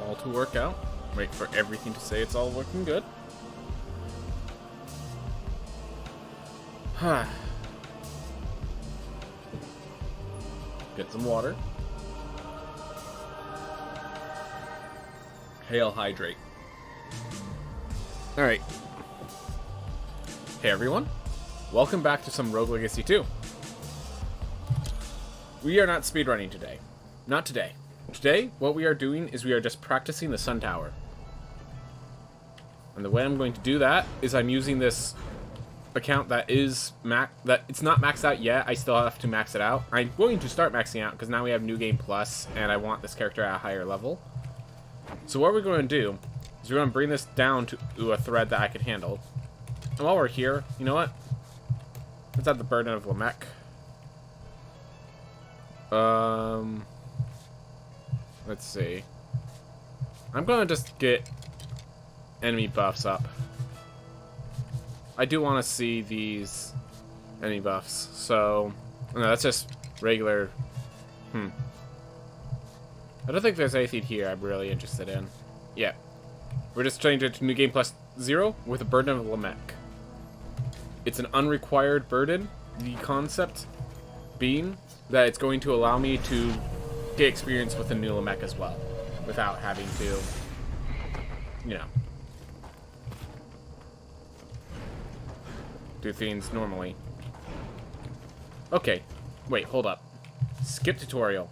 all to work out. Wait for everything to say it's all working good. Get some water. Hail hydrate. Alright. Hey everyone. Welcome back to some Rogue Legacy 2. We are not speedrunning today. Not today. Today, what we are doing is we are just practicing the Sun Tower. And the way I'm going to do that is I'm using this account that is it's not maxed out yet. I still have to max it out. I'm going to start maxing out because now we have New Game Plus and I want this character at a higher level. So what we're going to do is we're going to bring this down to a thread that I can handle. And while we're here, you know what? Let's add the burden of Lamech. Let's see. I'm going to just get enemy buffs up. I do want to see these enemy buffs. So, no, that's just regular. I don't think there's anything here I'm really interested in. Yeah. We're just changing it to New Game Plus 0 with a burden of Lamech. It's an unrequired burden. The concept being that it's going to allow me to get experience with the new Lamech as well, without having to, you know, do things normally. Okay, wait, hold up. Skip tutorial.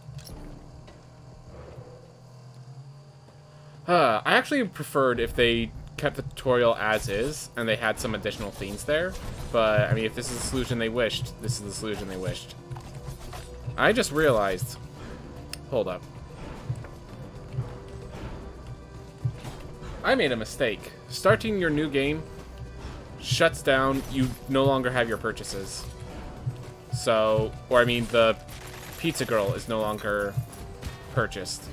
I actually preferred if they kept the tutorial as is, and they had some additional things there. But, I mean, if this is the solution they wished, this is the solution they wished. I just realized... Hold up. I made a mistake. Starting your new game shuts down, you no longer have your purchases. So, or I mean, the pizza girl is no longer purchased.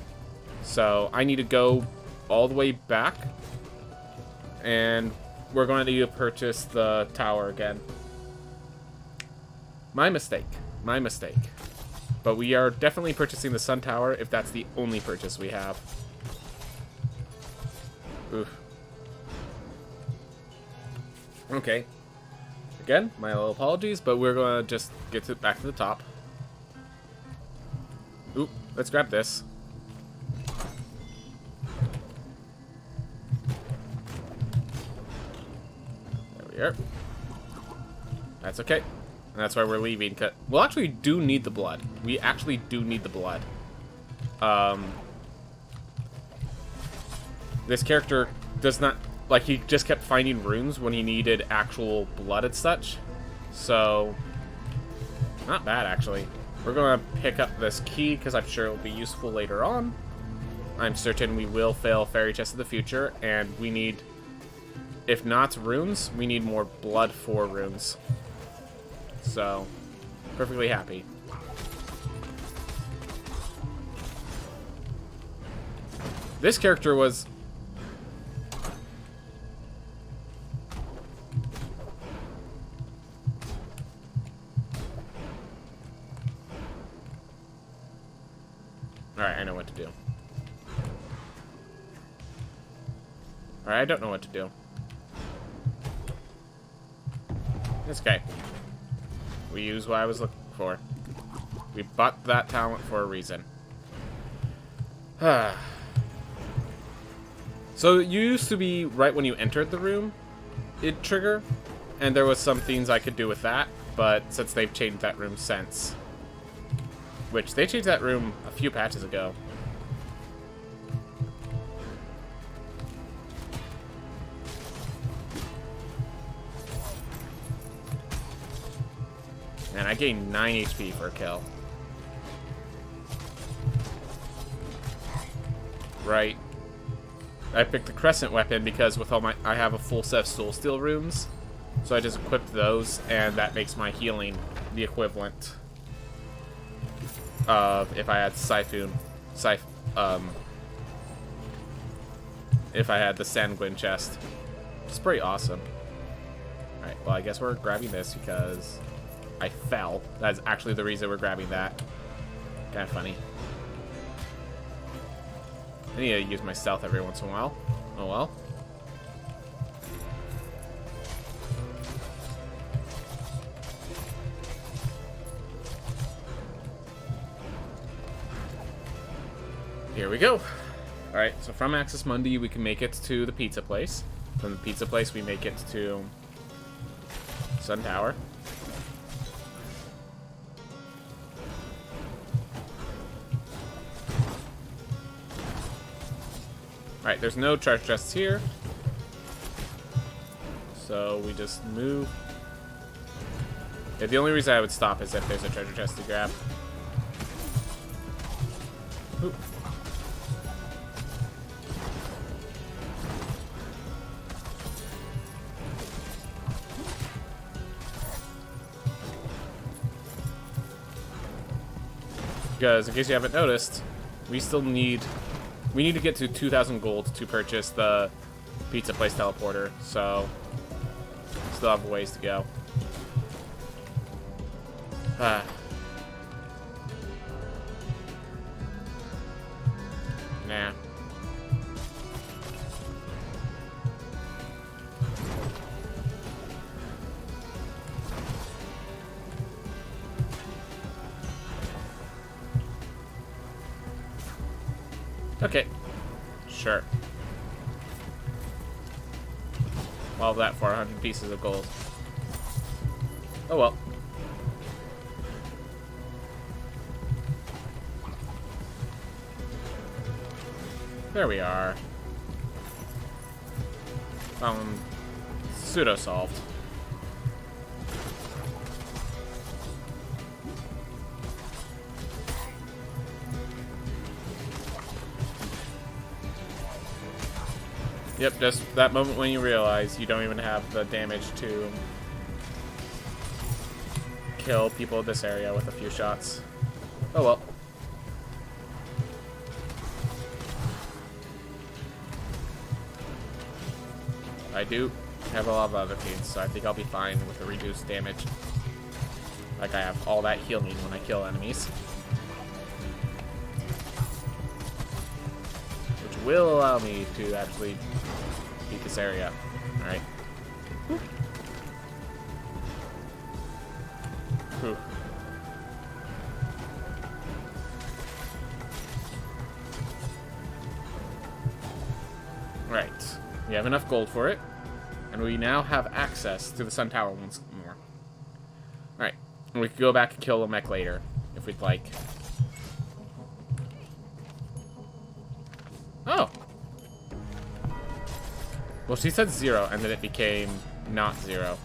So, I need to go all the way back, and we're going to need to purchase the tower again. My mistake. My mistake. But we are definitely purchasing the Sun Tower if that's the only purchase we have. Oof. Okay. Again, my little apologies, but we're going to just get back to the top. Oop, let's grab this. There we are. That's okay. And that's why we're leaving. We'll actually do need the blood. We actually do need the blood. This character does not... Like, he just kept finding runes when he needed actual blood and such. So, not bad, actually. We're going to pick up this key, because I'm sure it will be useful later on. I'm certain we will fail Fairy Chest in the future, and we need... If not runes, we need more blood for runes. So, perfectly happy. This character was... Alright, I know what to do. Alright, I don't know what to do. It's okay. We used what I was looking for. We bought that talent for a reason. So it used to be right when you entered the room, it'd trigger, and there was some things I could do with that, but since they've changed that room since, which they changed that room a few patches ago. Man, I gained 9 HP for a kill. Right. I picked the Crescent weapon because with all I have a full set of Soul Steel runes. So I just equipped those, and that makes my healing the equivalent of if I had if I had the Sanguine chest. It's pretty awesome. Alright, well I guess we're grabbing this because I fell. That's actually the reason we're grabbing that. Kind of funny. I need to use my stealth every once in a while. Oh well. Here we go. Alright, so from Axis Mundi, we can make it to the pizza place. From the pizza place, we make it to Sun Tower. Alright, there's no treasure chests here. So we just move. Yeah, the only reason I would stop is if there's a treasure chest to grab. Ooh. Because, in case you haven't noticed, we need to get to 2,000 gold to purchase the pizza place teleporter, so still have a ways to go. Nah. Okay. Sure. All of that for 100 pieces of gold. Oh well. There we are. Pseudo solved. Yep, just that moment when you realize you don't even have the damage to kill people in this area with a few shots. Oh well. I do have a lot of other feeds, so I think I'll be fine with the reduced damage. Like I have all that healing when I kill enemies. Which will allow me to actually beat this area. Alright. Whew. Right. We have enough gold for it. And we now have access to the Sun Tower once more. Alright. And we can go back and kill the mech later, if we'd like. Oh! Well, she said 0, and then it became not 0.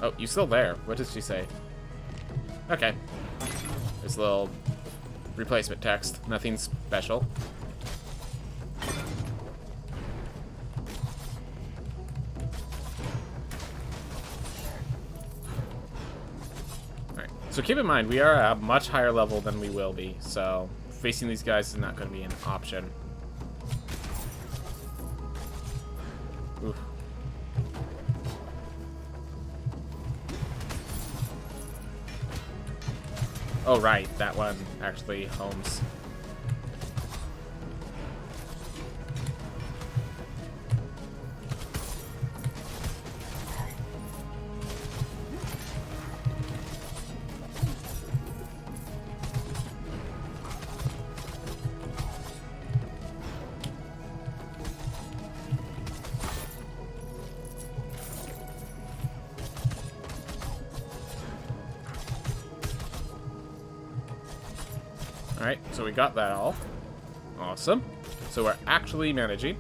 Oh, you still there? What did she say? Okay. This little replacement text. Nothing special. Alright. So keep in mind, we are at a much higher level than we will be, so facing these guys is not going to be an option. Oof. Oh, right. That one actually homes. Alright, so we got that all. Awesome. So we're actually managing.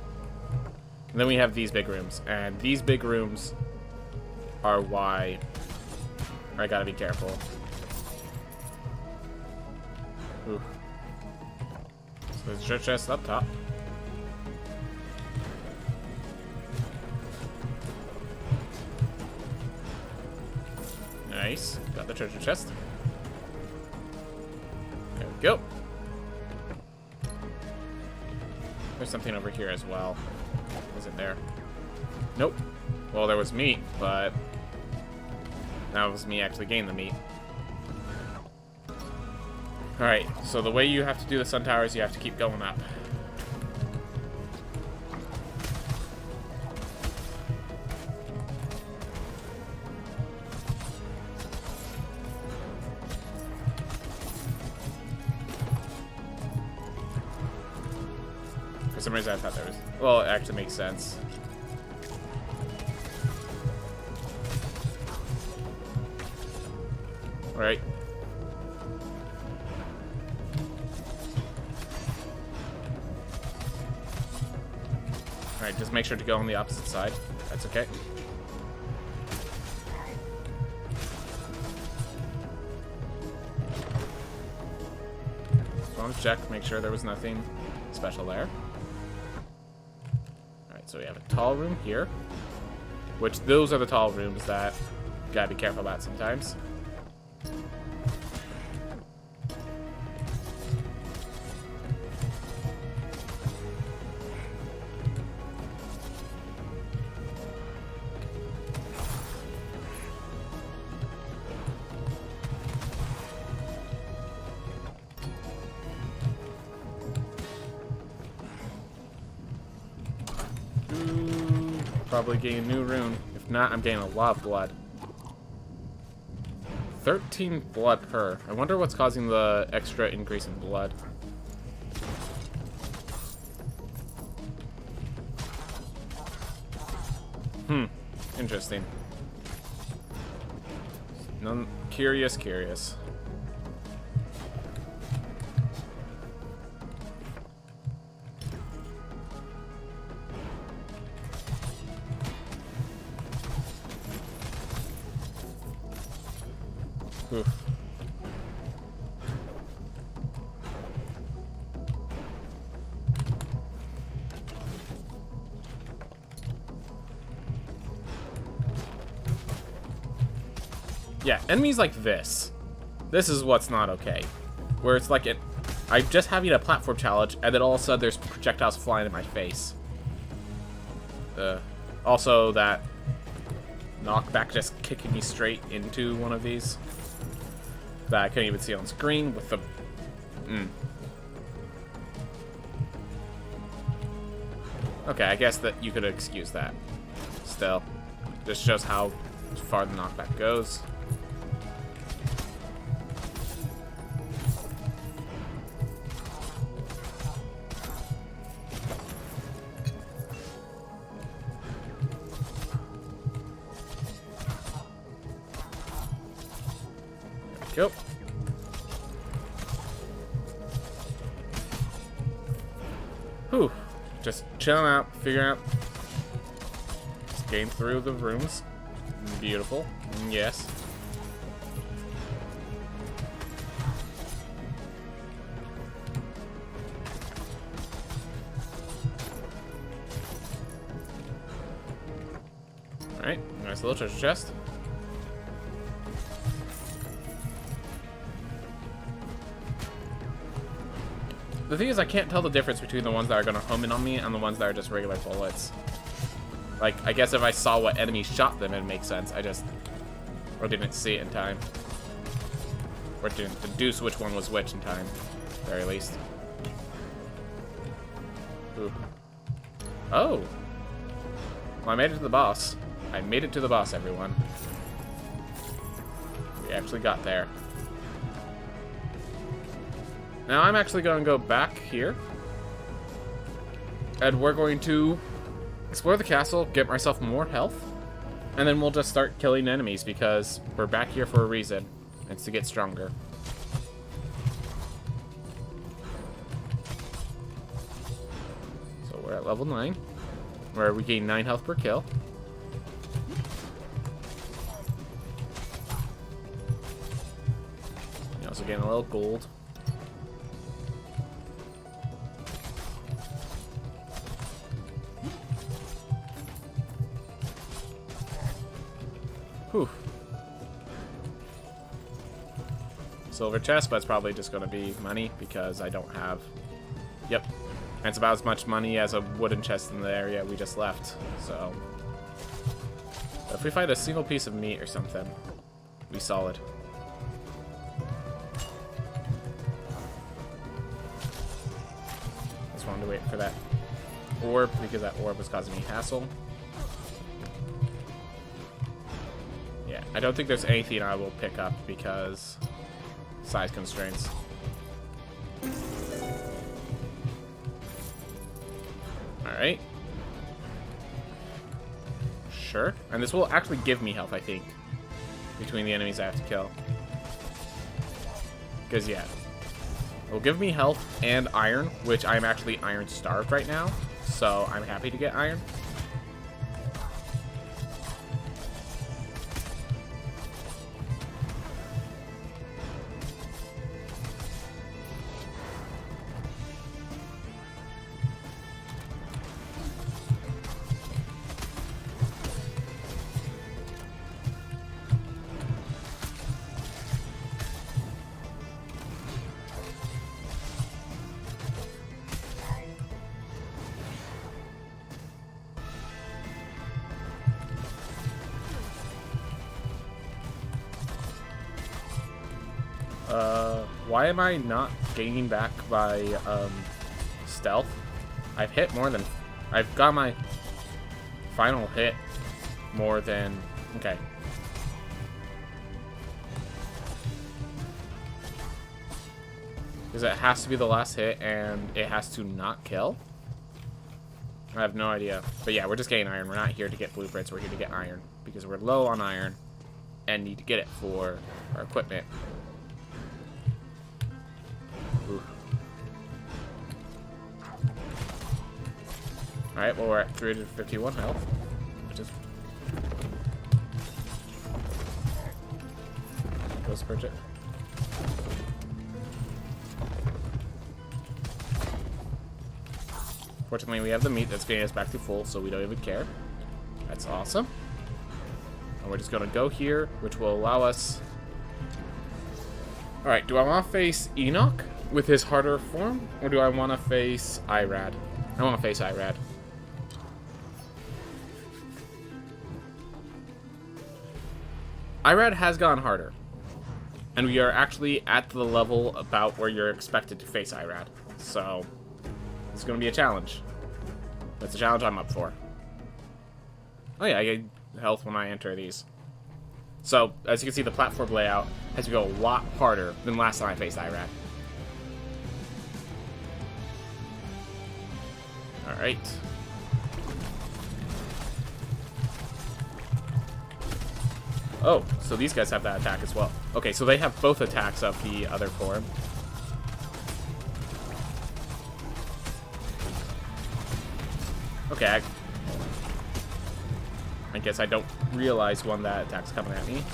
And then we have these big rooms. And these big rooms are why I gotta be careful. Ooh. So there's a treasure chest up top. Nice. Got the treasure chest. There we go. There's something over here as well. Was it there? Nope. Well, there was meat, but that was me actually getting the meat. Alright, so the way you have to do the sun tower is you have to keep going up. For some reason I thought there was... Well, it actually makes sense. Alright. Alright, just make sure to go on the opposite side. That's okay. Just want to check, make sure there was nothing special there. Alright, so we have a tall room here. Which, those are the tall rooms that you gotta be careful about sometimes. Probably getting a new rune. If not, I'm getting a lot of blood. 13 blood per. I wonder what's causing the extra increase in blood. Interesting. Curious. Oof. Yeah, enemies like this. This is what's not okay. Where it's like I'm just having a platform challenge, and then all of a sudden there's projectiles flying in my face. Also that knockback just kicking me straight into one of these that I couldn't even see on screen with the... Okay, I guess that you could excuse that. Still, just shows how far the knockback goes. Yep. Whew. Just chilling out, figuring out. Just getting through the rooms. Beautiful. Yes. Alright, nice little treasure chest. The thing is, I can't tell the difference between the ones that are going to home in on me and the ones that are just regular bullets. Like, I guess if I saw what enemy shot them, it'd make sense. I just... or didn't see it in time. Or didn't deduce which one was which in time, at the very least. Ooh. Oh! Well, I made it to the boss. I made it to the boss, everyone. We actually got there. Now I'm actually going to go back here. And we're going to explore the castle, get myself more health. And then we'll just start killing enemies because we're back here for a reason. It's to get stronger. So we're at level 9. Where we gain 9 health per kill. You also gain a little gold. Whew. Silver chest, but it's probably just going to be money because I don't have... Yep. And it's about as much money as a wooden chest in the area we just left, so... If we find a single piece of meat or something, be solid. just wanted to wait for that orb because that orb was causing me hassle. Yeah, I don't think there's anything I will pick up because size constraints. Alright. Sure. And this will actually give me health, I think, between the enemies I have to kill. Because, yeah. It will give me health and iron, which I'm actually iron starved right now. So I'm happy to get iron. Why am I not gaining back by stealth? I've hit more than... I've got my final hit more than... Okay. Because it has to be the last hit and it has to not kill? I have no idea. But yeah, we're just getting iron. We're not here to get blueprints. We're here to get iron. Because we're low on iron and need to get it for our equipment. Alright, well we're at 351 health, which is... Ghost Project. Fortunately, we have the meat that's getting us back to full, so we don't even care. That's awesome. And we're just gonna go here, which will allow us... Alright, do I want to face Enoch with his harder form, or do I want to face Irad? I want to face Irad. Irad has gone harder. And we are actually at the level about where you're expected to face Irad. So, it's going to be a challenge. That's a challenge I'm up for. Oh yeah, I get health when I enter these. So, as you can see, the platform layout has to go a lot harder than last time I faced Irad. Alright. Oh, so these guys have that attack as well. Okay, so they have both attacks of the other form. Okay, I guess I don't realize when that attack's coming at me.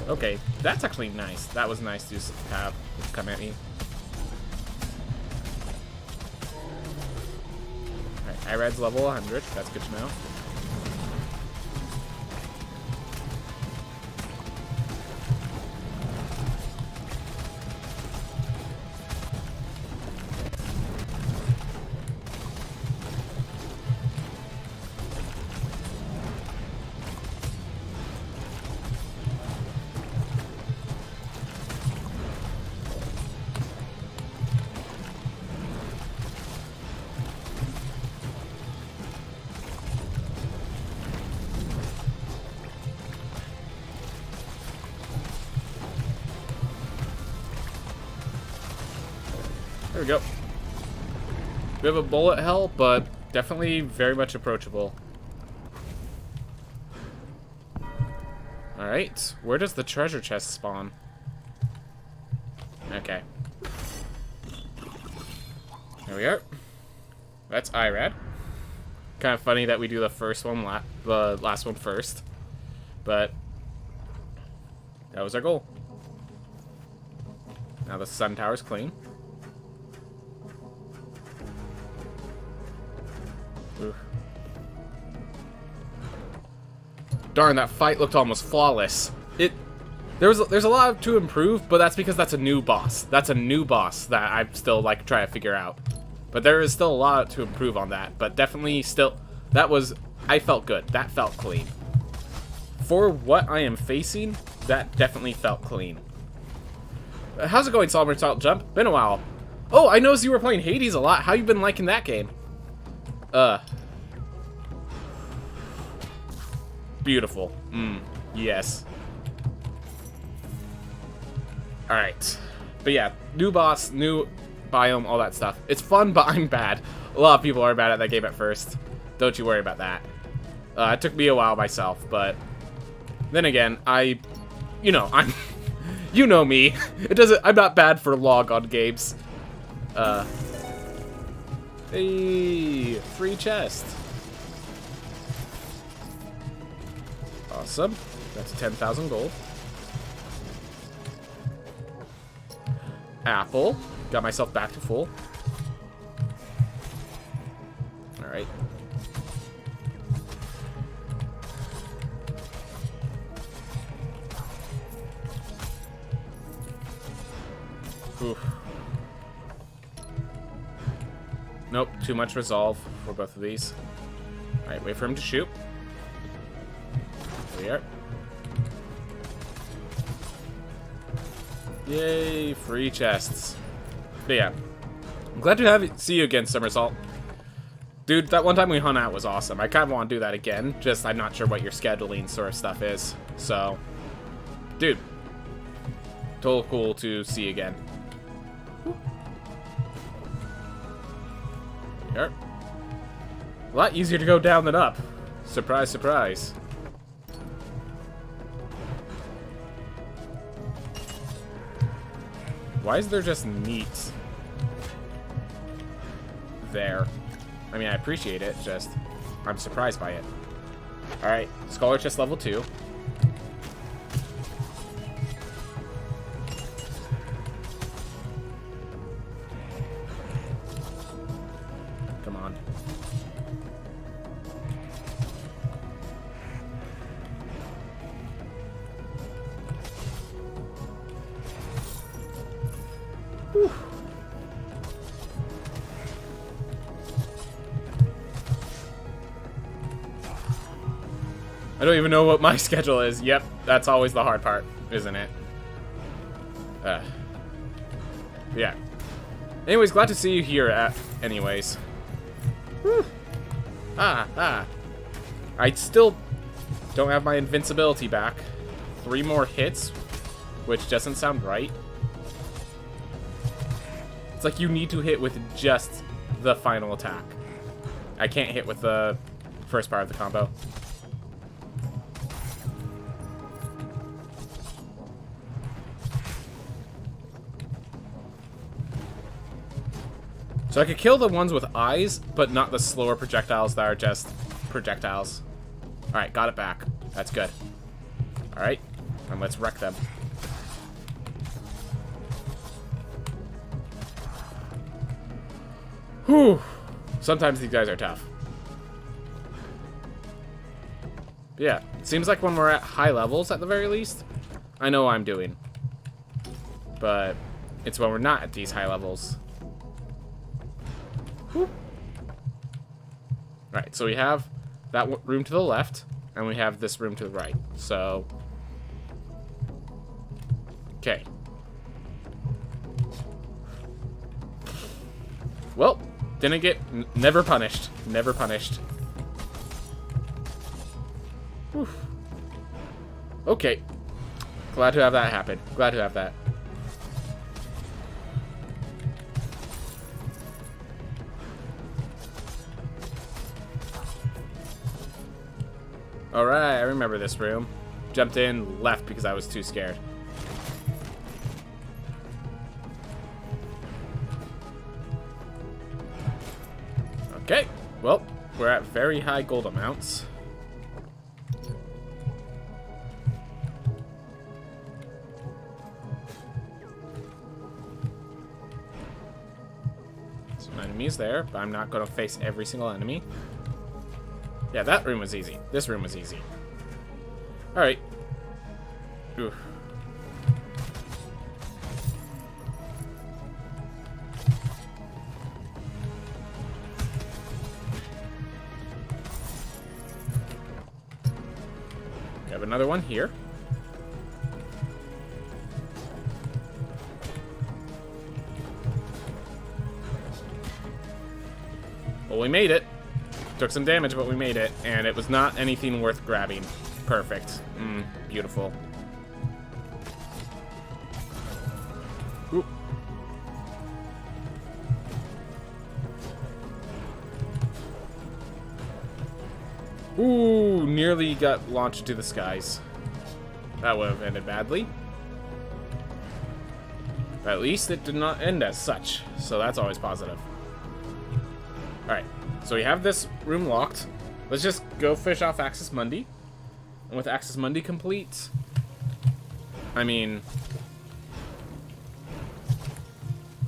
Okay, that's actually nice. That was nice to have come at me. Alright, Irad's level 100. That's good to know. There we go. Bit of a bullet hell, but definitely very much approachable. Alright, where does the treasure chest spawn? Okay. There we are. That's Irad. Kind of funny that we do the first one, the last one first. But that was our goal. Now the sun tower's clean. Oof. Darn, that fight looked almost flawless. There's a lot to improve, but that's because that's a new boss. That's a new boss that I'm still like trying to figure out. But there is still a lot to improve on that. But definitely still, I felt good. That felt clean. For what I am facing, that definitely felt clean. How's it going, Somersault Jump? Been a while. Oh, I noticed you were playing Hades a lot. How you been liking that game? Beautiful. Yes. Alright. But yeah, new boss, new biome, all that stuff. It's fun, but I'm bad. A lot of people are bad at that game at first. Don't you worry about that. It took me a while myself, but then again, I'm you know me. I'm not bad for log on games. Hey, free chest. Awesome. That's 10,000 gold. Apple. Got myself back to full. Alright. Oof. Nope, too much resolve for both of these. Alright, wait for him to shoot. There we are. Yay, free chests. But yeah, I'm glad to see you again, Somersault. Dude, that one time we hung out was awesome. I kind of want to do that again, just I'm not sure what your scheduling sort of stuff is. So, dude, total cool to see you again. There. A lot easier to go down than up. Surprise, surprise. Why is there just meat there? I mean, I appreciate it, just I'm surprised by it. Alright, Scholar Chest level 2. Come on. Whew. I don't even know what my schedule is. Yep, that's always the hard part, isn't it? Yeah. Anyways, glad to see you here anyways. Whew. I still don't have my invincibility back. 3 more hits, which doesn't sound right. It's like you need to hit with just the final attack. I can't hit with the first part of the combo. So I could kill the ones with eyes, but not the slower projectiles that are just projectiles. Alright, got it back. That's good. Alright, and let's wreck them. Whew. Sometimes these guys are tough. But yeah, it seems like when we're at high levels, at the very least, I know what I'm doing. But it's when we're not at these high levels. Right, so we have that room to the left, and we have this room to the right. So, okay. Well, didn't get never punished. Never punished. Whew. Okay. Glad to have that happen. Glad to have that. Alright, I remember this room. Jumped in, left because I was too scared. Okay, well, we're at very high gold amounts. Some enemies there, but I'm not going to face every single enemy. Yeah, that room was easy. This room was easy. Alright. Oof. have another one here. Well, we made it. Took some damage, but we made it. And it was not anything worth grabbing. Perfect. Beautiful. Ooh. Ooh, nearly got launched into the skies. That would have ended badly. But at least it did not end as such, so that's always positive. Alright, so we have this room locked. Let's just go finish off Axis Mundi. And with Axis Mundi complete, I mean...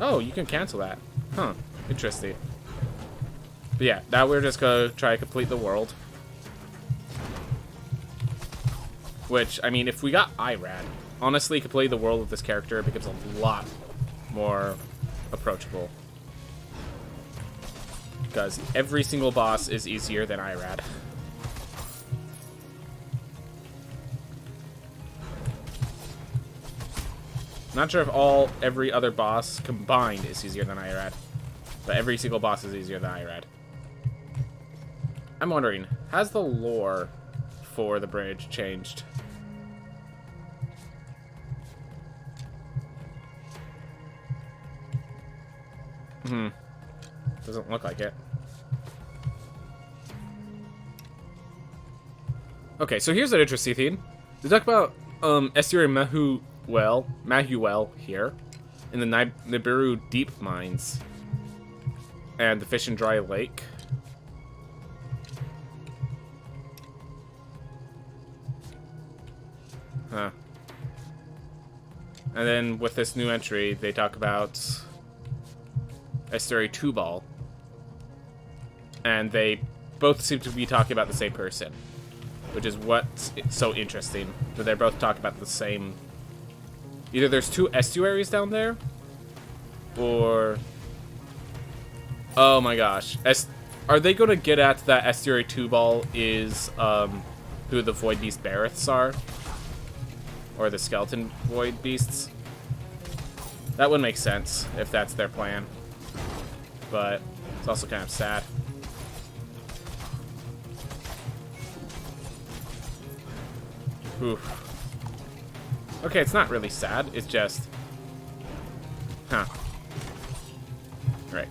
Oh, you can cancel that. Huh, interesting. But yeah, now we're just gonna try to complete the world. Which, I mean, if we got IRAD, honestly, completing the world with this character becomes a lot more approachable. Because every single boss is easier than IRAD. Not sure if every other boss combined is easier than IRAD. But every single boss is easier than IRAD. I'm wondering, has the lore for the bridge changed? Doesn't look like it. Okay, so here's an interesting thing. They talk about Estuary Mahuel here in the Nibiru deep mines and the Fish and Dry Lake. Huh. And then with this new entry, they talk about Estuary Tubal. And they both seem to be talking about the same person. Which is what's so interesting. That they're both talking about the same... Either there's two estuaries down there, or... Oh my gosh. Are they going to get at that Estuary Tubal is who the Void Beast Bariths are? Or the Skeleton Void Beasts? That would make sense if that's their plan. But it's also kind of sad. Oof. Okay, it's not really sad. It's just... Huh. Right.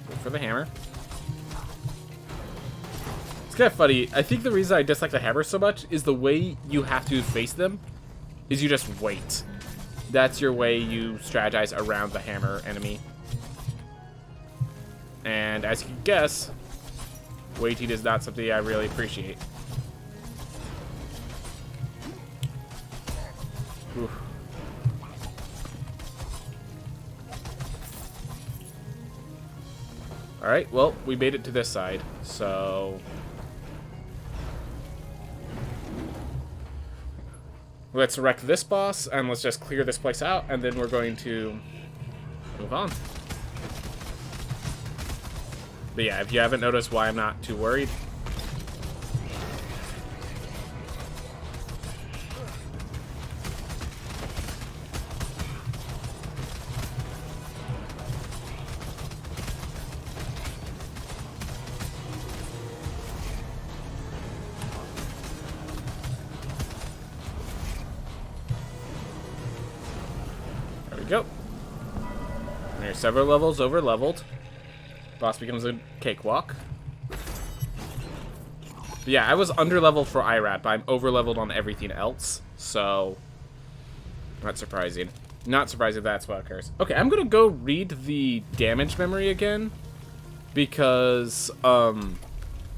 Go for the hammer. It's kind of funny. I think the reason I dislike the hammer so much is the way you have to face them is you just wait. That's your way you strategize around the hammer enemy. And as you can guess, waiting is not something I really appreciate. Oof. Alright, well, we made it to this side, so... Let's wreck this boss, and let's just clear this place out, and then we're going to move on. But yeah, if you haven't noticed why I'm not too worried... Go. And there's several levels over leveled. Boss becomes a cakewalk. But yeah, I was under leveled for IRAD, but I'm over leveled on everything else. So not surprising. Not surprising that's what occurs. Okay, I'm gonna go read the damage memory again. Because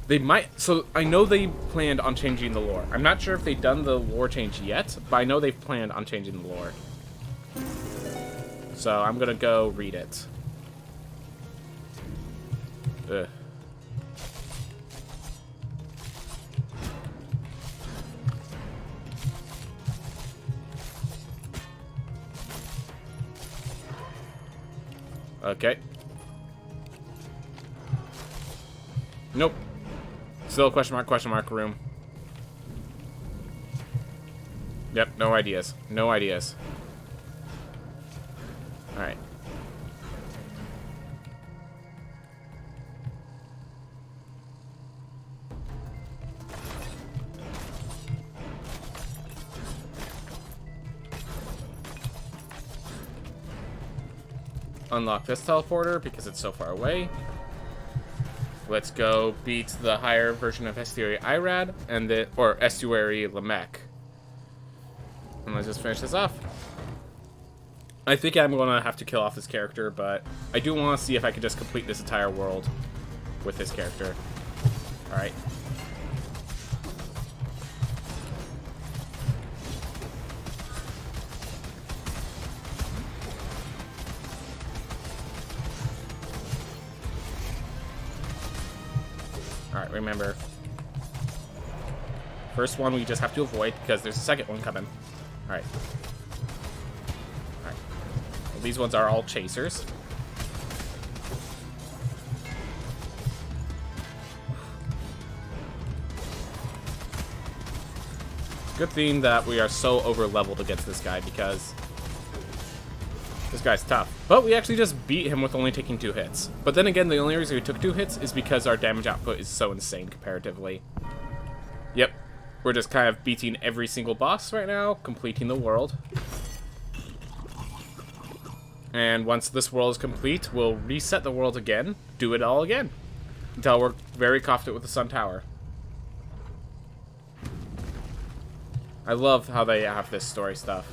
they might, so I know they planned on changing the lore. I'm not sure if they've done the lore change yet, but I know they've planned on changing the lore. So I'm gonna go read it. Ugh. Okay. Nope. Still a question mark room. Yep, no ideas. No ideas. Alright. Unlock this teleporter because it's so far away. Let's go beat the higher version of Estuary Irad and the Estuary Lamech. And let's just finish this off. I think I'm gonna have to kill off this character, but I do want to see if I can just complete this entire world with this character. Alright. Alright, remember. First one we just have to avoid because there's a second one coming. Alright. Alright. Well, these ones are all chasers. Good thing that we are so over-leveled against this guy because this guy's tough. But we actually just beat him with only taking 2 hits. But then again, the only reason we took 2 hits is because our damage output is so insane comparatively. Yep. We're just kind of beating every single boss right now, completing the world. And once this world is complete, we'll reset the world again, do it all again, until we're very confident with the Sun Tower. I love how they have this story stuff.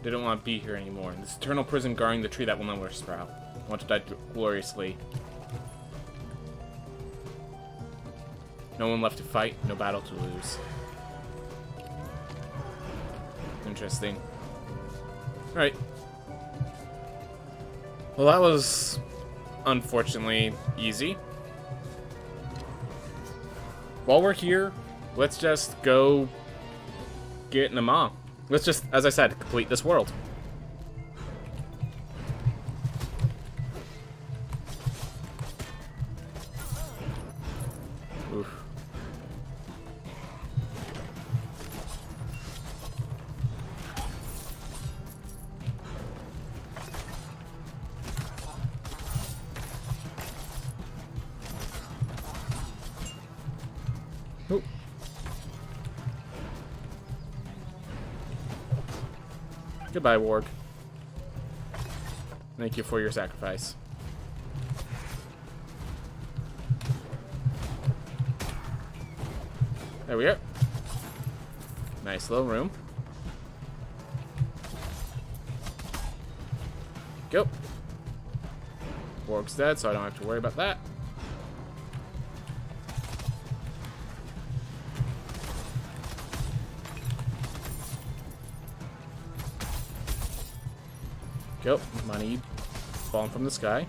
Didn't want to be here anymore. This eternal prison guarding the tree that will never sprout. I want to die gloriously. No one left to fight, no battle to lose. Interesting. Alright. Well, that was unfortunately easy. While we're here, let's just go get Nama. Let's just, as I said, complete this world. Oof. Ooh. Goodbye, Warg. Thank you for your sacrifice. There we are. Nice little room. Go. Warg's dead, so I don't have to worry about that. Go. Money falling from the sky.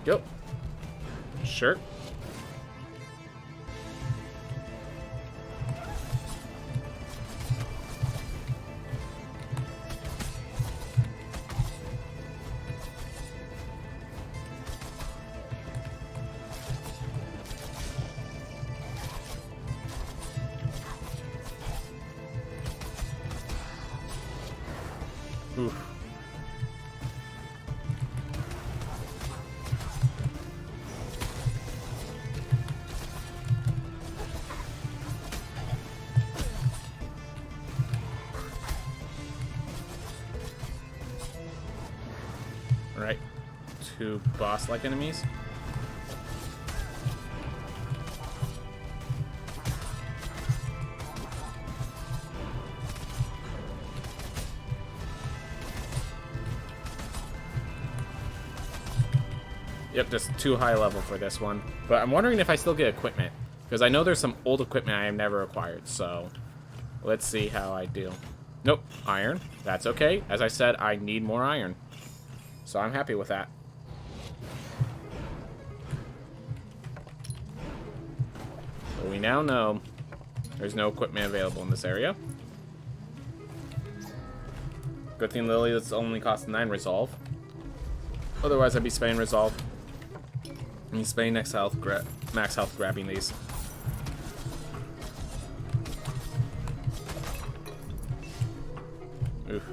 Go. Sure. Oof. Alright. 2 boss-like enemies. Yep, just too high level for this one. But I'm wondering if I still get equipment. Because I know there's some old equipment I have never acquired, so Let's see how I do. Nope, iron. That's okay. As I said, I need more iron. So I'm happy with that. But we now know there's no equipment available in this area. Good thing Lily, that's only cost 9 resolve. Otherwise, I'd be spending resolve. I mean, spending max health grabbing these. Oof.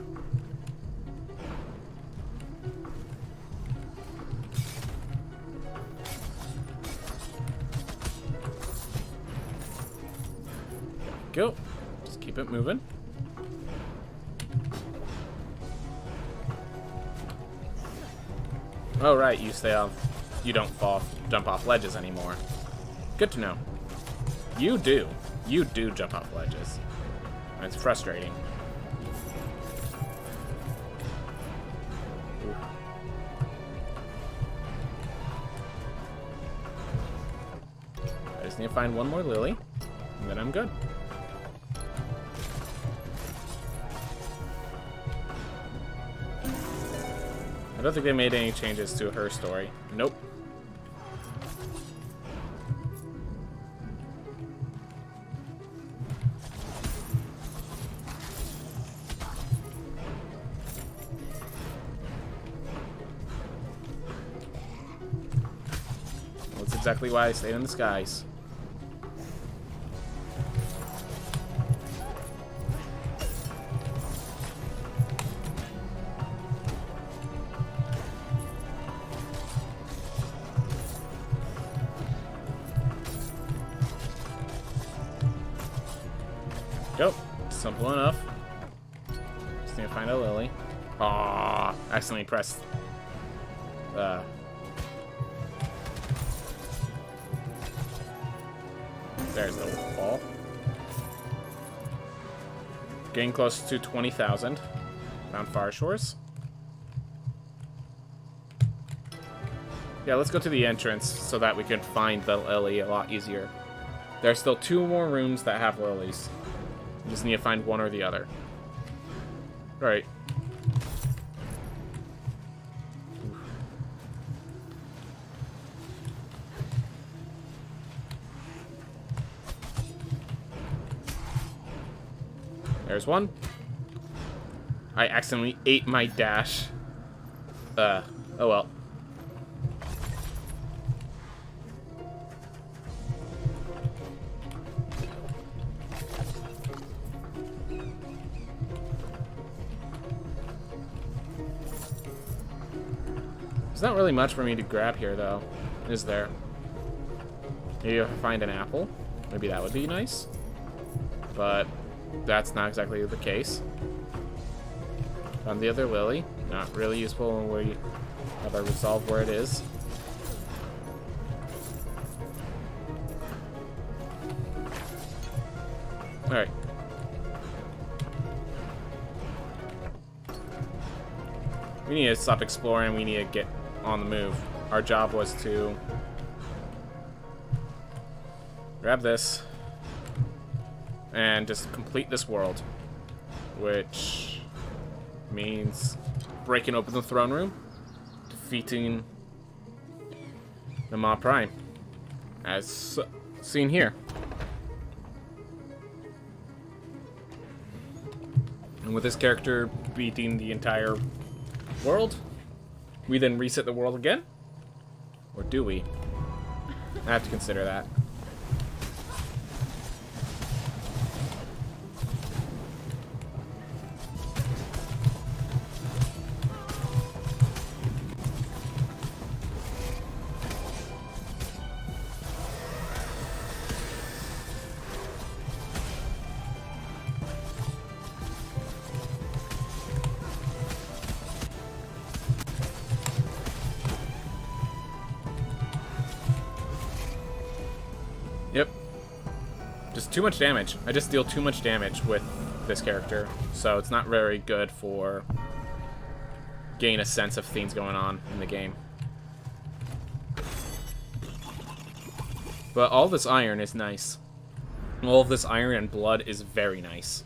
Go. Just keep it moving. Oh, right, you stay off. You don't jump off ledges anymore. Good to know. You do. You do jump off ledges. It's frustrating. Ooh. I just need to find one more lily, and then I'm good. I don't think they made any changes to her story. Nope. Well, that's exactly why I stayed in the skies. Go. Simple enough. Just need to find a lily. Aww. Accidentally pressed. There's the wall. Getting close to 20,000. Found Far Shores. Yeah, let's go to the entrance so that we can find the lily a lot easier. There's still 2 more rooms that have lilies. You just need to find one or the other. Alright. There's one. I accidentally ate my dash. Oh well. There's not really much for me to grab here, though, is there? Maybe if I find an apple, maybe that would be nice. But that's not exactly the case. Found the other lily. Not really useful when we have our resolve where it is. Alright. We need to stop exploring. We need to get on the move. Our job was to grab this and just complete this world, which means breaking open the throne room, defeating the Ma Prime, as seen here. And with this character beating the entire world, we then reset the world again? Or do we? I have to consider that. Yep. Just too much damage. I just deal too much damage with this character, so it's not very good for getting a sense of things going on in the game. But all this iron is nice. All of this iron and blood is very nice.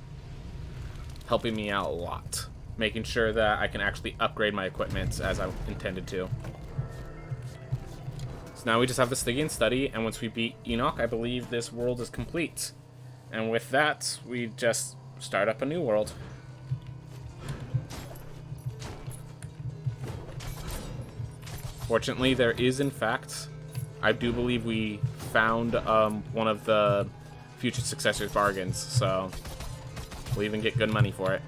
Helping me out a lot. Making sure that I can actually upgrade my equipment as I intended to. So now we just have the Stygian study, and once we beat Enoch, I believe this world is complete. And with that, we just start up a new world. Fortunately, there is, in fact, I do believe we found one of the future successors' bargains, so we'll even get good money for it.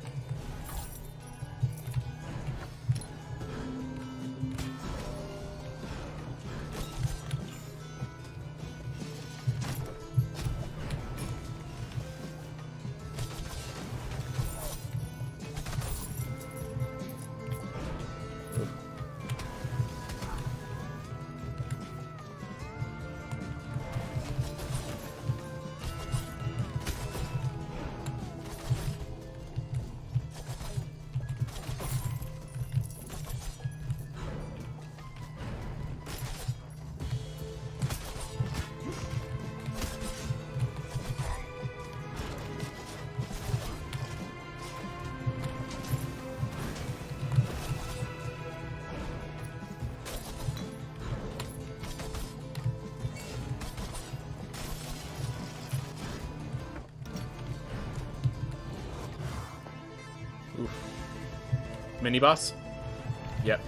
Mini boss? Yep.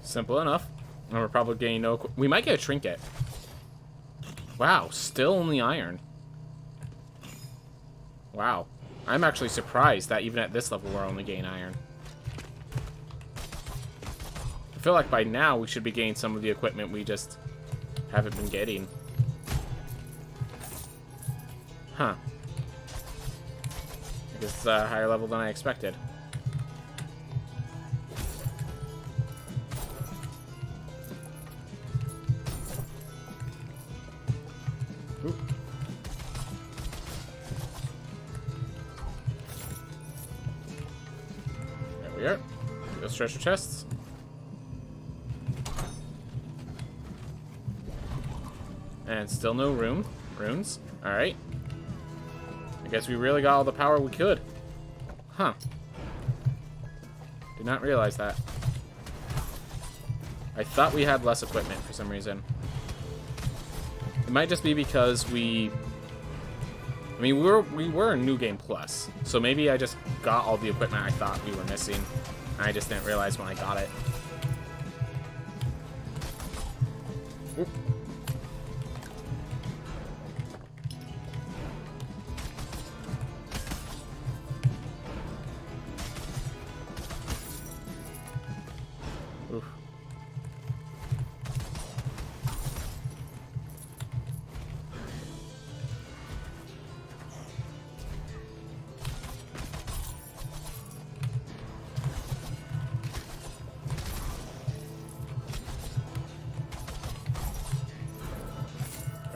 Simple enough. And we're probably getting no... We might get a trinket. Wow, still only iron. Wow. I'm actually surprised that even at this level we're only getting iron. I feel like by now we should be getting some of the equipment we just haven't been getting. Huh. I guess it's a higher level than I expected. There. Those treasure chests. And still no runes. Alright. I guess we really got all the power we could. Huh. Did not realize that. I thought we had less equipment for some reason. It might just be because we were in New Game Plus, so maybe I just got all the equipment I thought we were missing, and I just didn't realize when I got it. Oop. Oof.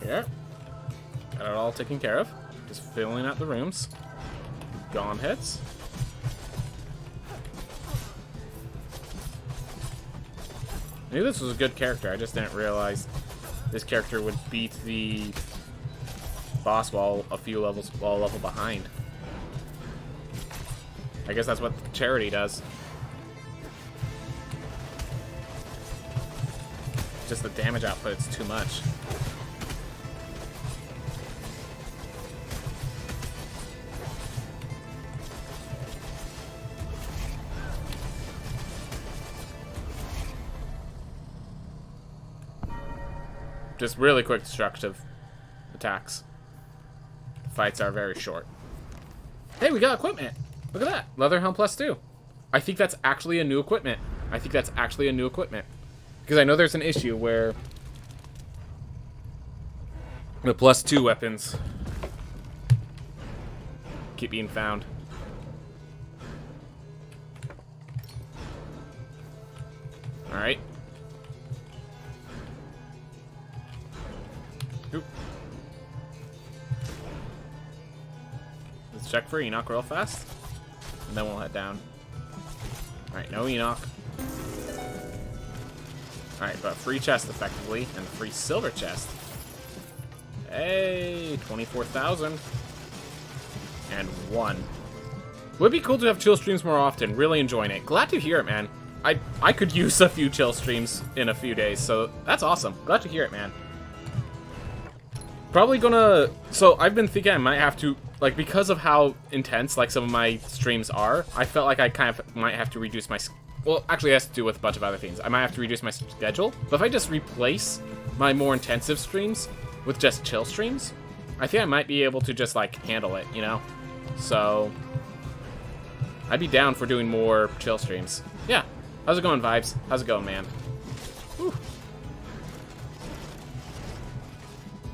Yeah. Got it all taken care of. Just filling out the rooms. Gone heads. I knew this was a good character, I just didn't realize this character would beat the boss while a level behind. I guess that's what Charity does. Just the damage output, it's too much. Just really quick destructive attacks. The fights are very short. Hey, we got equipment! Look at that! Leather Helm +2. I think that's actually a new equipment. Because I know there's an issue where the +2 weapons keep being found. Alright. Oop. Let's check for Enoch real fast. And then we'll head down. Alright, no Enoch. Alright, but free chest effectively, and free silver chest. Hey, 24,000. And 1. Would be cool to have chill streams more often. Really enjoying it. Glad to hear it, man. I could use a few chill streams in a few days, so that's awesome. Glad to hear it, man. Probably gonna... So, I've been thinking I might have to... Like, because of how intense, like, some of my streams are, I felt like I kind of might have to reduce my... Well, actually, it has to do with a bunch of other things. I might have to reduce my schedule, but if I just replace my more intensive streams with just chill streams, I think I might be able to just, like, handle it, you know? So... I'd be down for doing more chill streams. Yeah. How's it going, Vibes? How's it going, man? Whew.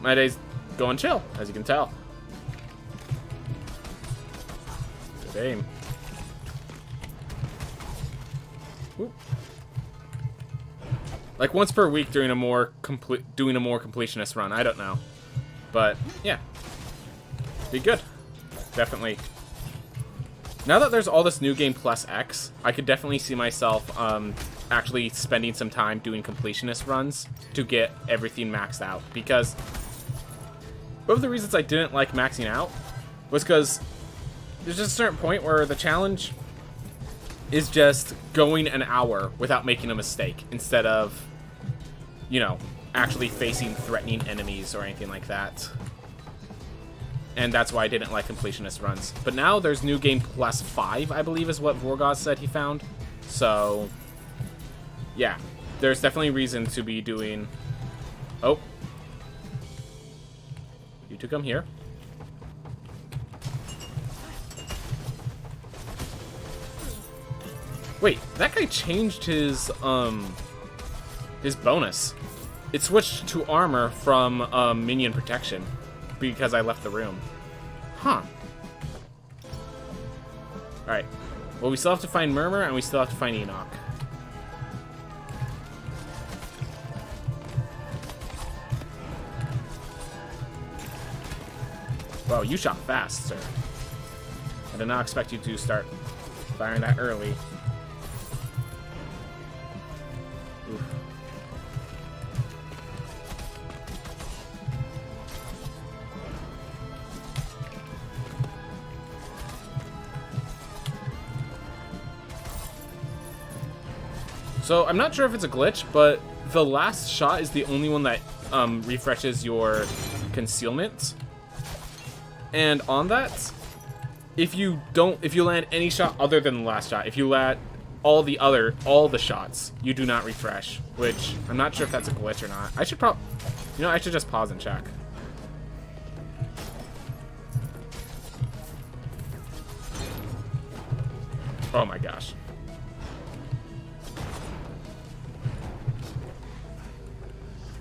My day's going chill, as you can tell. Good aim. Whoop. Like once per week doing a more completionist run. I don't know, but yeah, be good. Definitely. Now that there's all this new game plus X, I could definitely see myself actually spending some time doing completionist runs to get everything maxed out. Because one of the reasons I didn't like maxing out was because there's just a certain point where the challenge is just going an hour without making a mistake instead of, you know, actually facing threatening enemies or anything like that. And that's why I didn't like completionist runs. But now there's new game plus 5, I believe is what Vorgoz said he found. So, yeah. There's definitely reason to be doing... Oh. You two come here. Wait, that guy changed his bonus. It switched to armor from minion protection. Because I left the room. Huh. Alright. Well, we still have to find Murmur, and we still have to find Enoch. Wow, you shot fast, sir. I did not expect you to start firing that early. Oof. So, I'm not sure if it's a glitch, but the last shot is the only one that refreshes your concealment. And on that, if you land any shot other than the last shot, if you land all the shots, you do not refresh, which I'm not sure if that's a glitch or not. I should I should just pause and check. Oh my gosh.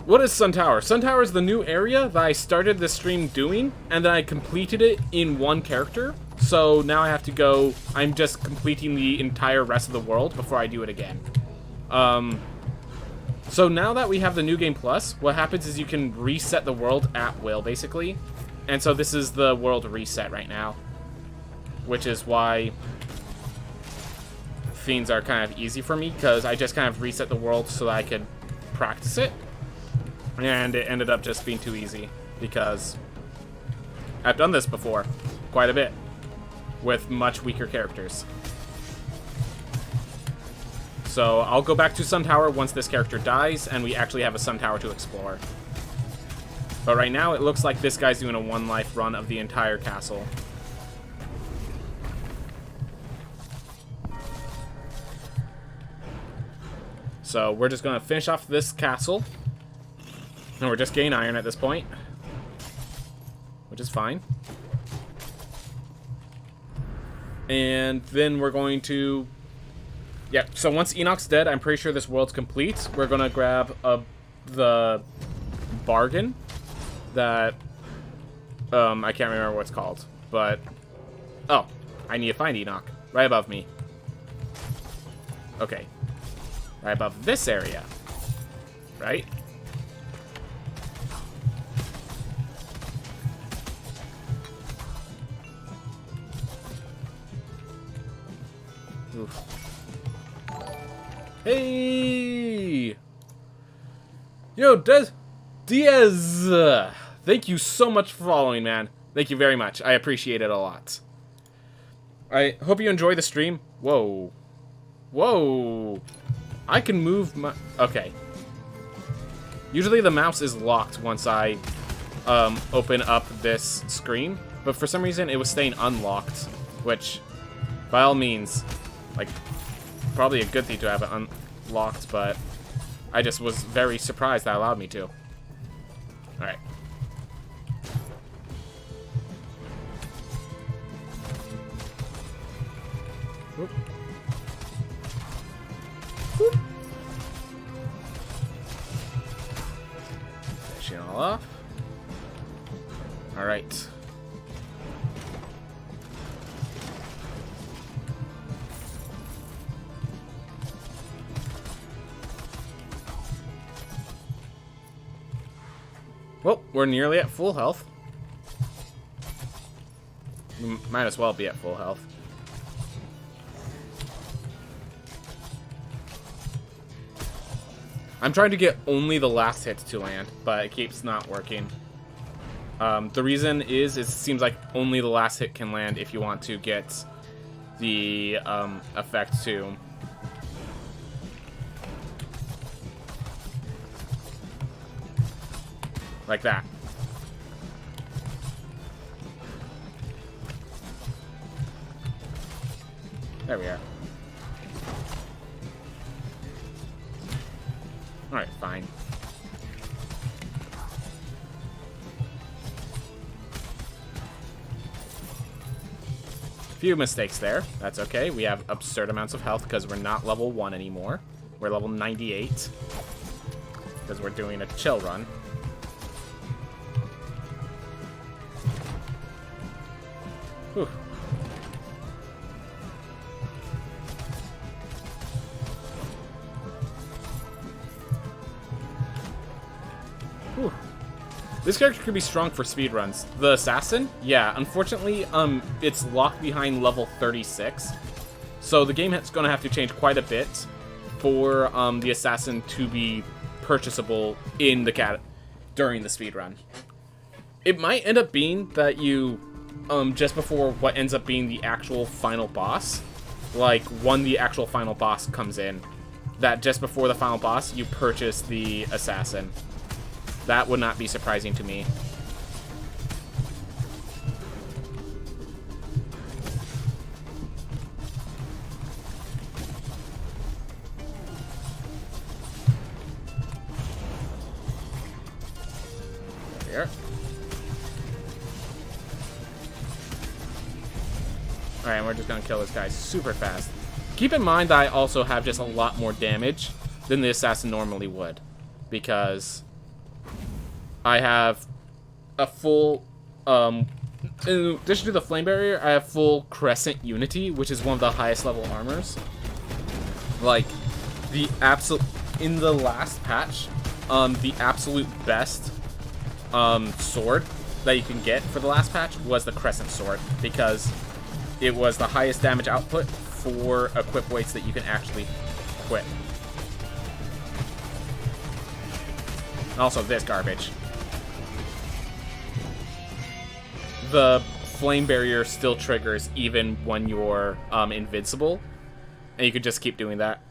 What is Sun Tower? Sun Tower is the new area that I started this stream doing, and then I completed it in one character. So now I have to go... I'm just completing the entire rest of the world before I do it again. So now that we have the New Game Plus, what happens is you can reset the world at will, basically. And so this is the world reset right now. Which is why Fiends are kind of easy for me, because I just kind of reset the world so that I could practice it. And it ended up just being too easy, because I've done this before, quite a bit, with much weaker characters. So I'll go back to Sun Tower once this character dies, and we actually have a Sun Tower to explore. But right now, it looks like this guy's doing a one-life run of the entire castle. So we're just going to finish off this castle. And we're just getting iron at this point, which is fine. And then we're going to... Yeah, so once Enoch's dead, I'm pretty sure this world's complete. We're going to grab the bargain that... I can't remember what it's called, but... Oh, I need to find Enoch. Right above me. Okay. Right above this area. Right? Oof. Hey! Yo, Diaz! Thank you so much for following, man. Thank you very much. I appreciate it a lot. I hope you enjoy the stream. Whoa. Whoa. I can move my... Okay. Usually the mouse is locked once I open up this screen. But for some reason, it was staying unlocked. Which, by all means, like, probably a good thing to have it unlocked. But I just was very surprised that allowed me to. Alright. Whoop. Whoop. Finishing all off. Alright. Well, we're nearly at full health. We might as well be at full health. I'm trying to get only the last hit to land, but it keeps not working. The reason is it seems like only the last hit can land if you want to get the effect too. Like that. There we are. Alright, fine. Few mistakes there. That's okay. We have absurd amounts of health because we're not level 1 anymore. We're level 98. Because we're doing a chill run. Whew. Whew. This character could be strong for speedruns. The assassin? Yeah, unfortunately, it's locked behind level 36. So the game is going to have to change quite a bit for the assassin to be purchasable in the during the speedrun. It might end up being that you just before what ends up being the actual final boss, like when the actual final boss comes in, that just before the final boss, you purchase the assassin. That would not be surprising to me. There. Alright, and we're just gonna kill this guy super fast. Keep in mind that I also have just a lot more damage than the assassin normally would. Because I have a full, in addition to the flame barrier, I have full crescent unity, which is one of the highest level armors. Like, the absolute, in the last patch, the absolute best, sword that you can get for the last patch was the crescent sword, because it was the highest damage output for equip weights that you can actually equip. And also this garbage. The flame barrier still triggers even when you're invincible, and you could just keep doing that.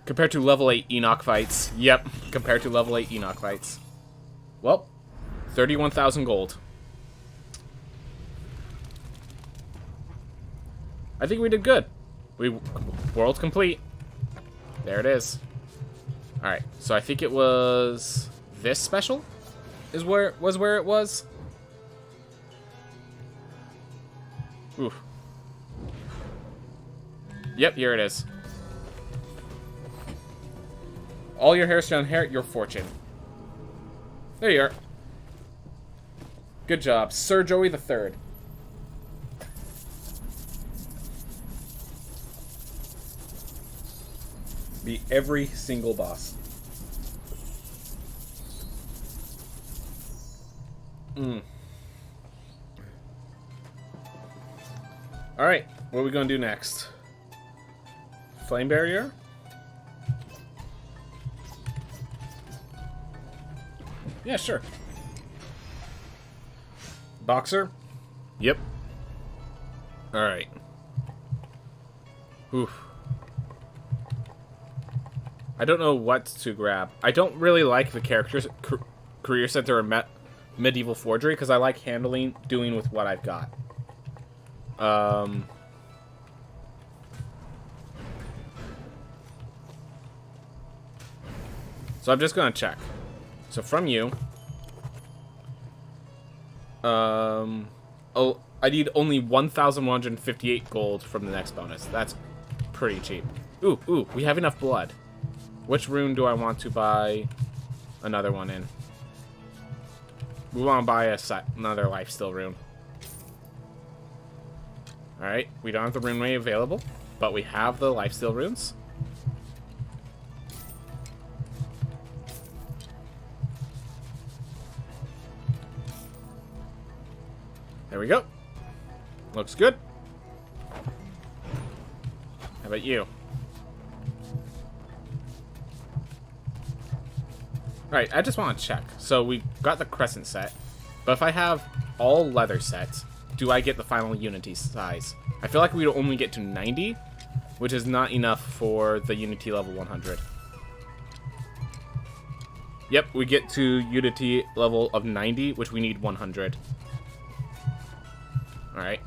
Compared to level 8 Enoch fights. Yep, compared to level 8 Enoch fights. Well, 31,000 gold. I think we did good. World complete. There it is. Alright, so I think it was this special is where it was. Oof. Yep, here it is. All your heirs shall inherit your fortune. There you are. Good job, Sir Joey the Third. Beat every single boss. Alright, what are we gonna do next? Flame barrier? Yeah, sure. Boxer? Yep. Alright. Oof. I don't know what to grab. I don't really like the characters career center or medieval forgery because I like doing with what I've got. So I'm just gonna check. So from you, oh, I need only 1,158 gold from the next bonus. That's pretty cheap. Ooh, we have enough blood. Which rune do I want to buy another one in? We want to buy another lifesteal rune. Alright, we don't have the rune ray available, but we have the lifesteal runes. There we go. Looks good. How about you? Alright, I just want to check. So we got the crescent set, but if I have all leather sets, do I get the final unity size? I feel like we would only get to 90, which is not enough for the unity level 100. Yep, we get to unity level of 90, which we need 100. Alright.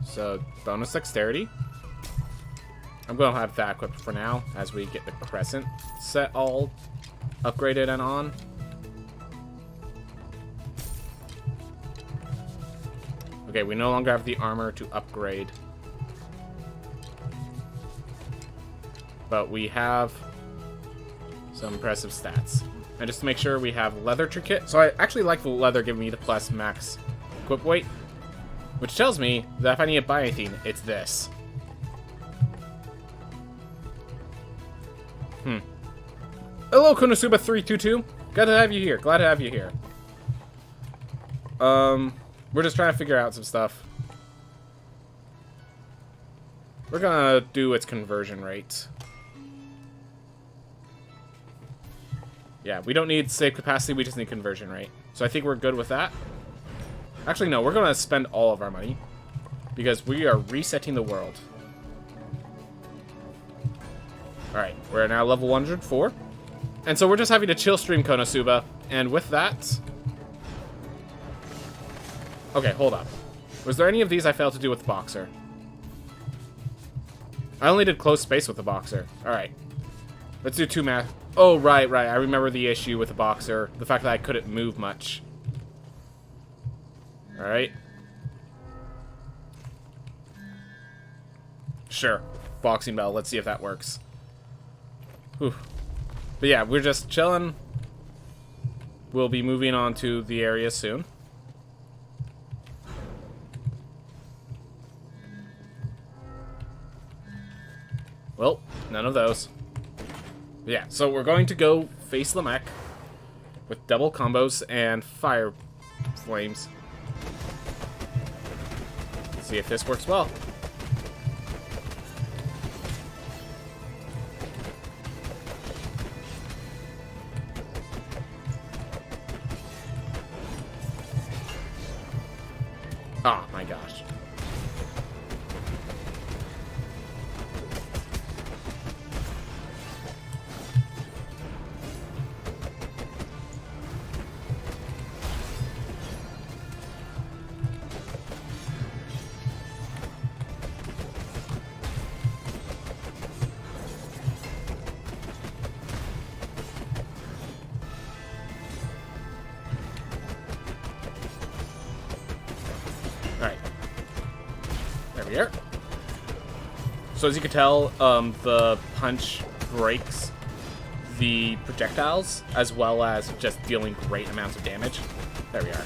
So, bonus dexterity. I'm going to have that equipped for now, as we get the crescent set all upgraded and on. Okay, we no longer have the armor to upgrade. But we have some impressive stats. And just to make sure, we have leather trinket. So I actually like the leather giving me the plus max equip weight, which tells me that if I need to buy anything, it's this. Hello, Konosuba322. Glad to have you here. Glad to have you here. We're just trying to figure out some stuff. We're gonna do its conversion rate. Yeah, we don't need save capacity, we just need conversion rate. So I think we're good with that. Actually, no, we're gonna spend all of our money because we are resetting the world. Alright, we're now level 104. And so we're just having a chill stream, Konosuba. And with that... Okay, hold up. Was there any of these I failed to do with the Boxer? I only did close space with the Boxer. Alright. Let's do 2 math. Oh, right. I remember the issue with the Boxer. The fact that I couldn't move much. Alright. Sure. Boxing bell. Let's see if that works. Whew. But yeah, we're just chilling. We'll be moving on to the area soon. Well, none of those. But yeah, so we're going to go face the mech with double combos and fire flames. Let's see if this works well. Oh my gosh. Here. So as you can tell, the punch breaks the projectiles as well as just dealing great amounts of damage. There we are.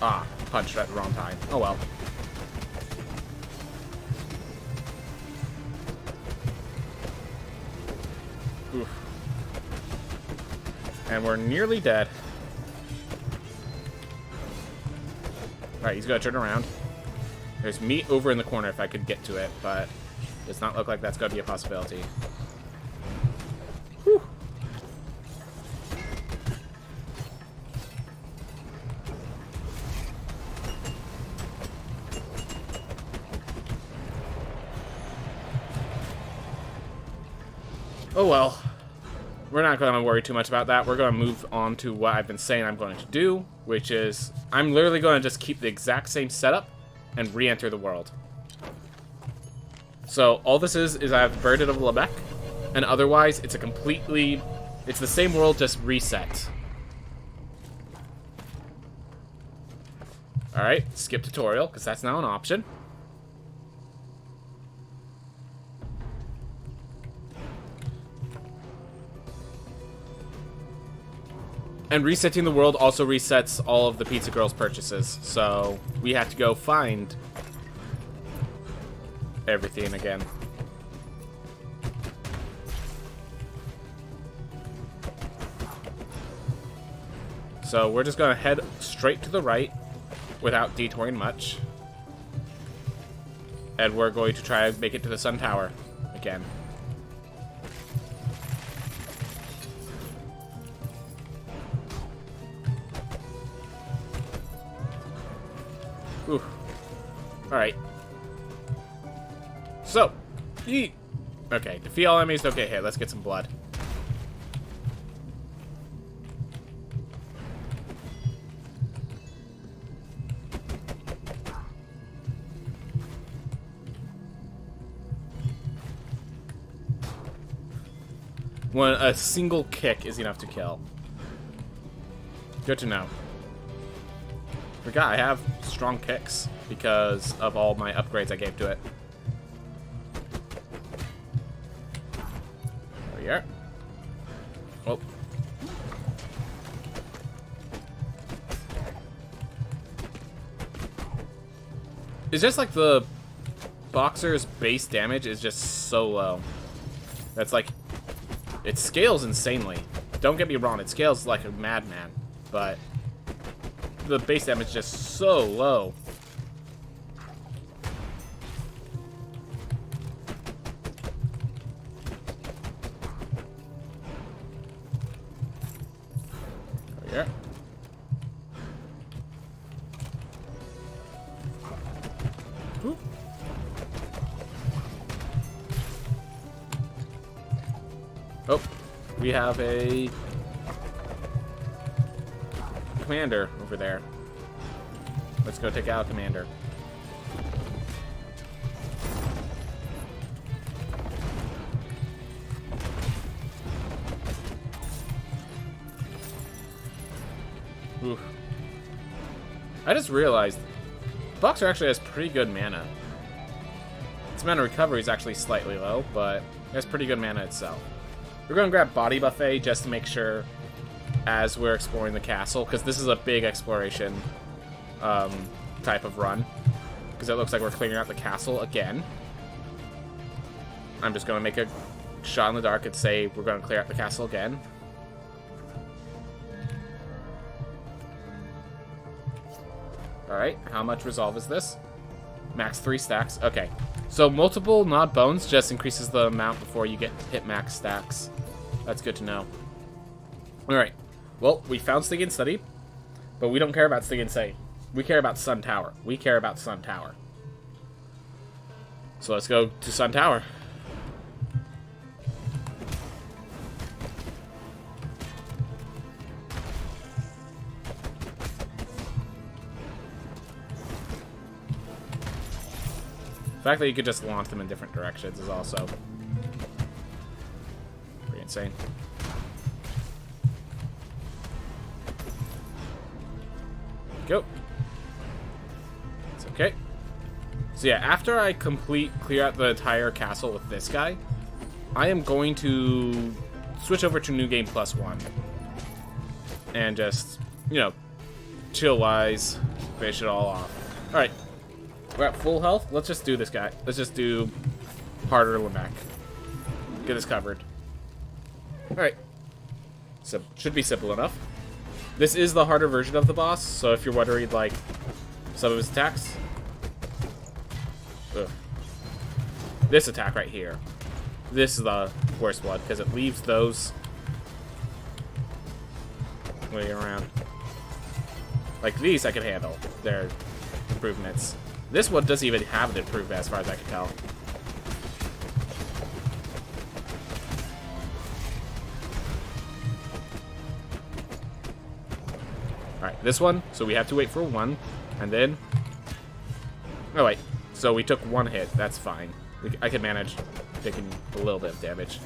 Ah, punched at the wrong time. Oh well. Oof. And we're nearly dead. Alright, he's gonna turn around. There's meat over in the corner if I could get to it, but does not look like that's gonna be a possibility. Whew. Oh well. We're not going to worry too much about that. We're going to move on to what I've been saying I'm going to do, which is I'm literally going to just keep the exact same setup and re-enter the world. So all this is I have the Verdant of Lebec, and otherwise it's it's the same world, just reset. Alright, skip tutorial, because that's now an option. And resetting the world also resets all of the Pizza Girl's purchases, so we have to go find everything again. So we're just gonna head straight to the right without detouring much. And we're going to try to make it to the Sun Tower again. Ooh. Alright. So, okay, defeat all enemies, don't get hit. Let's get some blood. When a single kick is enough to kill. Good to know. Forgot I have strong kicks because of all my upgrades I gave to it. There we are. Oh. It's just like the Boxer's base damage is just so low. That's like, it scales insanely. Don't get me wrong, it scales like a madman, but the base damage is just so low. There we go. Oh, we have a commander over there. Let's go take out commander. Oof. I just realized Boxer actually has pretty good mana. Its mana recovery is actually slightly low, but it has pretty good mana itself. We're going to grab Body Buffet just to make sure as we're exploring the castle, because this is a big exploration type of run, because it looks like we're clearing out the castle again. I'm just going to make a shot in the dark and say we're going to clear out the castle again. Alright, how much resolve is this? Max 3 stacks. Okay, so multiple Gnawed Bones just increases the amount before you get hit max stacks. That's good to know. Alright, well, we found Stig and Study, but we don't care about Stig and Study. We care about Sun Tower. We care about Sun Tower. So let's go to Sun Tower. The fact that you could just launch them in different directions is also pretty insane. Go. It's okay. So yeah, after I clear out the entire castle with this guy, I am going to switch over to New Game +1. And just, you know, chill-wise, finish it all off. Alright. We're at full health. Let's just do this guy. Let's just do harder Lamech. Get this covered. Alright. So, should be simple enough. This is the harder version of the boss, so if you're wondering, like, some of his attacks. Ugh. This attack right here. This is the worst one, because it leaves those laying around. Like these I can handle. They're improvements. This one doesn't even have an improvement as far as I can tell. Alright, this one. So we have to wait for one. And then... Oh, wait. So we took one hit. That's fine. I can manage taking a little bit of damage.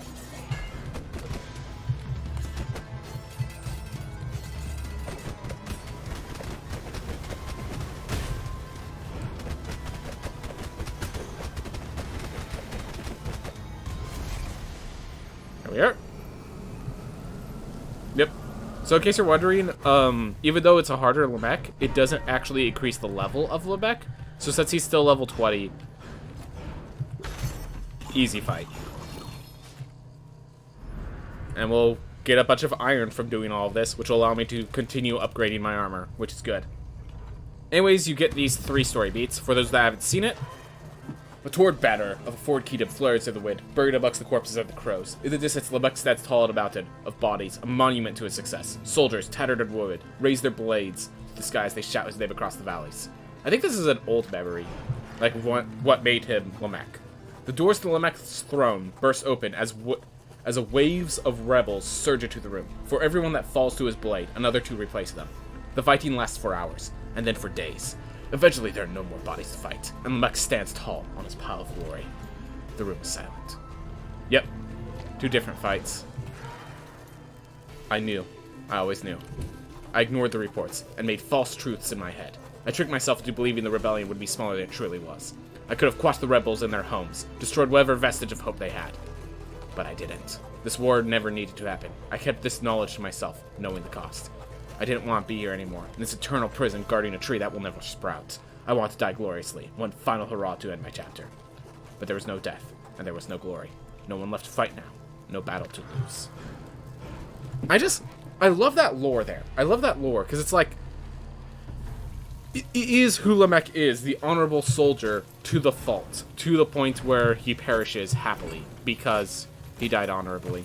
There we are. Yep. So in case you're wondering, even though it's a harder Lamech, it doesn't actually increase the level of Lamech. So since he's still level 20, easy fight. And we'll get a bunch of iron from doing all of this, which will allow me to continue upgrading my armor, which is good. Anyways, you get these 3 story beats. For those that haven't seen it, a toward banner of a forward kingdom flares in the wind, buried amongst the corpses of the crows. In the distance, Lamech stands tall on a mountain of bodies, a monument to his success. Soldiers, tattered and wounded, raise their blades to the skies. They shout his name across the valleys. I think this is an old memory, like what made him Lamech. The doors to Lamech's throne burst open as waves of rebels surge into the room. For everyone that falls to his blade, another to replace them. The fighting lasts for hours, and then for days. Eventually, there are no more bodies to fight, and Lamech stands tall on his pile of glory. The room is silent. Yep, 2 different fights. I knew. I always knew. I ignored the reports, and made false truths in my head. I tricked myself into believing the rebellion would be smaller than it truly was. I could have quashed the rebels in their homes, destroyed whatever vestige of hope they had. But I didn't. This war never needed to happen. I kept this knowledge to myself, knowing the cost. I didn't want to be here anymore, in this eternal prison guarding a tree that will never sprout. I want to die gloriously, one final hurrah to end my chapter. But there was no death, and there was no glory. No one left to fight now. No battle to lose. I love that lore there. I love that lore, because it's like, it is who Lamech is, the honorable soldier to the fault, to the point where he perishes happily, because he died honorably.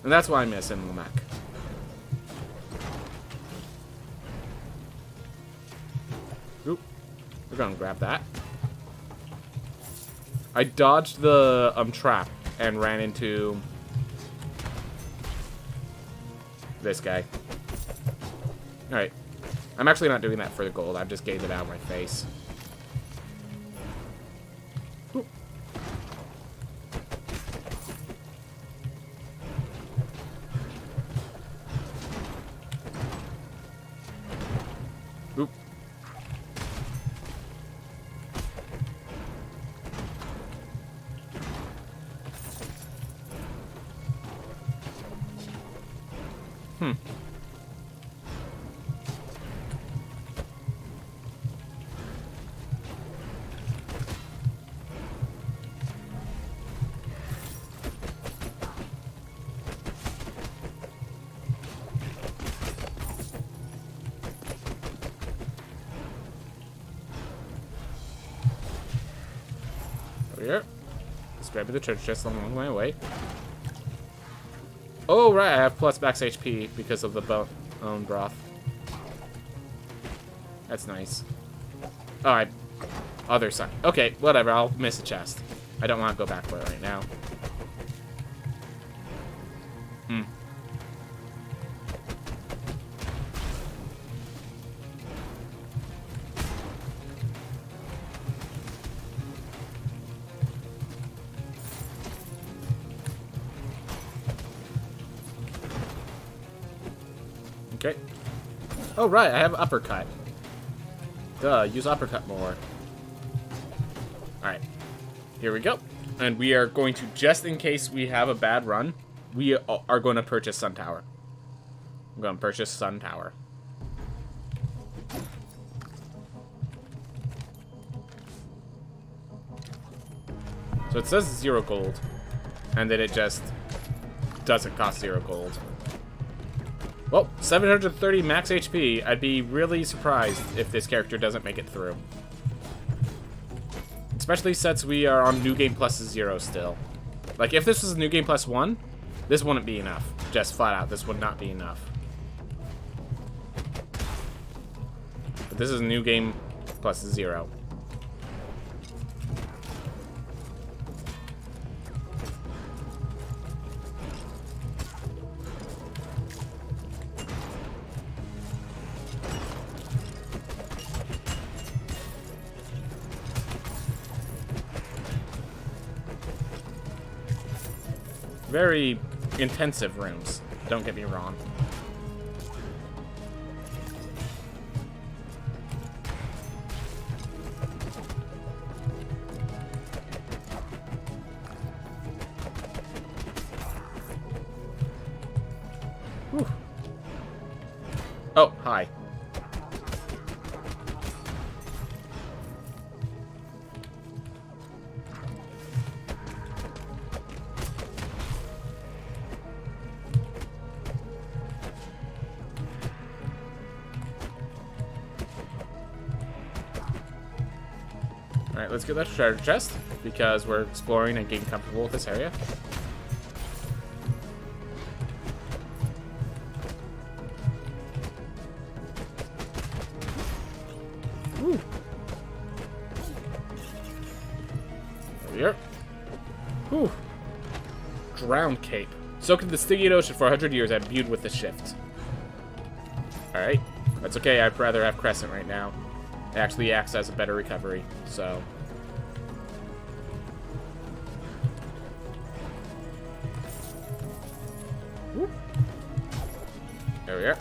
And that's why I miss him, Lamech. Oop. We're gonna grab that. I dodged the trap and ran into this guy. Alright. I'm actually not doing that for the gold. I'm just getting it out of my face. Oop. Oop. Here. Let's grab the treasure chest along my way. Oh, right, I have plus max HP because of the bone broth. That's nice. Alright. Other side. Okay, whatever, I'll miss a chest. I don't want to go back for it right now. Okay. Oh, right, I have uppercut. Duh, use uppercut more. Alright. Here we go. And we are going to, just in case we have a bad run, we are going to purchase Sun Tower. I'm going to purchase Sun Tower. So it says 0 gold, and then it just doesn't cost 0 gold. Well, 730 max HP. I'd be really surprised if this character doesn't make it through. Especially since we are on New Game Plus 0 still. Like, if this was New Game Plus 1, this wouldn't be enough. Just flat out, this would not be enough. But this is New Game Plus 0. Very intensive rooms, don't get me wrong. Whew. Oh, hi. Alright, let's get that treasure chest, because we're exploring and getting comfortable with this area. Woo. There we are. Whew. Drown cape. Soaked in the Stygian Ocean for 100 years, I'm imbued with the shift. Alright. That's okay, I'd rather have Crescent right now. It actually acts as a better recovery, so... Whoop. There we are.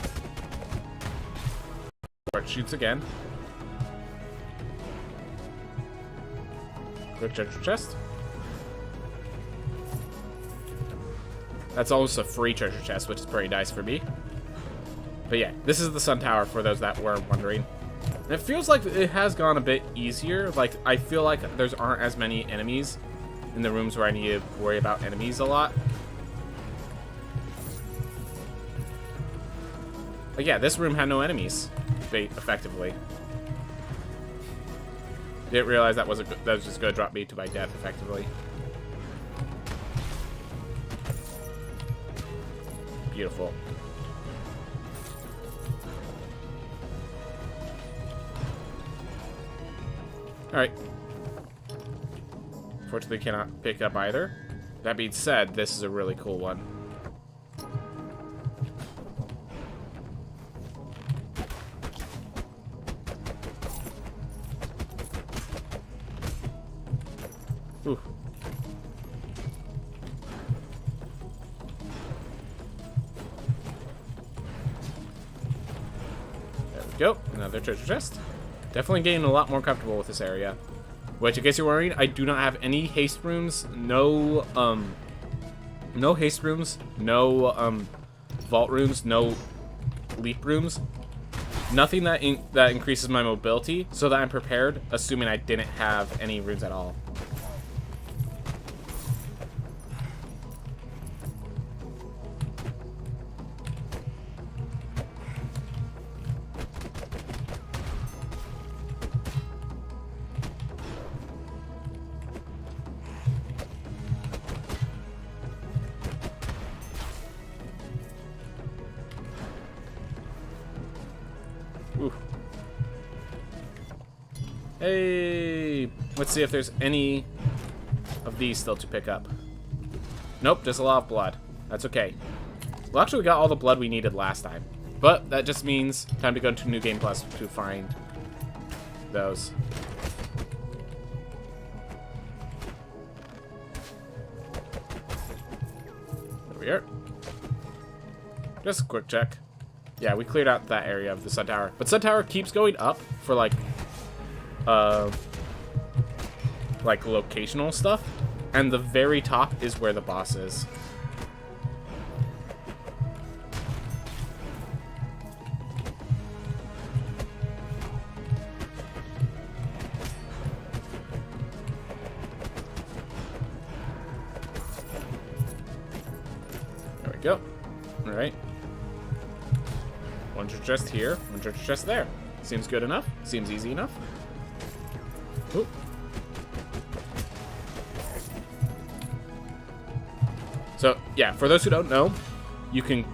It shoots again. Quick treasure chest. That's also a free treasure chest, which is pretty nice for me. But yeah, this is the Sun Tower for those that were wondering. And it feels like it has gone a bit easier. Like, I feel like there aren't as many enemies in the rooms where I need to worry about enemies a lot. But yeah, this room had no enemies, effectively. Didn't realize that was just going to drop me to my death, effectively. Beautiful. Alright. Fortunately, cannot pick up either. That being said, this is a really cool one. Ooh. There we go. Another treasure chest. Definitely getting a lot more comfortable with this area. Which, in case you're worried, I do not have any haste rooms, no haste rooms, no vault rooms, no leap rooms. Nothing that increases my mobility, so that I'm prepared, assuming I didn't have any rooms at all. Ooh. Hey, let's see if there's any of these still to pick up. Nope, just a lot of blood. That's okay. Well, actually, we got all the blood we needed last time. But that just means time to go to New Game Plus to find those. There we are. Just a quick check. Yeah, we cleared out that area of the Sun Tower. But Sun Tower keeps going up for, like locational stuff. And the very top is where the boss is. Alright. One treasure chest here, one treasure chest there. Seems good enough. Seems easy enough. Ooh. So, yeah, for those who don't know, you can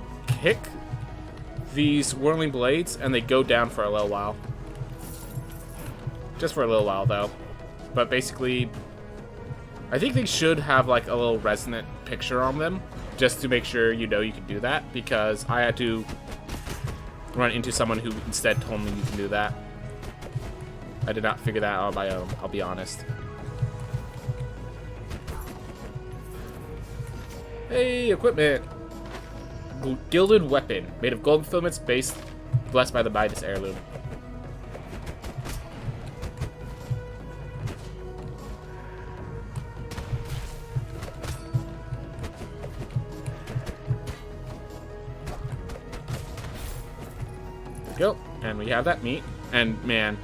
kick these whirling blades and they go down for a little while. Just for a little while, though. But basically, I think they should have like a little resonant picture on them just to make sure you know you can do that, because I had to run into someone who instead told me you can do that. I did not figure that out on my own, I'll be honest. Hey, equipment! Gilded weapon, made of golden filaments, blessed by the Midas heirloom. Go, and we have that meat. And man,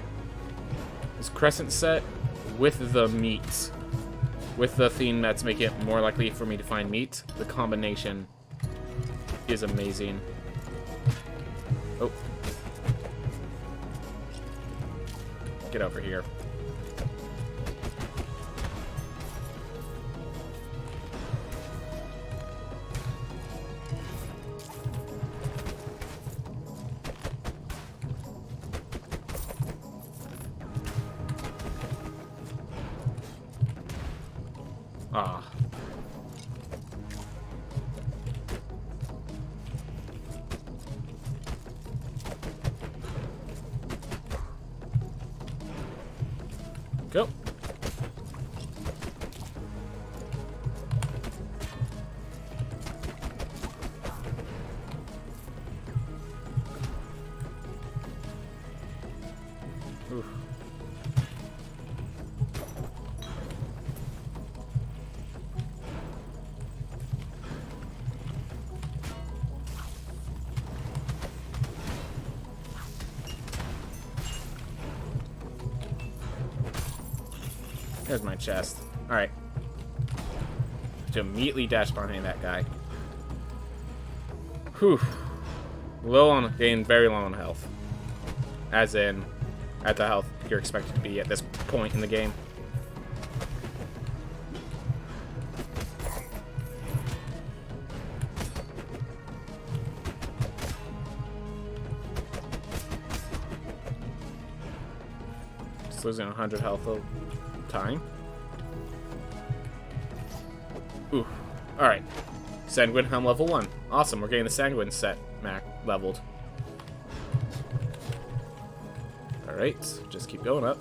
this crescent set with the meat, with the theme that's making it more likely for me to find meat, the combination is amazing. Oh, get over here. Ah. Go. Oof. There's my chest. Alright. To immediately dash behind that guy. Whew. Low on, getting very low on health. As in, at the health you're expected to be at this point in the game. Just losing 100 health of time. Ooh. Alright. Sanguine Helm level 1. Awesome, we're getting the Sanguine set leveled. Alright, just keep going up.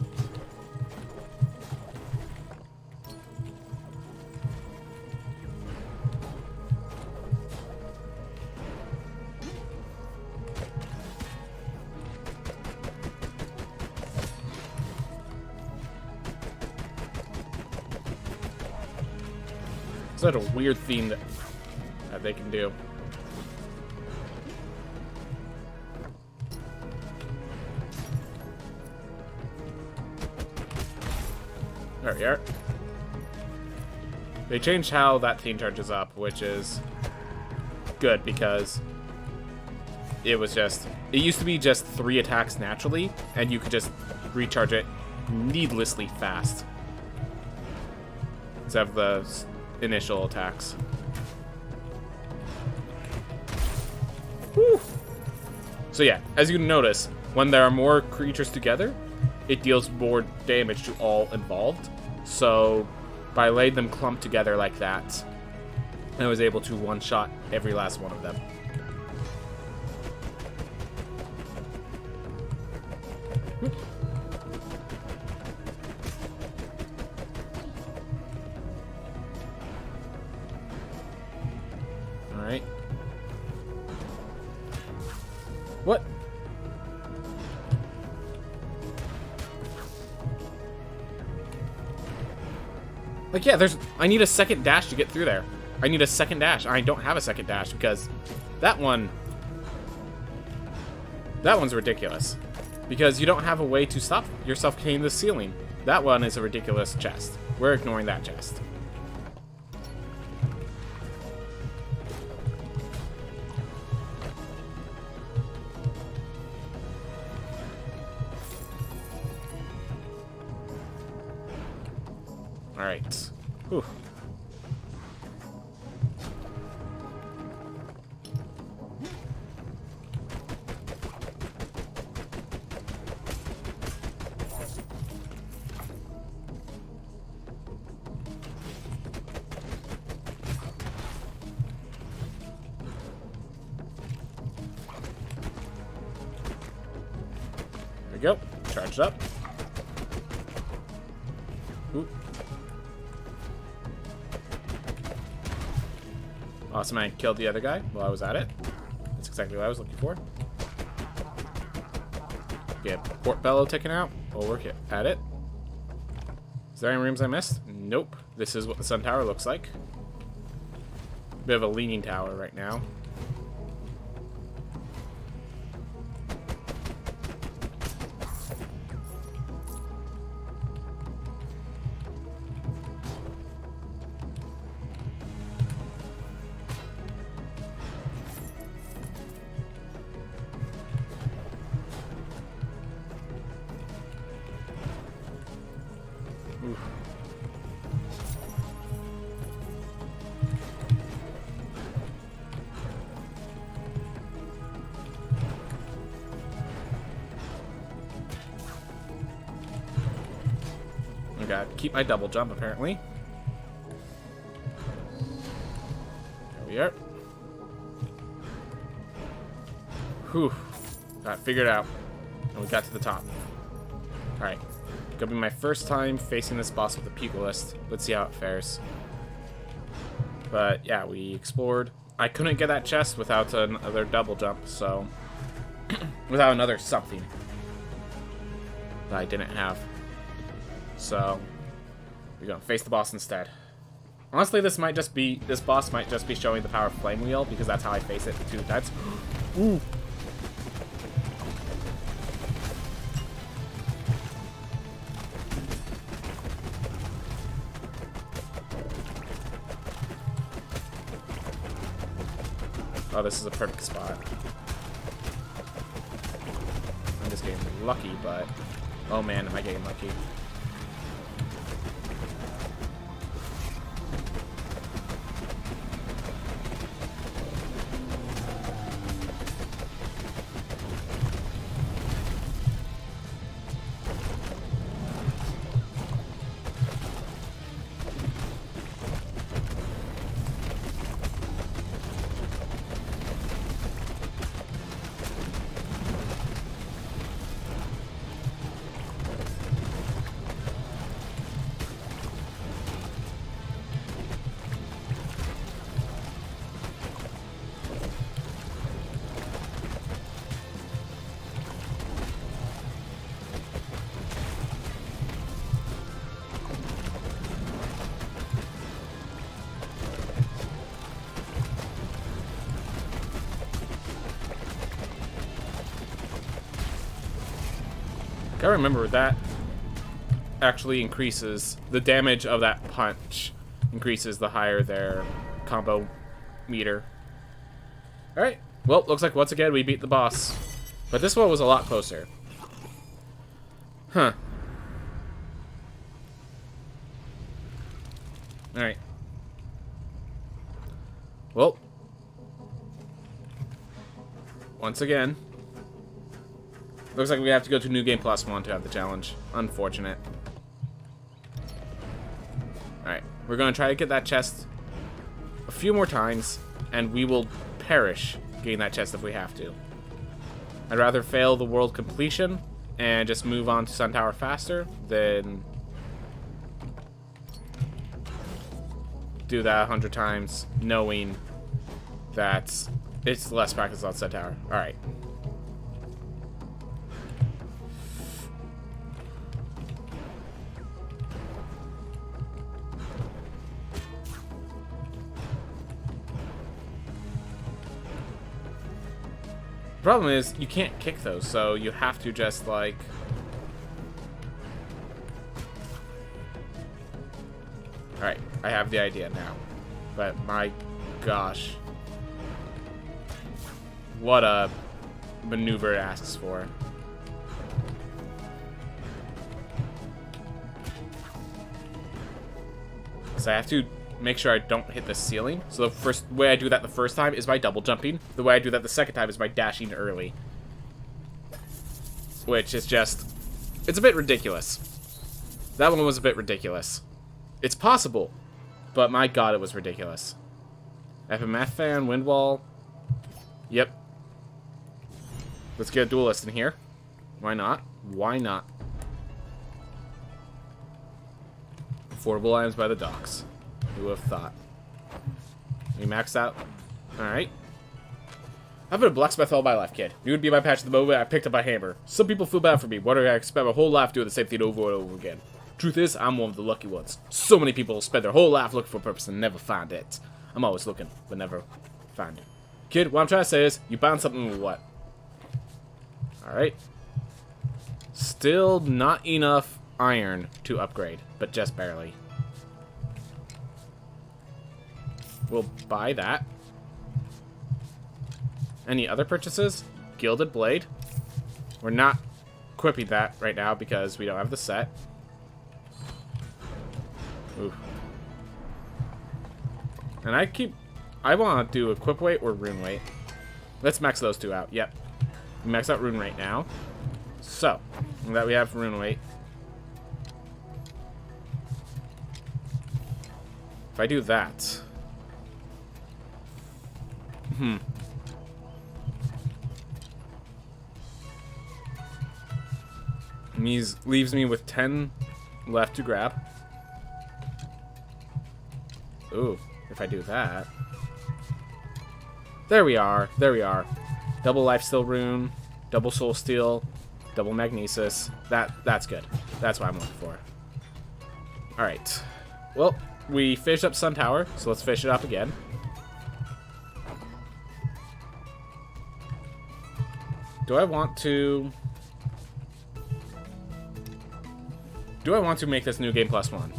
Such a weird theme that they can do. There we are. They changed how that theme charges up, which is good because it used to be just 3 attacks naturally, and you could just recharge it needlessly fast instead of the initial attacks. Whew. So yeah, as you can notice, when there are more creatures together, it deals more damage to all involved. So by letting them clump together like that, I was able to one-shot every last one of them. Whoop. Alright. What? Like, yeah, I need a second dash to get through there. I need a second dash. I don't have a second dash because that one's ridiculous. Because you don't have a way to stop yourself hitting the ceiling. That one is a ridiculous chest. We're ignoring that chest. Alright. Whew. There we go. Charged up. Ooh. Awesome, I killed the other guy while I was at it. That's exactly what I was looking for. Get port bellow taken out. We'll work at it. Is there any rooms I missed? Nope. This is what the sun tower looks like. Bit of a leaning tower right now. Oof. I gotta keep my double jump, apparently. There we are. Whew. Got it figured out. And we got to the top. Alright. Gonna be my first time facing this boss with a Pugilist. Let's see how it fares. But yeah, we explored. I couldn't get that chest without another double jump, so... without another something that I didn't have. So, we're gonna face the boss instead. Honestly, this boss might just be showing the power of Flame Wheel, because that's how I face it the 2 times. Ooh! Oh, this is a perfect spot. I'm just getting lucky, but... oh man, am I getting lucky. Gotta remember that actually increases the damage of that punch, increases the higher their combo meter. Alright, well, looks like once again we beat the boss. But this one was a lot closer. Huh. Alright. Well. Once again. Looks like we have to go to New Game Plus 1 to have the challenge. Unfortunate. Alright, we're going to try to get that chest a few more times, and we will perish getting that chest if we have to. I'd rather fail the world completion and just move on to Sun Tower faster than do that 100 times knowing that it's less practice on Sun Tower. Alright. Problem is, you can't kick those, so you have to just, like... Alright, I have the idea now. But my gosh. What a maneuver it asks for. because I have to make sure I don't hit the ceiling. So the first way I do that the first time is by double jumping. The way I do that the second time is by dashing early. Which is just... it's a bit ridiculous. That one was a bit ridiculous. It's possible, but my god, it was ridiculous. FMF fan, wind wall. Yep. Let's get a duelist in here. Why not? Why not? Affordable items by the docks. Who would have thought? We maxed out. Alright. I've been a blacksmith all my life, kid. You would be my patch at the moment I picked up a hammer. Some people feel bad for me. What do I expect my whole life doing the same thing over and over again? Truth is, I'm one of the lucky ones. So many people spend their whole life looking for a purpose and never find it. I'm always looking, but never find it. Kid, what I'm trying to say is, you bound something with what? Alright. Still not enough iron to upgrade, but just barely. We'll buy that. Any other purchases? Gilded blade. We're not equipping that right now because we don't have the set. Ooh. And I want to do equip weight or rune weight. Let's max those two out. Yep. We max out rune weight now. So, now that we have rune weight. If I do that. Leaves me with 10 left to grab. Ooh, if I do that. There we are. There we are. Double lifesteal rune, double soul steel, double magnesis. That's good. That's what I'm looking for. Alright. Well, we finished up Sun Tower, so let's finish it up again. Do I want to make this new game +1?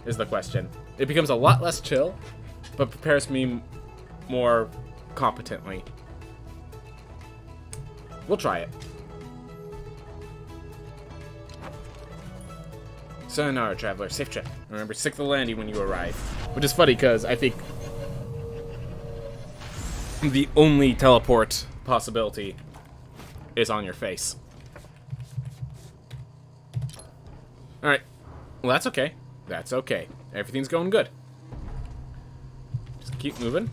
Is the question. It becomes a lot less chill, but prepares me more competently. We'll try it. Sayonara, traveler. Safe trip. Remember, stick the landing when you arrive. Which is funny, because I think the only teleport possibility is on your face. Alright. Well, that's okay. That's okay. Everything's going good. Just keep moving.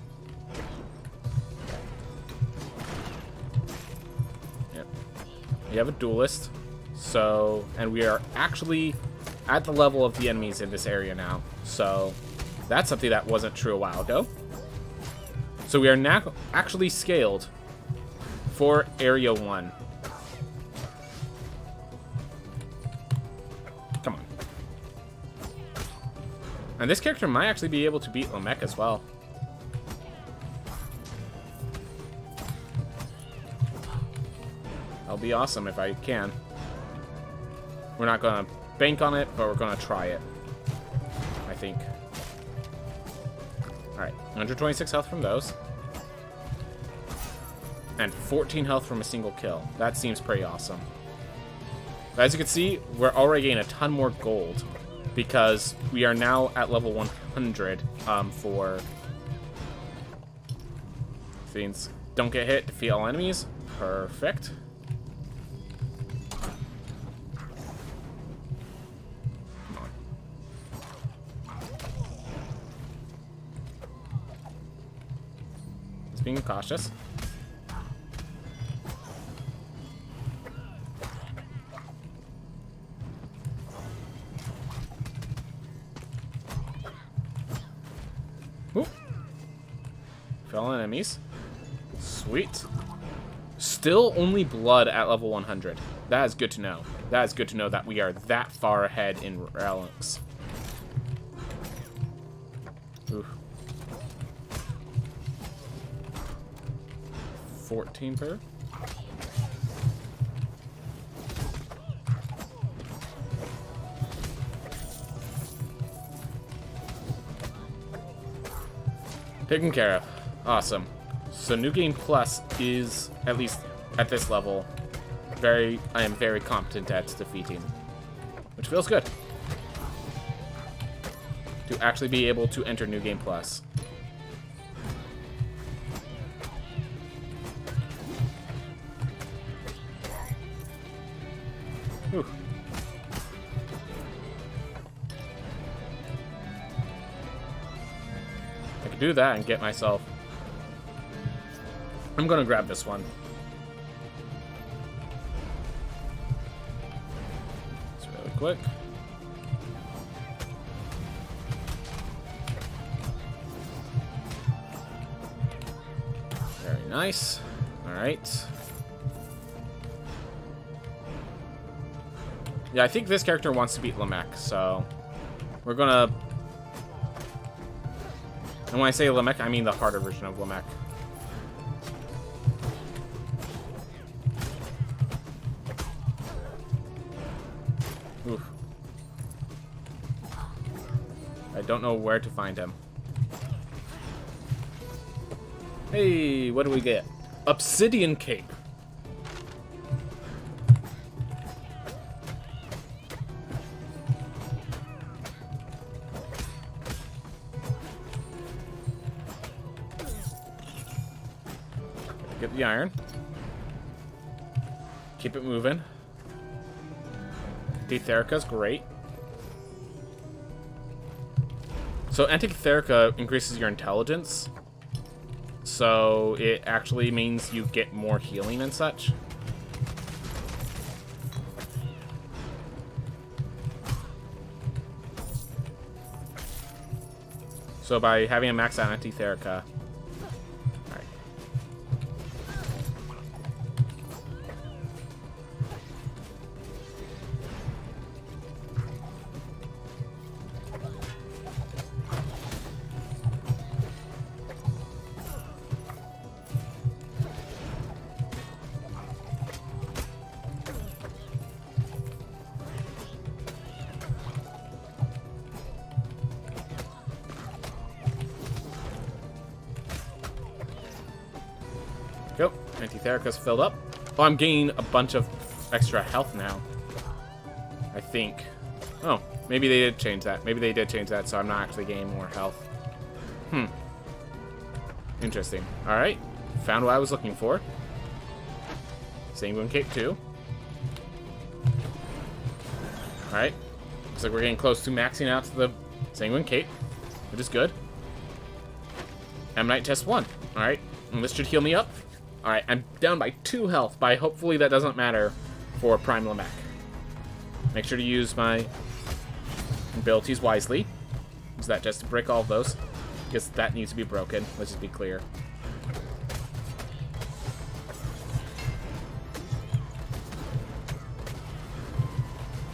Yep. We have a duelist. So, and we are actually at the level of the enemies in this area now. So, that's something that wasn't true a while ago. So we are now actually scaled for Area 1. Come on. And this character might actually be able to beat Lamek as well. That'll be awesome if I can. We're not going to bank on it, but we're going to try it. I think. Alright, 126 health from those. And 14 health from a single kill. That seems pretty awesome. But as you can see, we're already getting a ton more gold. Because we are now at level 100 for things. Don't get hit, defeat all enemies. Perfect. Come on. Just being cautious. Ooh. Fell enemies. Sweet. Still only blood at level 100. That is good to know. That is good to know that we are that far ahead in relics. Ooh. 14 per. Taken care of. Awesome. So New Game Plus is, at least at this level, I am very competent at defeating. Which feels good. to actually be able to enter New Game Plus. Whew. I could do that and get myself... I'm gonna grab this one. Just really quick. Very nice. Alright. Yeah, I think this character wants to beat Lamech, so... We're gonna... And when I say Lamech, I mean the harder version of Lamech. Oof. I don't know where to find him. Hey, what do we get? Obsidian Cape. Get the iron. Keep it moving. Antitherica's great. So Antitherica increases your intelligence. So it actually means you get more healing and such. So by having a max out Antitherica. Alright. Go. Antitherica's filled up. Oh, I'm gaining a bunch of extra health now. I think. Oh, maybe they did change that. Maybe they did change that, so I'm not actually gaining more health. Interesting. Alright. Found what I was looking for. Sanguine Cape 2. Alright. Looks like we're getting close to maxing out the Sanguine Cape, which is good. Ammonite test 1. Alright. And this should heal me up. Alright, I'm down by 2 health, but hopefully that doesn't matter for Prime Lamech. Make sure to use my abilities wisely. Use that just to break all of those. Because that needs to be broken. Let's just be clear.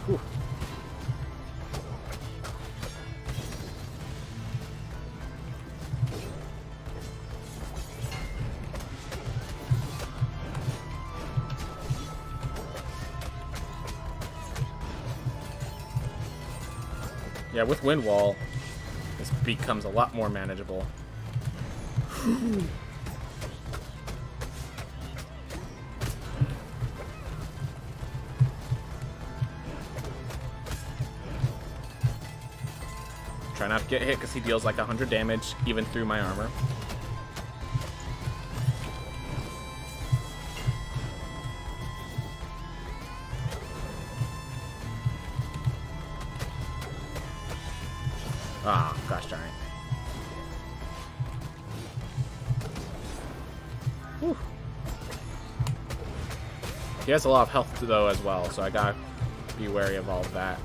Whew. Yeah, with Wind Wall, this becomes a lot more manageable. Try not to get hit because he deals like 100 damage even through my armor. Ah, gosh darn it. Whew. He has a lot of health though as well, so I gotta be wary of all of that.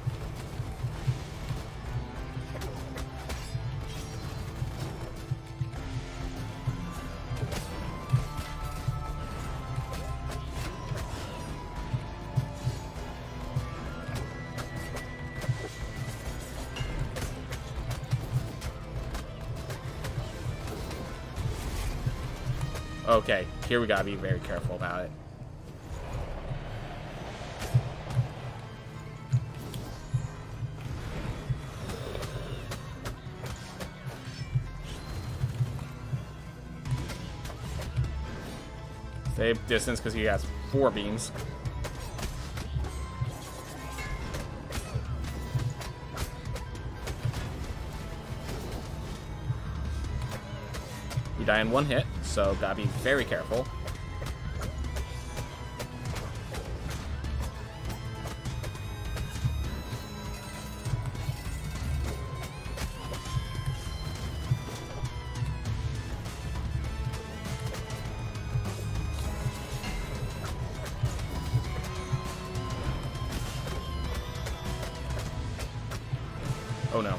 Okay, here we gotta be very careful about it. Save distance because he has 4 beams. die in one hit, so gotta be very careful. Oh no.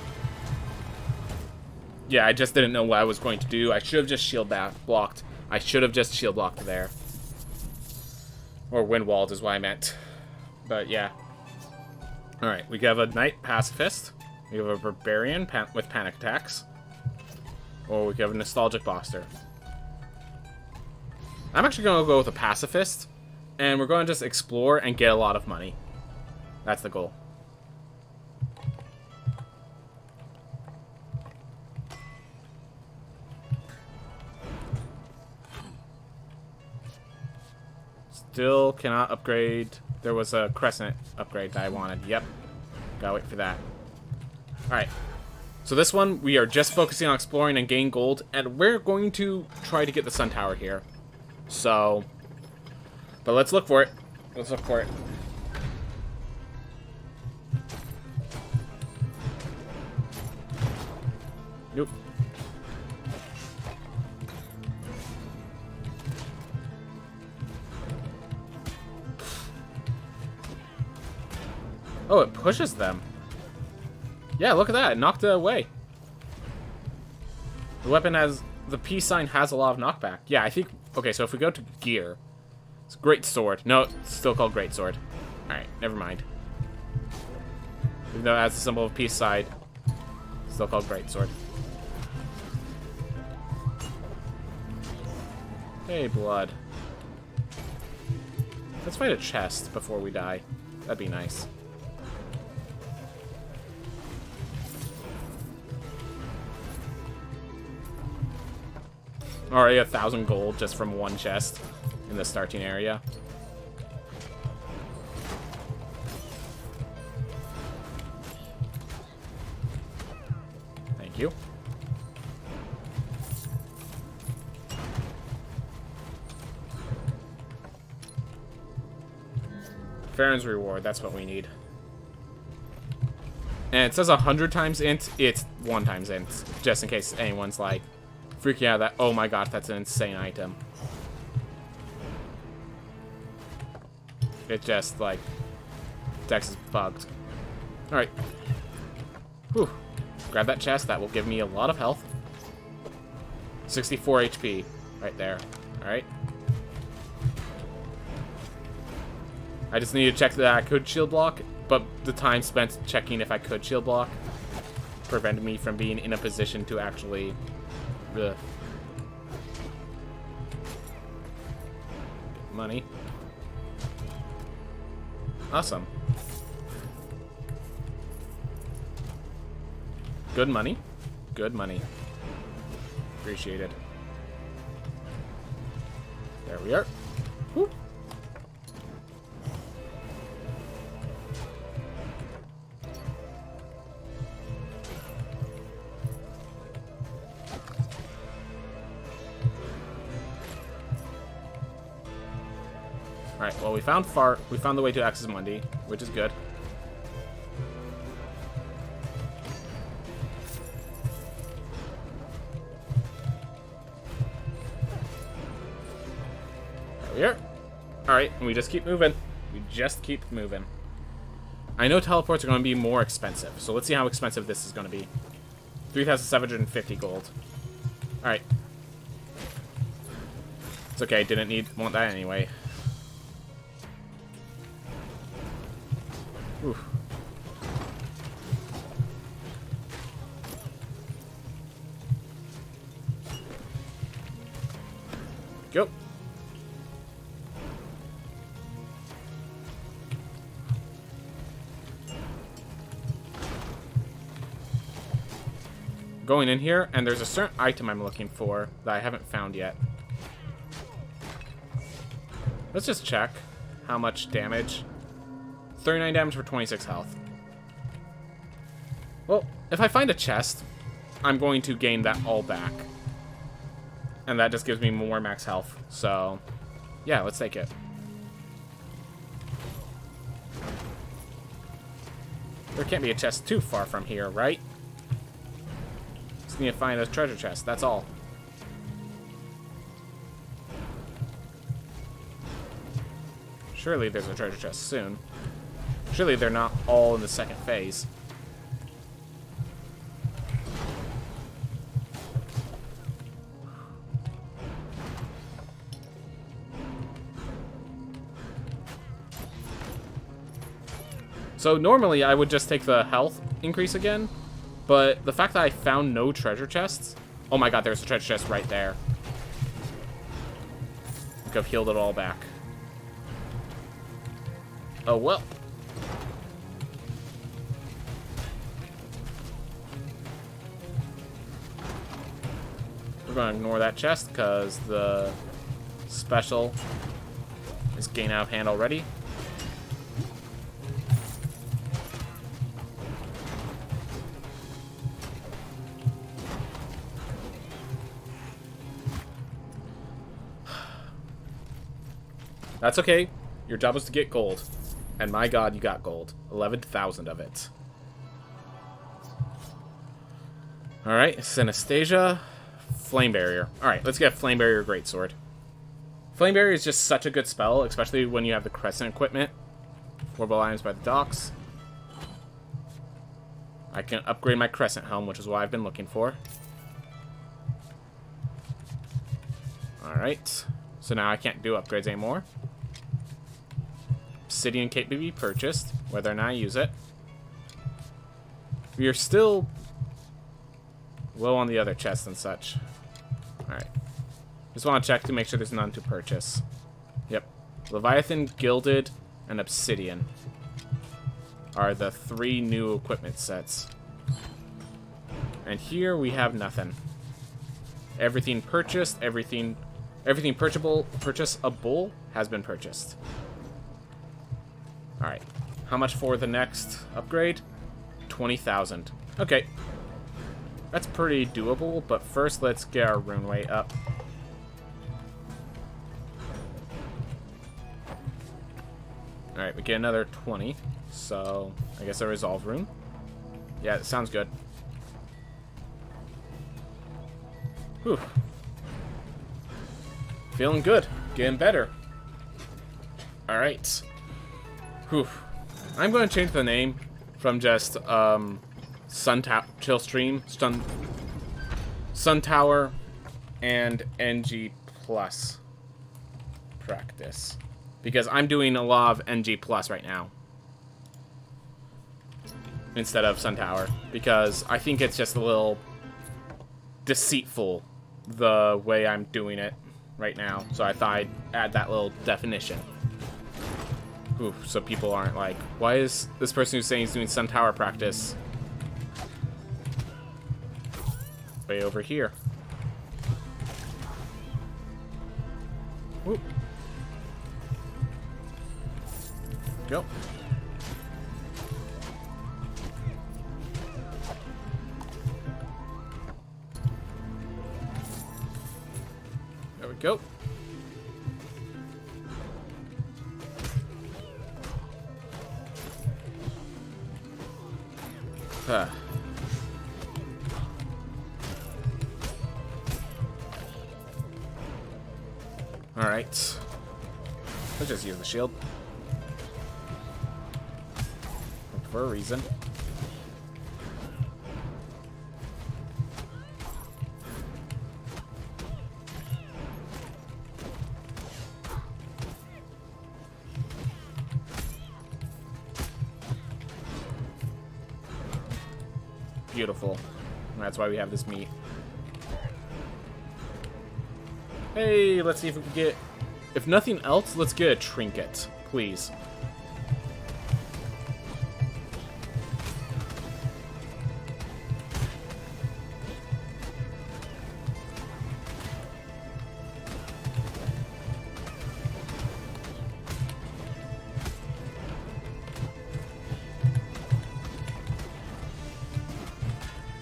Yeah, I just didn't know what I was going to do. I should have just shield blocked. I should have just shield blocked there. Or wind walled is what I meant. But yeah. Alright, we have a Knight Pacifist. We have a Barbarian with panic attacks. Or we have a Nostalgic Boster. I'm actually going to go with a Pacifist. And we're going to just explore and get a lot of money. That's the goal. Still cannot upgrade. There was a Crescent upgrade that I wanted. Yep. Gotta wait for that. Alright. So this one, we are just focusing on exploring and gaining gold. And we're going to try to get the Sun Tower here. So. But let's look for it. Let's look for it. Nope. Oh, it pushes them. Yeah, look at that. It knocked it away. The weapon has... The peace sign has a lot of knockback. Yeah, I think... Okay, so if we go to gear... It's Great Sword. No, it's still called Great Sword. Alright, never mind. Even though it has the symbol of peace side, it's still called Great Sword. Hey, blood. Let's fight a chest before we die. That'd be nice. Already 1,000 gold just from one chest in the starting area. Thank you. Farron's reward, that's what we need. And it says 100 times int, it's 1 times int, just in case anyone's like freaking out that, oh my god, that's an insane item. It just, like, Dex is bugged. Alright. Whew. Grab that chest, that will give me a lot of health. 64 HP, right there. Alright. I just need to check that I could shield block, but the time spent checking if I could shield block prevented me from being in a position to actually... Ugh. Money. Awesome. Good money. Good money. Appreciated. There we are. Whoop. Alright, well we found the way to Axis Mundi, which is good. There we are. Alright, and we just keep moving. We just keep moving. I know teleports are going to be more expensive, so let's see how expensive this is going to be. 3,750 gold. Alright. It's okay, didn't want that anyway. Oof. Go. Going in here, and there's a certain item I'm looking for that I haven't found yet. Let's just check how much damage. 39 damage for 26 health. Well, if I find a chest, I'm going to gain that all back. And that just gives me more max health. So, yeah, let's take it. There can't be a chest too far from here, right? Just need to find a treasure chest, that's all. Surely there's a treasure chest soon. Surely they're not all in the second phase. So normally I would just take the health increase again, but the fact that I found no treasure chests... Oh my god, there's a treasure chest right there. I think I've healed it all back. Oh well. We're going to ignore that chest because the special is getting out of hand already. That's okay. Your job was to get gold. And my god, you got gold. 11,000 of it. Alright, Synesthesia. Flame Barrier. Alright, let's get Flame Barrier Greatsword. Flame Barrier is just such a good spell, especially when you have the Crescent equipment. 4 bow items by the docks. I can upgrade my Crescent helm, which is what I've been looking for. Alright. So now I can't do upgrades anymore. Obsidian cape to be purchased, whether or not I use it. We are still low on the other chests and such. Alright. Just want to check to make sure there's none to purchase. Yep. Leviathan, Gilded, and Obsidian are the 3 new equipment sets. And here we have nothing. Everything purchased, everything purchasable has been purchased. Alright. How much for the next upgrade? 20,000. Okay. That's pretty doable, but first let's get our rune weight up. Alright, we get another 20. So, I guess a resolve rune. Yeah, it sounds good. Whew. Feeling good. Getting better. Alright. Whew. I'm going to change the name from just Sun Tower and NG Plus practice, because I'm doing a lot of NG Plus right now instead of Sun Tower, because I think it's just a little deceitful the way I'm doing it right now. So I thought I'd add that little definition. Ooh, so people aren't like, why is this person who's saying he's doing Sun Tower practice way over here? Whoop. Go. There we go. Alright. Let's just use the shield. For a reason. Beautiful. That's why we have this meat. Hey, let's see if we can get... If nothing else, let's get a trinket, please.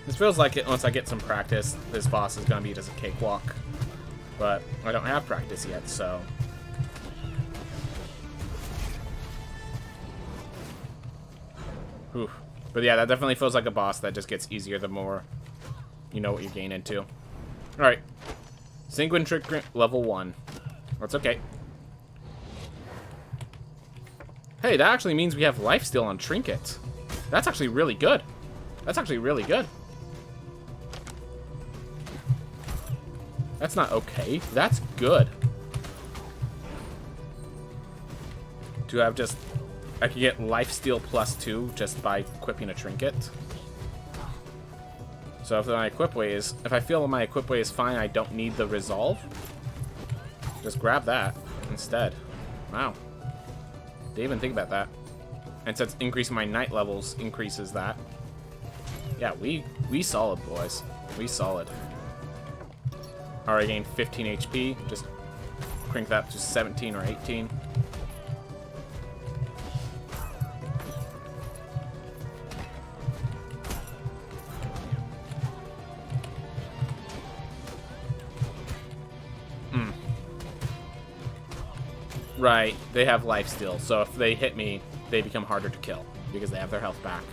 This feels like it, once I get some practice, this boss is going to be just a cakewalk. But I don't have practice yet, so... Whew. But yeah, that definitely feels like a boss that just gets easier the more you know what you're getting into. Alright. Sanguine Trick level 1. That's okay. Hey, that actually means we have lifesteal on Trinket. That's actually really good. That's actually really good. That's not okay. That's good. To have just... I can get lifesteal +2 just by equipping a trinket. So if my equip way is... If I feel my equip way is fine, I don't need the resolve. Just grab that instead. Wow. Didn't even think about that. And since increasing my night levels increases that. Yeah, we solid, boys. We solid. Alright, gained 15 HP. Just crank that to 17 or 18. Right, they have lifesteal, so if they hit me, they become harder to kill because they have their health back.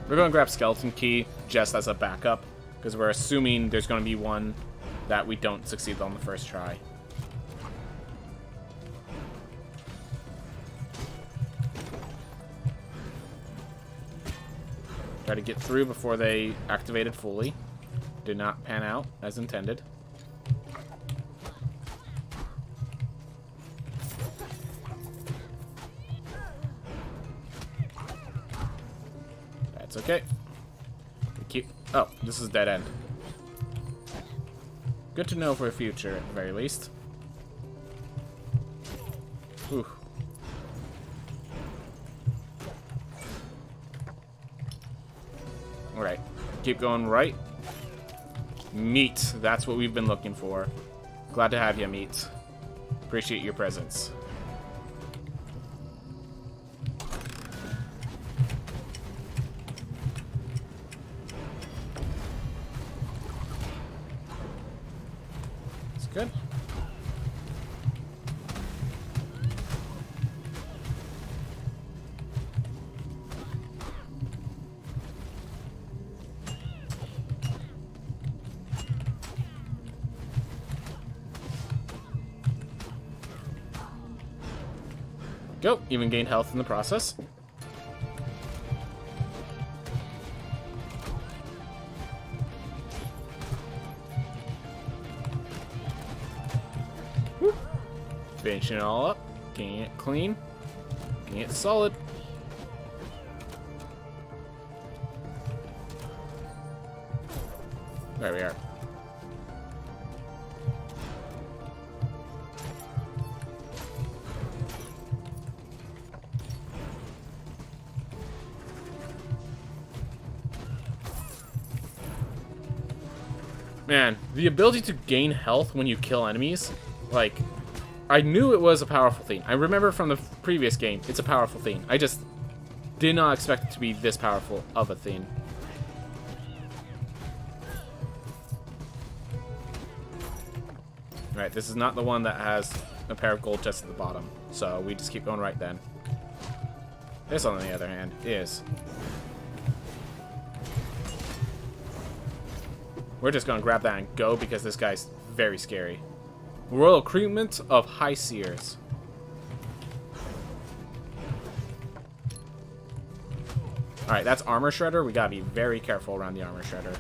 We're going to grab Skeleton Key just as a backup, because we're assuming there's going to be one that we don't succeed on the first try. Try to get through before they activated fully. Did not pan out as intended. That's okay. We keep... Oh, this is dead end. Good to know for the future, at the very least. Ooh. Alright. Keep going right. Meat. That's what we've been looking for. Glad to have you, Meat. Appreciate your presence. It's good. Go. Even gained health in the process. Woo. Finishing it all up. Getting it clean. Getting it solid. There we are. Man, the ability to gain health when you kill enemies, like, I knew it was a powerful thing. I remember from the previous game, it's a powerful thing. I just did not expect it to be this powerful of a thing. Alright, this is not the one that has a pair of gold chests at the bottom, so we just keep going right then. This, on the other hand, is... We're just going to grab that and go because this guy's very scary. Royal Recruitment of High Seers. Alright, that's Armor Shredder. We gotta be very careful around the Armor Shredder.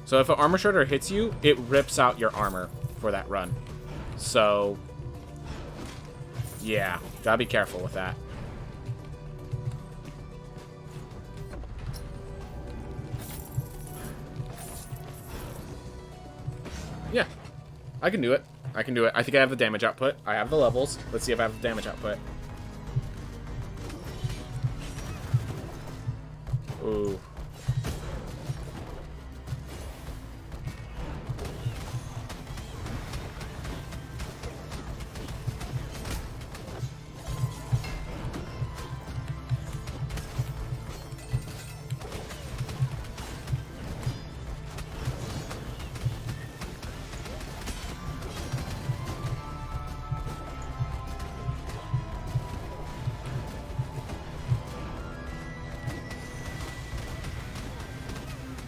So if an Armor Shredder hits you, it rips out your armor for that run. So, yeah, gotta be careful with that. Yeah, I can do it. I can do it. I think I have the damage output. I have the levels. Let's see if I have the damage output. Ooh.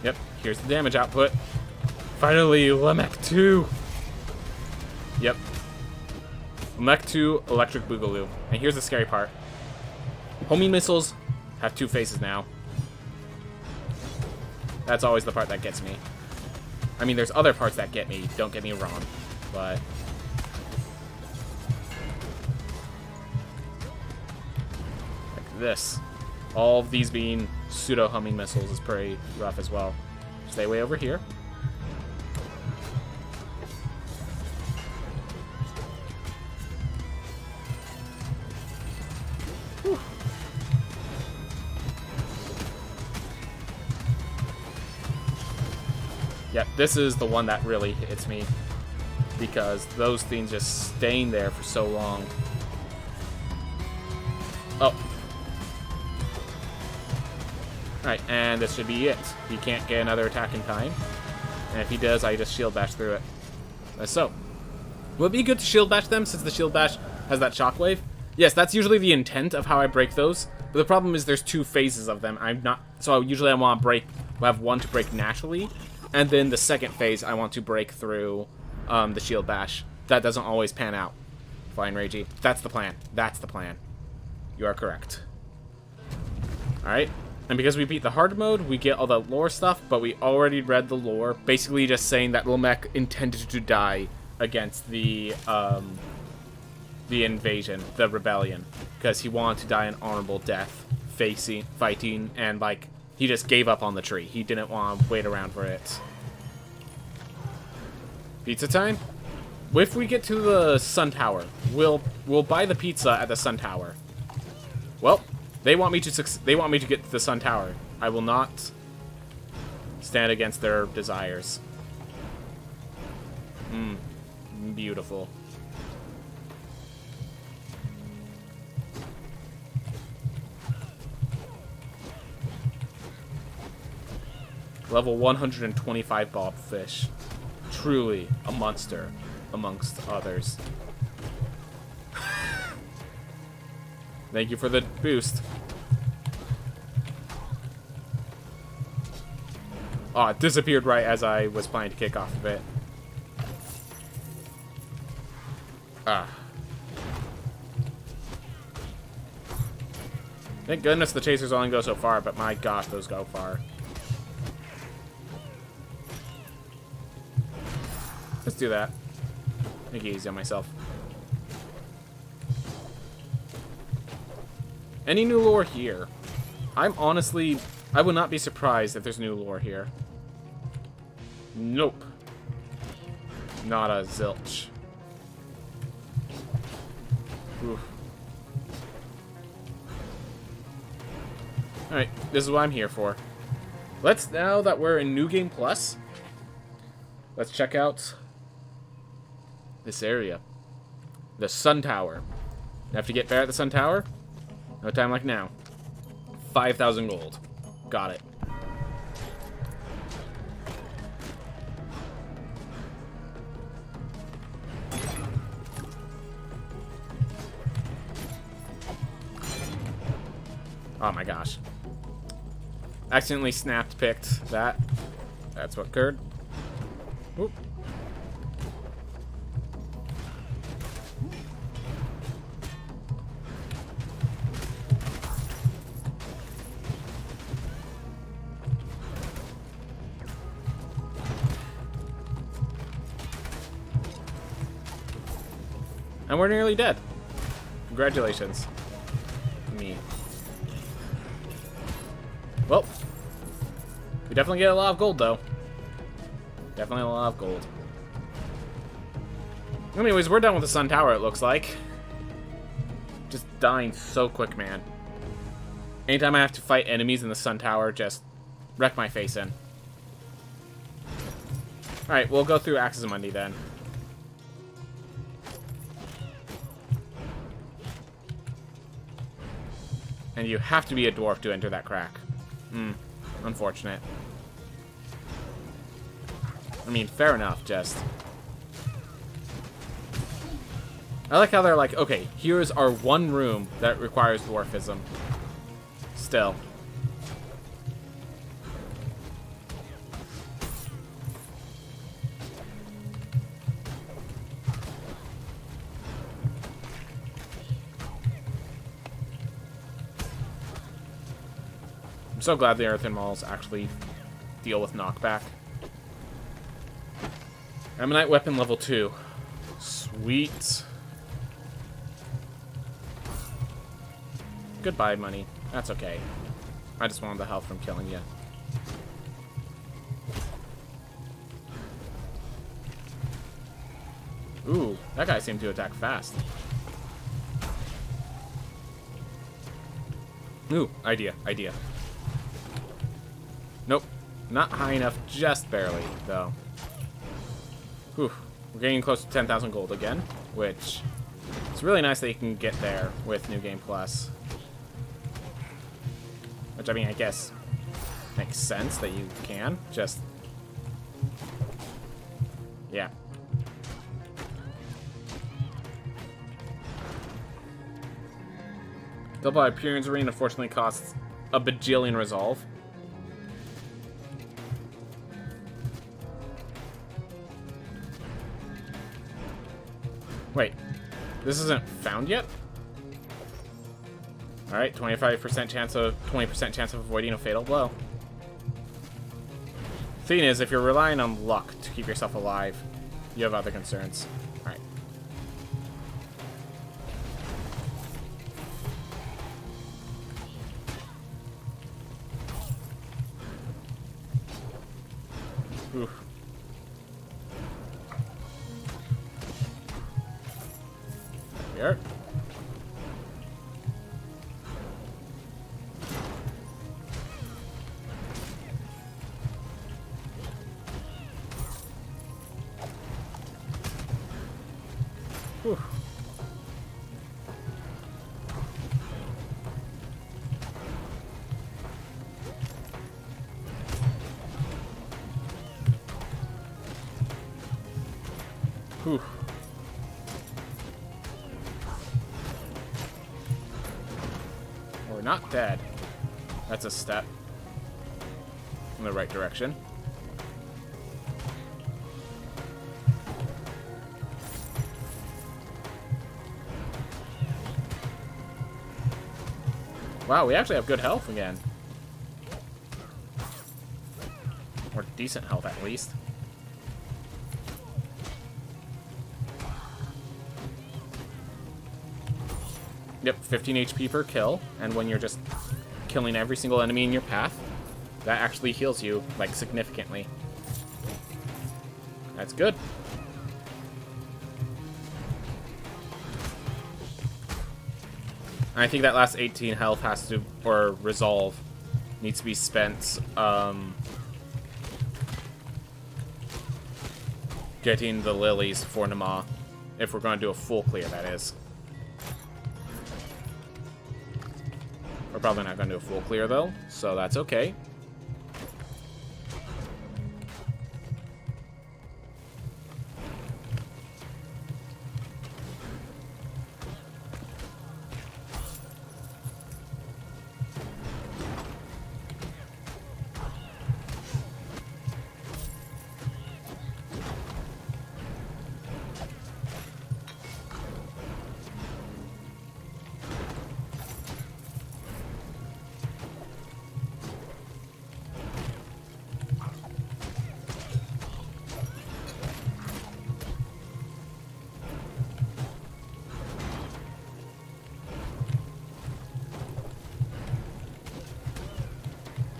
Yep, here's the damage output. Finally, Lemek 2. Yep. Lemek 2, Electric Boogaloo. And here's the scary part. Homing missiles have 2 faces now. That's always the part that gets me. I mean, there's other parts that get me, don't get me wrong, but... like this. All of these being pseudo-homing missiles is pretty rough as well. Stay way over here. Whew. Yep, this is the one that really hits me, because those things just staying there for so long. Oh. Alright, and this should be it. He can't get another attack in time. And if he does, I just shield bash through it. So, would it be good to shield bash them since the shield bash has that shockwave? Yes, that's usually the intent of how I break those. But the problem is there's 2 phases of them. So usually I want to break, we'll have one to break naturally. And then the second phase, I want to break through the shield bash. That doesn't always pan out. Fine, Reiji. That's the plan. That's the plan. You are correct. Alright. And because we beat the hard mode, we get all the lore stuff, but we already read the lore. Basically just saying that Lemek intended to die against the invasion, the rebellion. Because he wanted to die an honorable death, fighting, and like... he just gave up on the tree. He didn't want to wait around for it. Pizza time? If we get to the Sun Tower, we'll buy the pizza at the Sun Tower. Well, they want me to get to the Sun Tower. I will not stand against their desires. Beautiful. Level 125 Bobfish. Truly a monster amongst others. Thank you for the boost. Oh, it disappeared right as I was planning to kick off a bit. Ah. Thank goodness the chasers only go so far, but my gosh, those go far. Let's do that. Make it easy on myself. Any new lore here? I would not be surprised if there's new lore here. Nope. Not a zilch. Oof. Alright, this is what I'm here for. Now that we're in New Game Plus, let's check out this area. The Sun Tower. You have to get there at the Sun Tower? No time like now. 5,000 gold. Got it. Oh my gosh. Accidentally picked that. That's what occurred. Oop. And we're nearly dead. Congratulations. Me. Well, we definitely get a lot of gold, though. Definitely a lot of gold. Anyways, we're done with the Sun Tower, it looks like. Just dying so quick, man. Anytime I have to fight enemies in the Sun Tower, just wreck my face in. Alright, we'll go through Axis-Mundi then. And you have to be a dwarf to enter that crack. Unfortunate. I mean, fair enough, just... I like how they're like, okay, here's our one room that requires dwarfism. Still. so glad the Earthen Mauls actually deal with knockback. Ammonite weapon level 2. Sweet. Goodbye, money. That's okay. I just wanted the health from killing you. Ooh, that guy seemed to attack fast. Ooh, idea. Nope, not high enough, just barely, though. Whew, we're getting close to 10,000 gold again, which it's really nice that you can get there with New Game Plus. Which, I mean, I guess makes sense that you can, just... yeah. Double Hyperion's Arena unfortunately costs a bajillion resolve. Wait, this isn't found yet? Alright, 20% chance of avoiding a fatal blow. Thing is, if you're relying on luck to keep yourself alive, you have other concerns. Alright. Oof. There we are. Whew. Whew. We're not dead. That's a step in the right direction. Wow, we actually have good health again. Or decent health, at least. Yep, 15 HP per kill, and when you're just killing every single enemy in your path, that actually heals you, like, significantly. That's good. I think that last 18 health has to, or resolve, needs to be spent, getting the lilies for Nama. If we're going to do a full clear, that is. We're probably not going to do a full clear, though, so that's okay.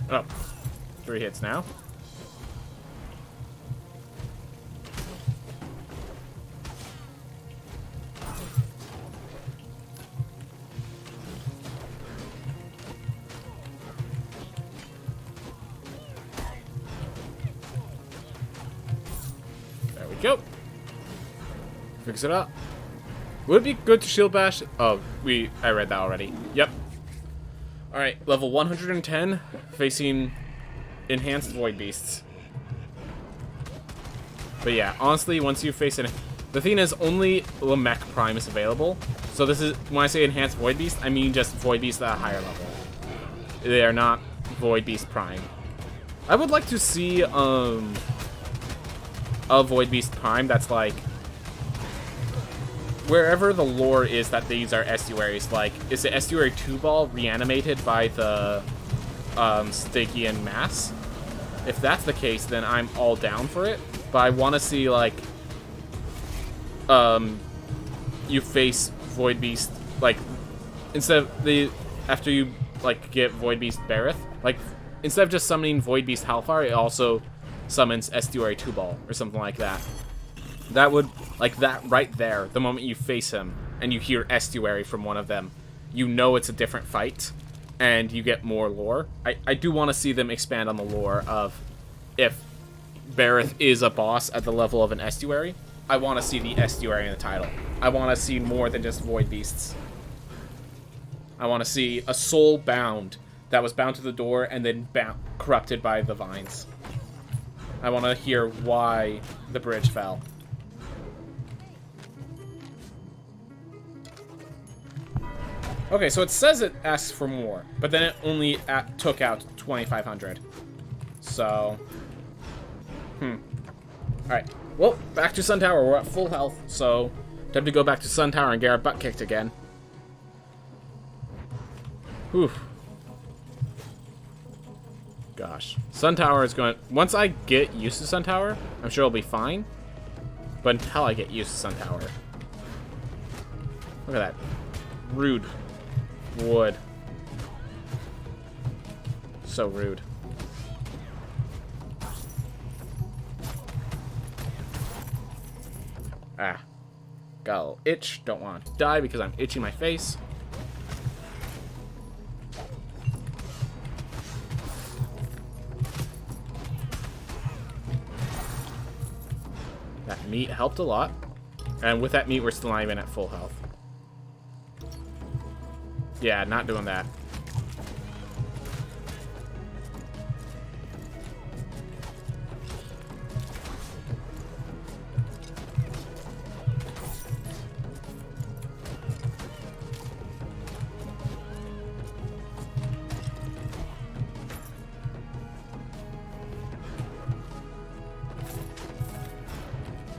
Oh, 3 hits now. There we go. Fix it up. Would it be good to shield bash? Oh, I read that already. Yep. Alright, level 110, facing enhanced void beasts. But yeah, honestly, once you face it, the thing is, only Lamech Prime is available. So this is, when I say enhanced void beast, I mean just void beasts at a higher level. They are not void beast Prime. I would like to see a void beast Prime that's like, wherever the lore is that these are estuaries, like, is the estuary 2 ball reanimated by the Stygian mass. If that's the case, then I'm all down for it. But I want to see, like, you face Void Beast, like, instead of after you, like, get Void Beast Bareth, like, instead of just summoning Void Beast Hellfire, it also summons Estuary 2-Ball, or something like that. That would, like, that right there, the moment you face him, and you hear Estuary from one of them, you know it's a different fight, and you get more lore. I do want to see them expand on the lore of if Bareth is a boss at the level of an Estuary. I want to see the Estuary in the title. I want to see more than just Void Beasts. I want to see a soul bound that was bound to the door and then corrupted by the vines. I want to hear why the bridge fell. Okay, so it says it asks for more, but then it only took out 2,500. So, Alright, well, back to Sun Tower. We're at full health, so time to go back to Sun Tower and get our butt kicked again. Whew. Gosh. Sun Tower is going... Once I get used to Sun Tower, I'm sure it'll be fine. But until I get used to Sun Tower... Look at that. Rude. Wood. So rude. Ah. Got a little itch. Don't want to die because I'm itching my face. That meat helped a lot. And with that meat, we're still not even at full health. Yeah, not doing that.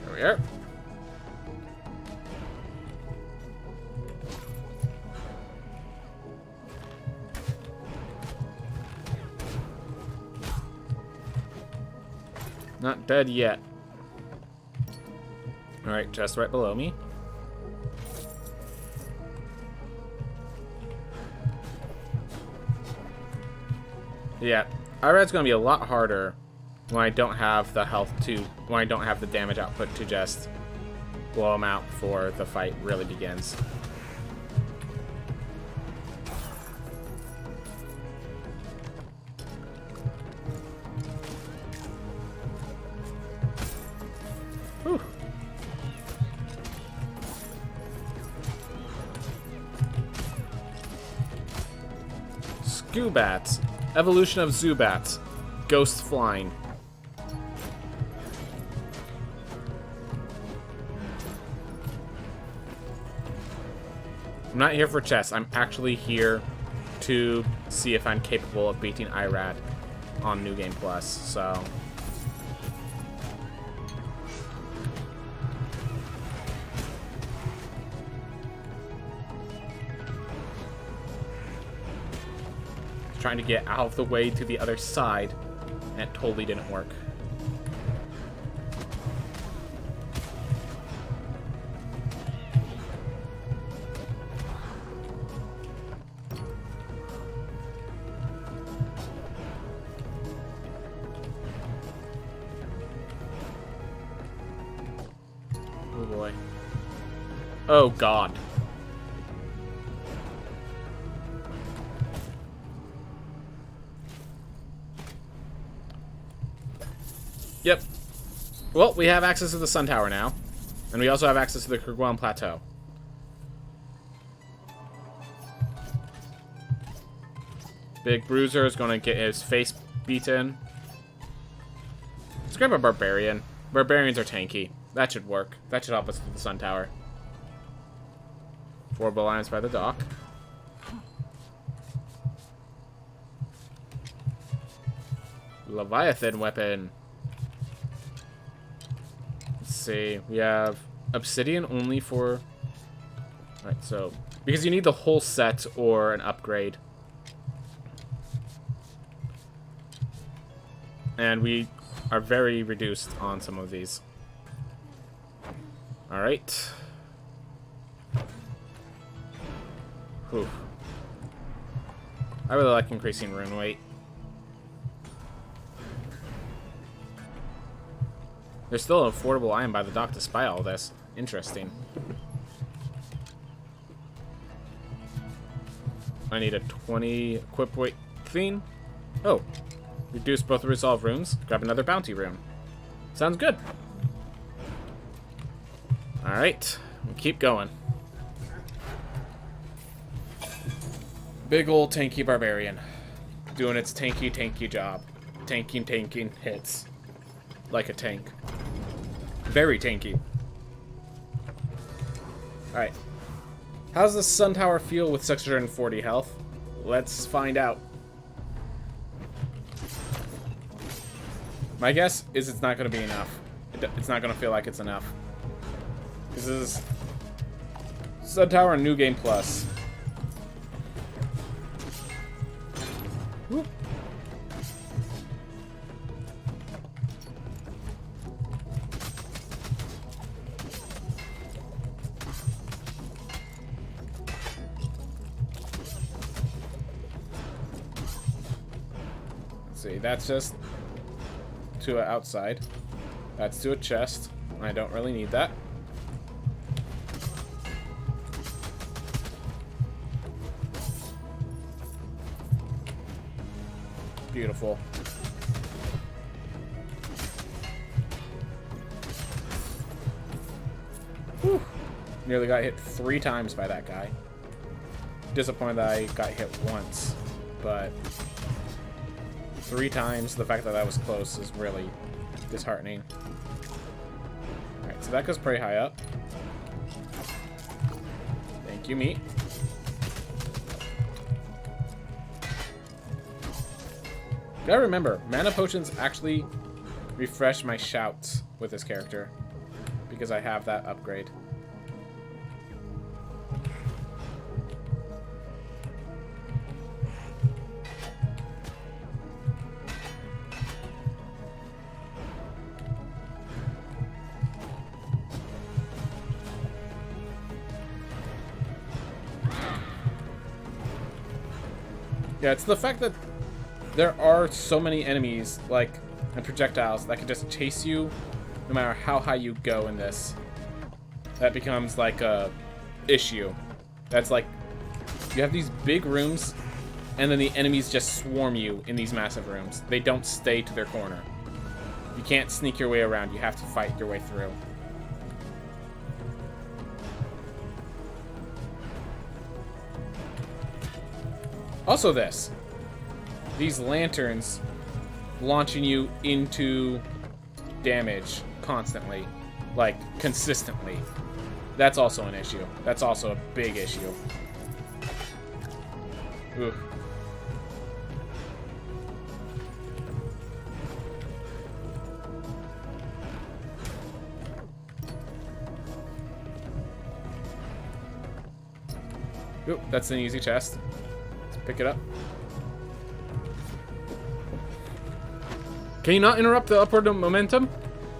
There we are. Not dead yet. Alright, chest right below me. Yeah, Irad's gonna be a lot harder when I don't have the health to, when I don't have the damage output to just blow him out before the fight really begins. Whew. Skoobats. Evolution of Zubats. Ghost flying. I'm not here for chess. I'm actually here to see if I'm capable of beating Irad on New Game Plus, so... Trying to get out of the way to the other side, and it totally didn't work. Oh boy. Oh god. Yep. Well, we have access to the Sun Tower now. And we also have access to the Kerguelen Plateau. Big Bruiser is going to get his face beaten. Let's grab a Barbarian. Barbarians are tanky. That should work. That should help us to the Sun Tower. 4 Alliance by the dock. Leviathan weapon. See, we have obsidian only for... Alright, so... Because you need the whole set or an upgrade. And we are very reduced on some of these. Alright. Whew. I really like increasing rune weight. There's still an affordable item by the dock despite all this. Interesting. I need a 20 equip weight thing. Oh. Reduce both the resolve runes. Grab another bounty rune. Sounds good. Alright. We'll keep going. Big ol' tanky barbarian. Doing its tanky job. Tanking hits. Like a tank. Very tanky. Alright. How's the Sun Tower feel with 640 health? Let's find out. My guess is it's not going to be enough. It's not going to feel like it's enough. This is Sun Tower New Game Plus. Woo. Let's see, that's just to an outside. That's to a chest. I don't really need that. Beautiful. Whew. Nearly got hit 3 times by that guy. Disappointed that I got hit once, but 3 times, the fact that that was close is really disheartening. Alright, so that goes pretty high up. Thank you, meat. Gotta remember, mana potions actually refresh my shouts with this character because I have that upgrade. Yeah, it's the fact that there are so many enemies, like, and projectiles that can just chase you no matter how high you go in this. That becomes, like, a issue. That's like, you have these big rooms, and then the enemies just swarm you in these massive rooms. They don't stay to their corner. You can't sneak your way around. You have to fight your way through. Also this. These lanterns launching you into damage constantly. Like, consistently. That's also an issue. That's also a big issue. Ooh. Ooh, that's an easy chest. Let's pick it up. Can you not interrupt the upward momentum?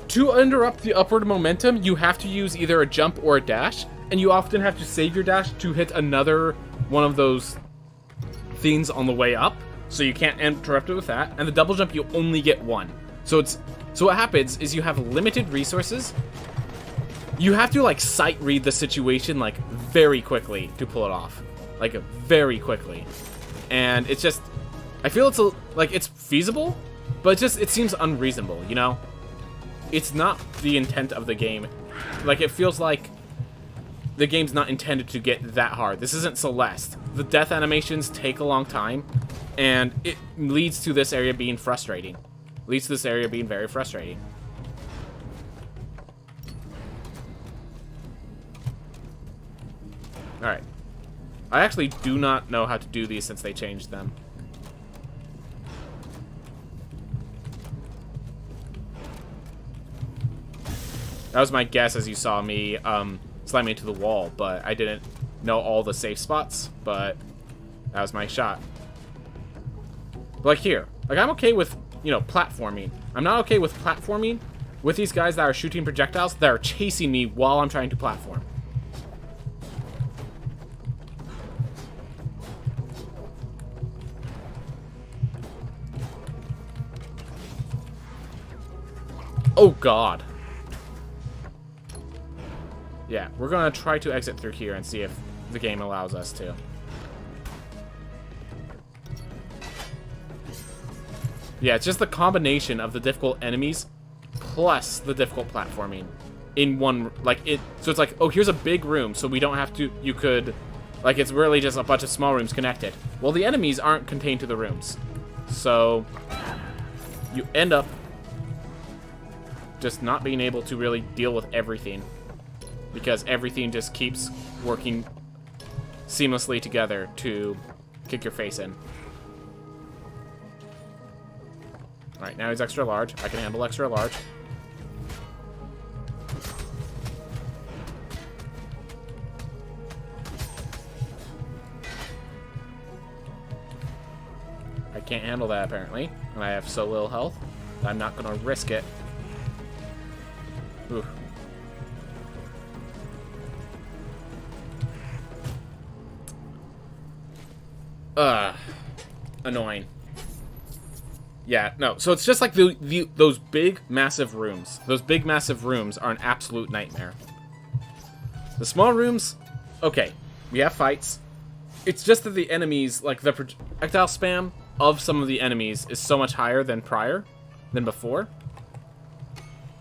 To interrupt the upward momentum, you have to use either a jump or a dash, and you often have to save your dash to hit another one of those things on the way up, so you can't interrupt it with that. And the double jump, you only get one. So what happens is you have limited resources. You have to, like, sight read the situation, like, very quickly to pull it off. Like, very quickly. And it's just, I feel it's it's feasible, but it seems unreasonable, you know? It's not the intent of the game. Like, it feels like the game's not intended to get that hard. This isn't Celeste. The death animations take a long time, and it leads to this area being frustrating. Leads to this area being very frustrating. Alright. I actually do not know how to do these since they changed them. That was my guess as you saw me slam into the wall, but I didn't know all the safe spots, but that was my shot. But like here. Like, I'm okay with you know, platforming. I'm not okay with platforming with these guys that are shooting projectiles that are chasing me while I'm trying to platform. Oh, God. Yeah, we're gonna try to exit through here and see if the game allows us to. Yeah, it's just the combination of the difficult enemies plus the difficult platforming in one, like, it, so it's like, oh, here's a big room, so we don't have to, you could, like, it's really just a bunch of small rooms connected. Well, the enemies aren't contained to the rooms, so you end up just not being able to really deal with everything because everything just keeps working seamlessly together to kick your face in. Alright, now he's extra large. I can handle extra large. I can't handle that, apparently. And I have so little health that I'm not going to risk it. Ooh. Annoying. Yeah, no, so it's just like those big, massive rooms. Those big, massive rooms are an absolute nightmare. The small rooms, okay, we have fights. It's just that the enemies, like the projectile spam of some of the enemies is so much higher than before.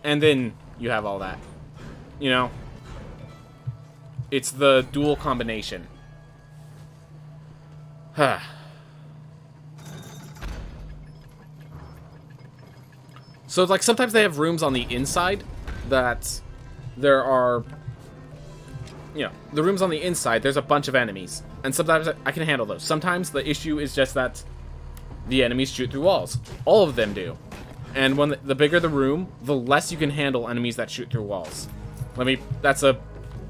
And then you have all that. You know? It's the dual combination. So, like, sometimes they have rooms on the inside that there are, you know, the rooms on the inside, there's a bunch of enemies. And sometimes I can handle those. Sometimes the issue is just that the enemies shoot through walls. All of them do. And when the bigger the room, the less you can handle enemies that shoot through walls. That's a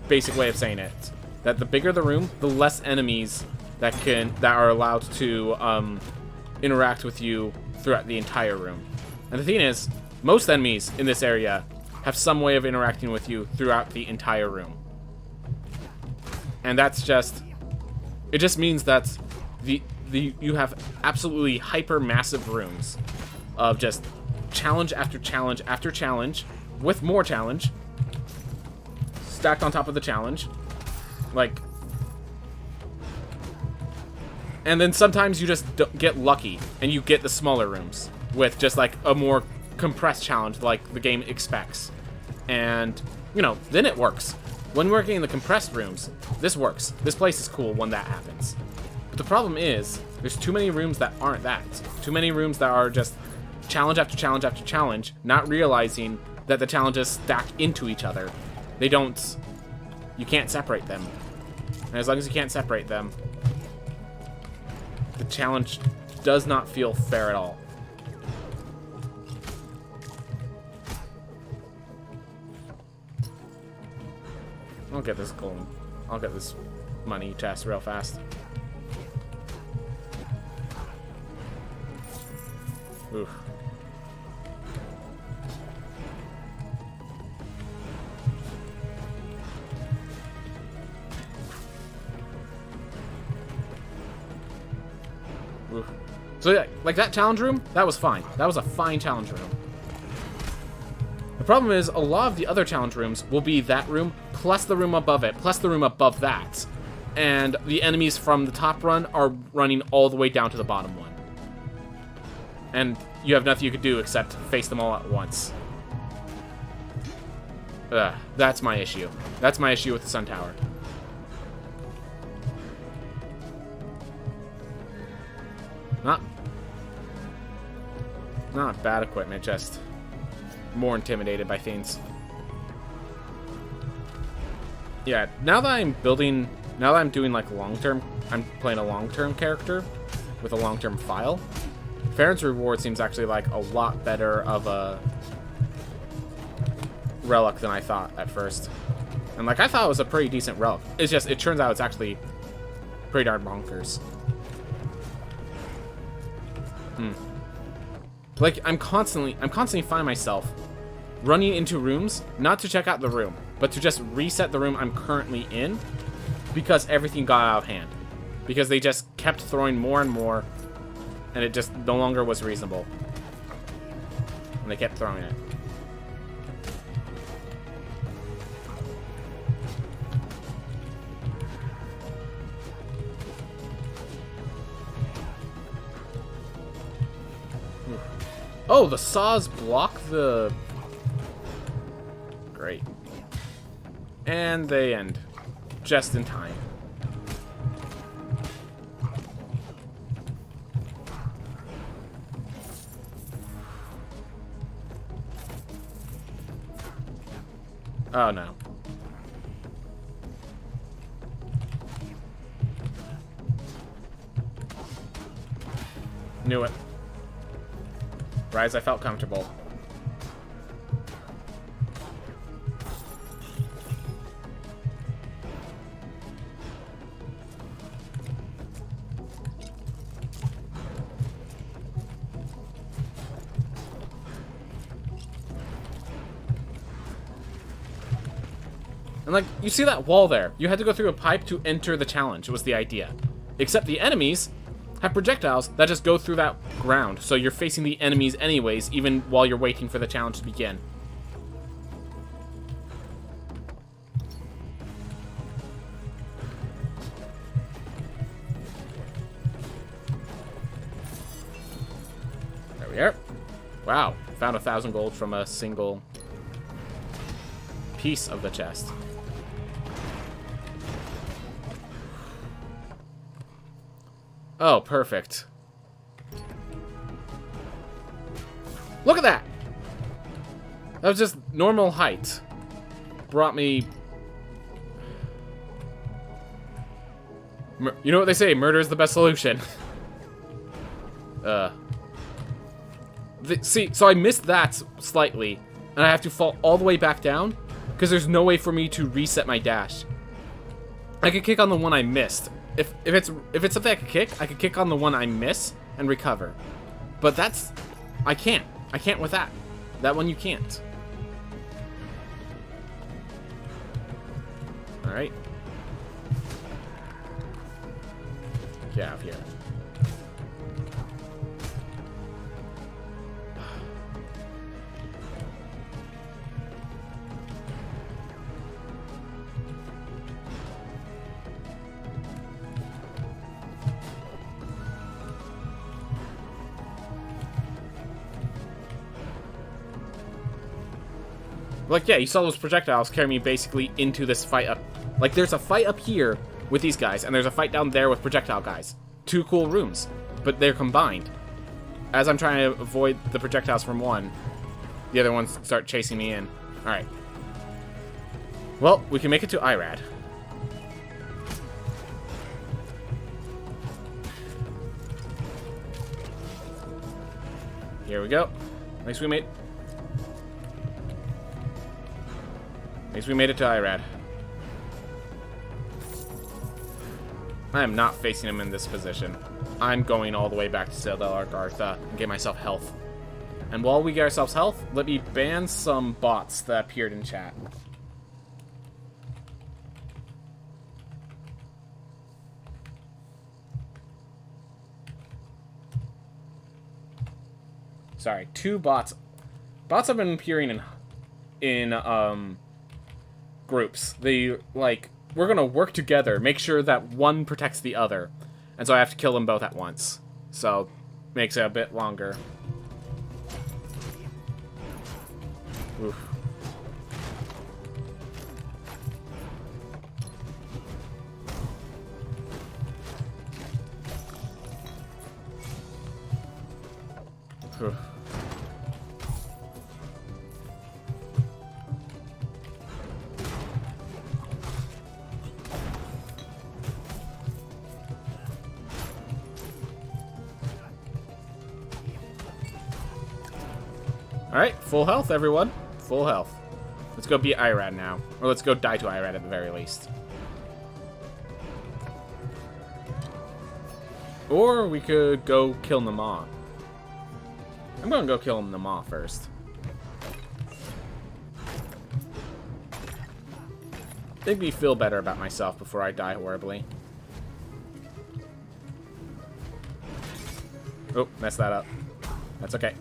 basic way of saying it. That the bigger the room, the less enemies that are allowed to interact with you throughout the entire room. And the thing is, most enemies in this area have some way of interacting with you throughout the entire room. And that's just, it just means that you have absolutely hyper massive rooms of just challenge after challenge after challenge with more challenge stacked on top of the challenge. Like, and then sometimes you just get lucky and you get the smaller rooms with just like a more compressed challenge like the game expects. And, you know, then it works. When we're getting the compressed rooms, this works. This place is cool when that happens. But the problem is, there's too many rooms that aren't that. Too many rooms that are just challenge after challenge after challenge, not realizing that the challenges stack into each other. They don't, you can't separate them. And as long as you can't separate them, the challenge does not feel fair at all. I'll get this gold. I'll get this money chest real fast. Oof. Oof. So yeah, like that challenge room, that was fine. That was a fine challenge room. The problem is, a lot of the other challenge rooms will be that room, plus the room above it, plus the room above that. And the enemies from the top run are running all the way down to the bottom one. And you have nothing you could do except face them all at once. That's my issue. That's my issue with the Sun Tower. Not bad equipment, just more intimidated by things. Yeah, now that I'm doing like long-term, I'm playing a long-term character with a long-term file. Farron's Reward seems actually like a lot better of a relic than I thought at first. And like, I thought it was a pretty decent relic. It's just, it turns out it's actually pretty darn bonkers. Like, I'm constantly finding myself running into rooms, not to check out the room, but to just reset the room I'm currently in, because everything got out of hand. Because they just kept throwing more and more, and it just no longer was reasonable. And they kept throwing it. Oh, the saws block the... Great. And they end. Just in time. Oh, no. Knew it. Rise, I felt comfortable. And like, you see that wall there? You had to go through a pipe to enter the challenge, was the idea. Except the enemies have projectiles that just go through that ground, so you're facing the enemies anyways, even while you're waiting for the challenge to begin. There we are. Wow, found 1,000 gold from a single piece of the chest. Oh, perfect. Look at that! That was just normal height. Brought me... You know what they say, murder is the best solution. See, so I missed that slightly, and I have to fall all the way back down, because there's no way for me to reset my dash. I could kick on the one I missed. If it's something I could kick on the one I miss and recover. But that's... I can't with that. That one you can't. Alright. Get out of here. Like, yeah, you saw those projectiles carry me basically into this fight up. Like, there's a fight up here with these guys, and there's a fight down there with projectile guys. Two cool rooms, but they're combined. As I'm trying to avoid the projectiles from one, the other ones start chasing me in. Alright. Well, we can make it to Irad. Here we go. At least we made it to Irad. I am not facing him in this position. I'm going all the way back to Citadel Argartha and get myself health. And while we get ourselves health, let me ban some bots that appeared in chat. Sorry, 2 bots. Bots have been appearing in groups. They, like, we're gonna work together, make sure that one protects the other. And so I have to kill them both at once. So, makes it a bit longer. Oof. Oof. Alright, full health, everyone. Full health. Let's go beat Irad now. Or let's go die to Irad at the very least. Or we could go kill Nama. I'm gonna go kill the Maw first. Make me feel better about myself before I die horribly. Oh, messed that up. That's okay.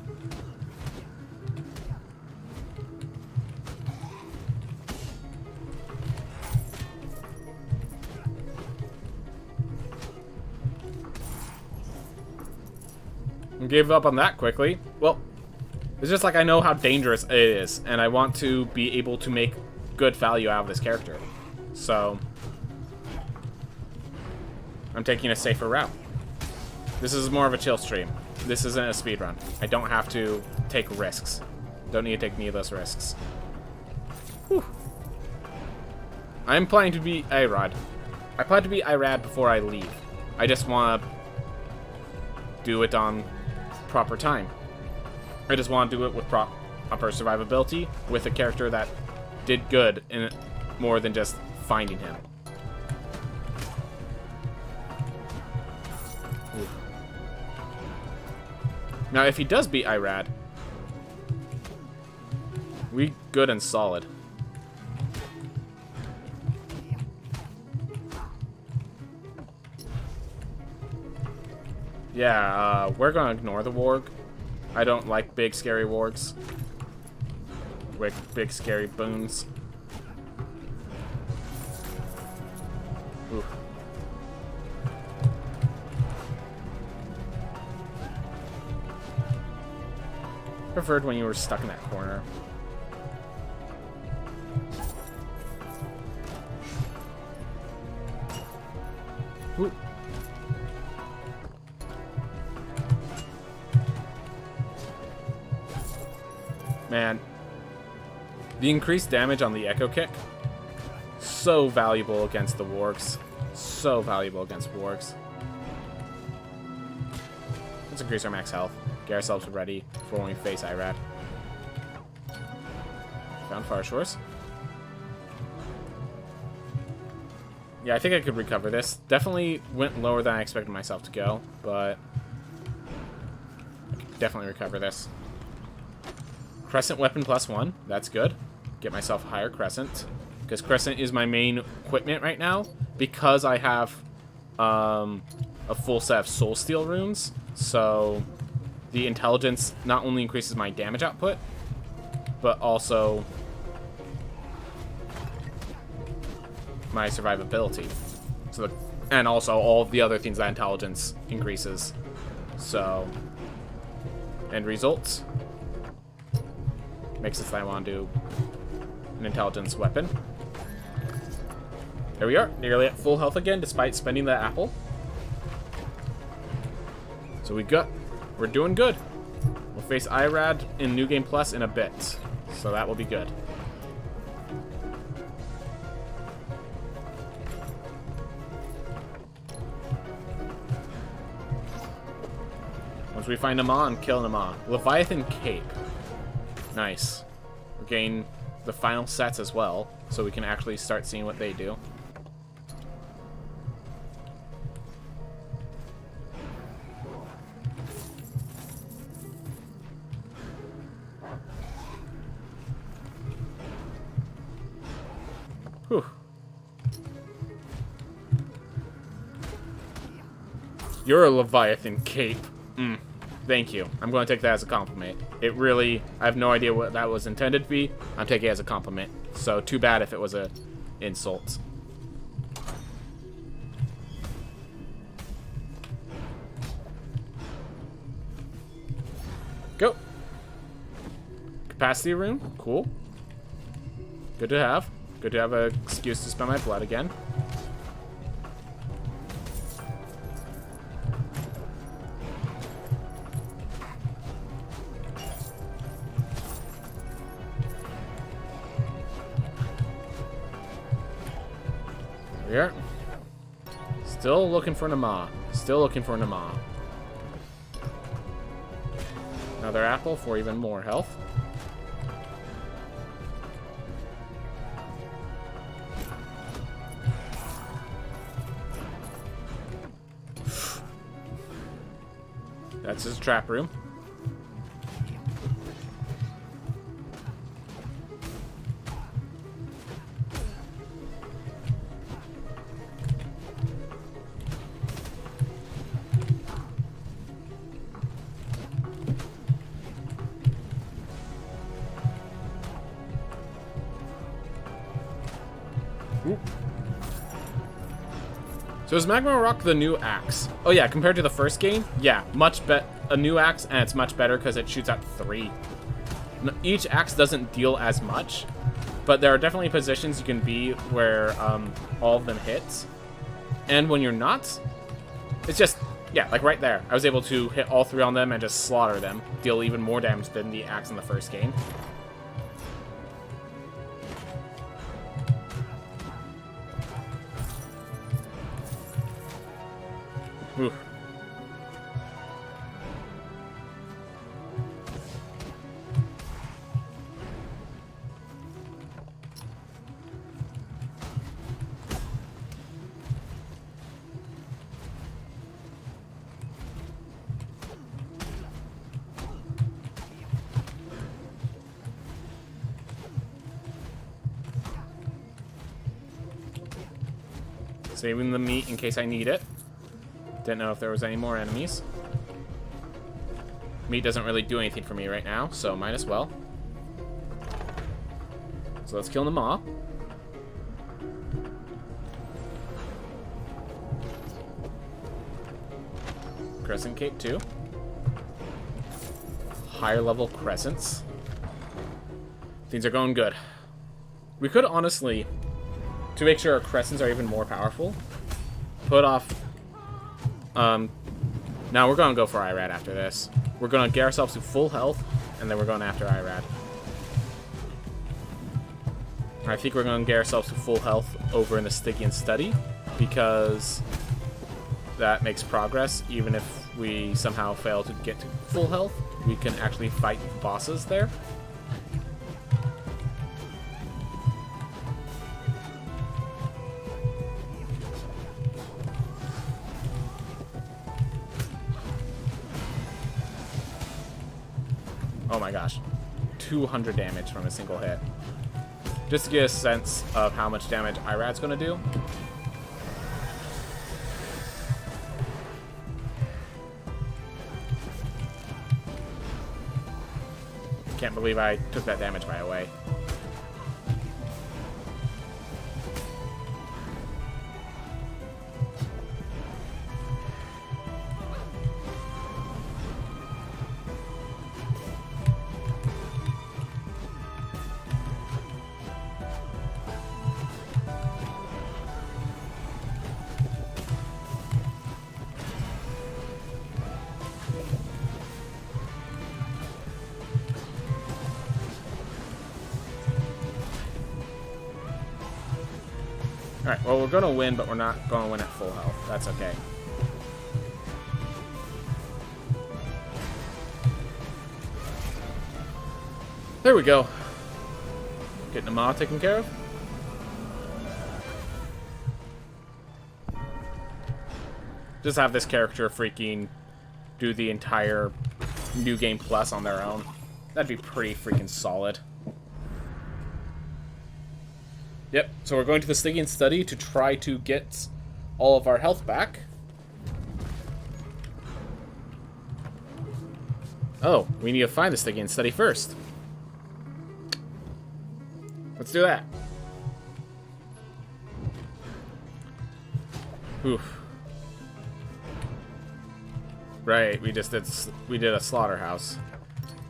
Gave up on that quickly. Well, it's just like I know how dangerous it is, and I want to be able to make good value out of this character. So, I'm taking a safer route. This is more of a chill stream. This isn't a speedrun. I don't have to take risks. Don't need to take any of those risks. Whew. I'm planning to be Irad. I plan to be Irad before I leave. I just want to do it on proper time. I just want to do it with proper survivability, with a character that did good in it more than just finding him. Ooh. Now, if he does beat Irad, we good and solid. Yeah, we're gonna ignore the warg. I don't like big, scary wargs. Big, scary boons. Ooh. Preferred when you were stuck in that corner. Ooh. Man, the increased damage on the Echo Kick, so valuable against the wargs. So valuable against wargs. Let's increase our max health. Get ourselves ready for when we face Irad. Found Far Shores. Yeah, I think I could recover this. Definitely went lower than I expected myself to go, but I could definitely recover this. Crescent weapon +1. That's good. Get myself a higher Crescent. Because Crescent is my main equipment right now. Because I have a full set of Soul Steel runes. So the intelligence not only increases my damage output, but also my survivability. So and also all of the other things that intelligence increases. So, end results. Makes it so I want to do an intelligence weapon. There we are, nearly at full health again, despite spending that apple. So we're doing good. We'll face Irad in New Game Plus in a bit, so that will be good. Once we find Nama and kill Nama. Leviathan Cape. Nice. We'll gain the final sets as well, so we can actually start seeing what they do. Whew. You're a Leviathan Cape. Thank you. I'm going to take that as a compliment. It really, I have no idea what that was intended to be. I'm taking it as a compliment. So too bad if it was an insult. Go. Capacity room. Cool. Good to have. Good to have an excuse to spend my blood again. Here. Still looking for Nama. Still looking for Nama. Another apple for even more health. That's his trap room. Ooh. So is Magma Rock the new axe? Oh yeah, compared to the first game, yeah, a new axe, and it's much better because it shoots out 3. Each axe doesn't deal as much, but there are definitely positions you can be where all of them hit. And when you're not, it's just, yeah, like right there. I was able to hit all 3 on them and just slaughter them, deal even more damage than the axe in the first game. Ooh. Saving the meat in case I need it. Didn't know if there was any more enemies. Meat doesn't really do anything for me right now, so might as well. So let's kill them all. Crescent Cape 2. Higher level crescents. Things are going good. We could honestly, to make sure our crescents are even more powerful, put off... now we're gonna go for Irad after this. We're gonna get ourselves to full health, and then we're going after Irad. I think we're gonna get ourselves to full health over in the Stygian Study, because that makes progress. Even if we somehow fail to get to full health, we can actually fight bosses there. Oh my gosh, 200 damage from a single hit. Just to get a sense of how much damage Irad's gonna do. Can't believe I took that damage right away. Alright, well, we're gonna win, but we're not gonna win at full health. That's okay. There we go. Getting them all taken care of. Just have this character freaking do the entire New Game Plus on their own. That'd be pretty freaking solid. Yep, so we're going to the Stygian Study to try to get all of our health back. Oh, we need to find the Stygian Study first. Let's do that. Oof. Right, we did a slaughterhouse.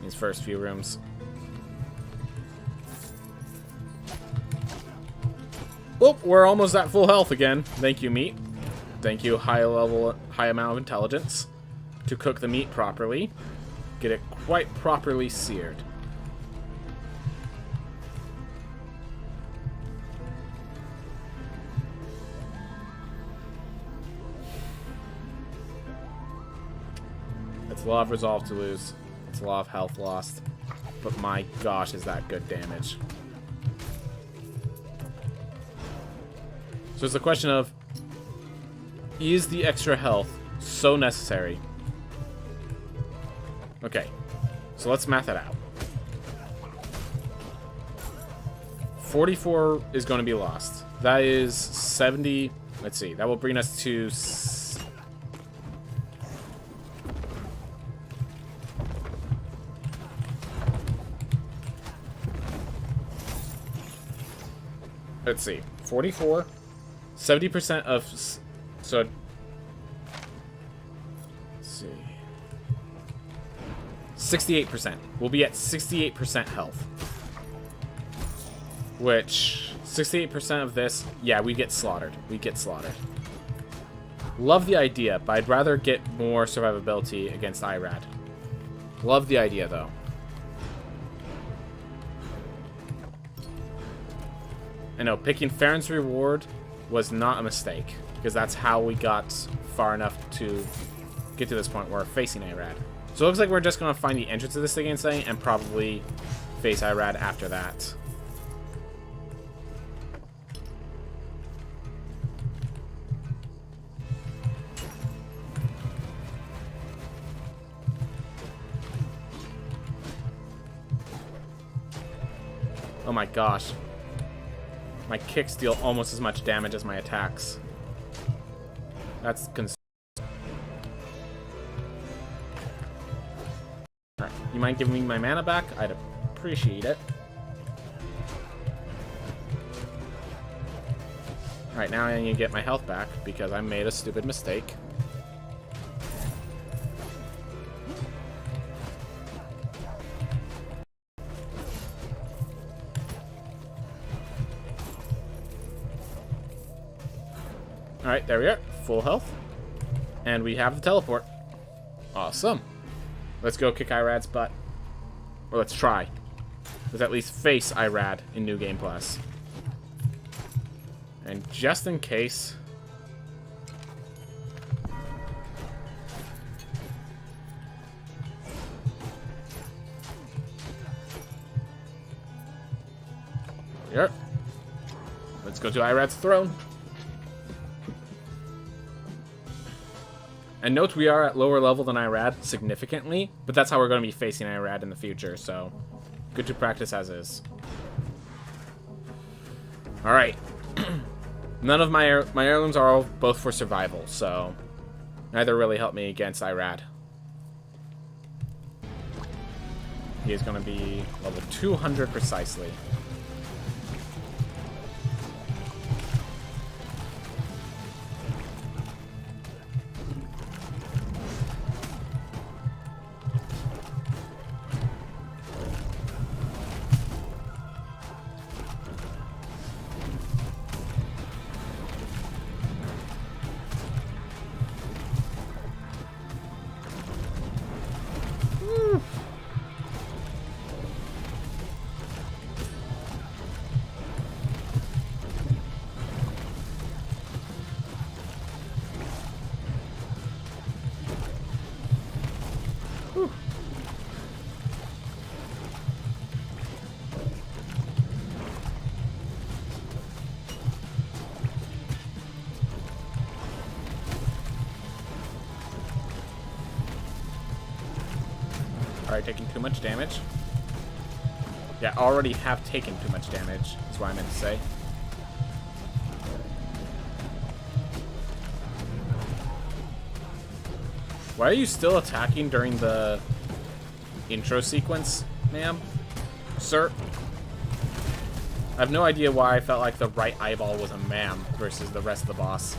These first few rooms. Oh, we're almost at full health again. Thank you, meat. Thank you, high amount of intelligence. To cook the meat properly. Get it quite properly seared. It's a lot of resolve to lose. It's a lot of health lost. But my gosh, is that good damage. So it's a question of, is the extra health so necessary? Okay, so let's math it out. 44 is going to be lost. That is 70. Let's see. That will bring us to... Let's see. 44. 70% of... So... Let's see... 68%. We'll be at 68% health. Which... 68% of this... Yeah, we get slaughtered. We get slaughtered. Love the idea, but I'd rather get more survivability against IRAD. Love the idea, though. I know, picking Farron's Reward was not a mistake, because that's how we got far enough to get to this point where we're facing IRAD. So it looks like we're just going to find the entrance of this against thing and probably face IRAD after that. Oh my gosh. My kicks deal almost as much damage as my attacks. That's Alright, you mind giving me my mana back? I'd appreciate it. Alright, now I need to get my health back because I made a stupid mistake. Alright, there we are. Full health. And we have the teleport. Awesome. Let's go kick IRAD's butt. Or let's try. Let's at least face IRAD in New Game Plus. And just in case... Here. Let's go to IRAD's throne. And note we are at lower level than IRAD significantly, but that's how we're going to be facing IRAD in the future, so good to practice as is. Alright. None of my heirlooms are all both for survival, so neither really help me against IRAD. He is going to be level 200 precisely. Alright, taking too much damage. Yeah, already have taken too much damage, is what I meant to say. Why are you still attacking during the intro sequence, ma'am? Sir? I have no idea why I felt like the right eyeball was a ma'am versus the rest of the boss.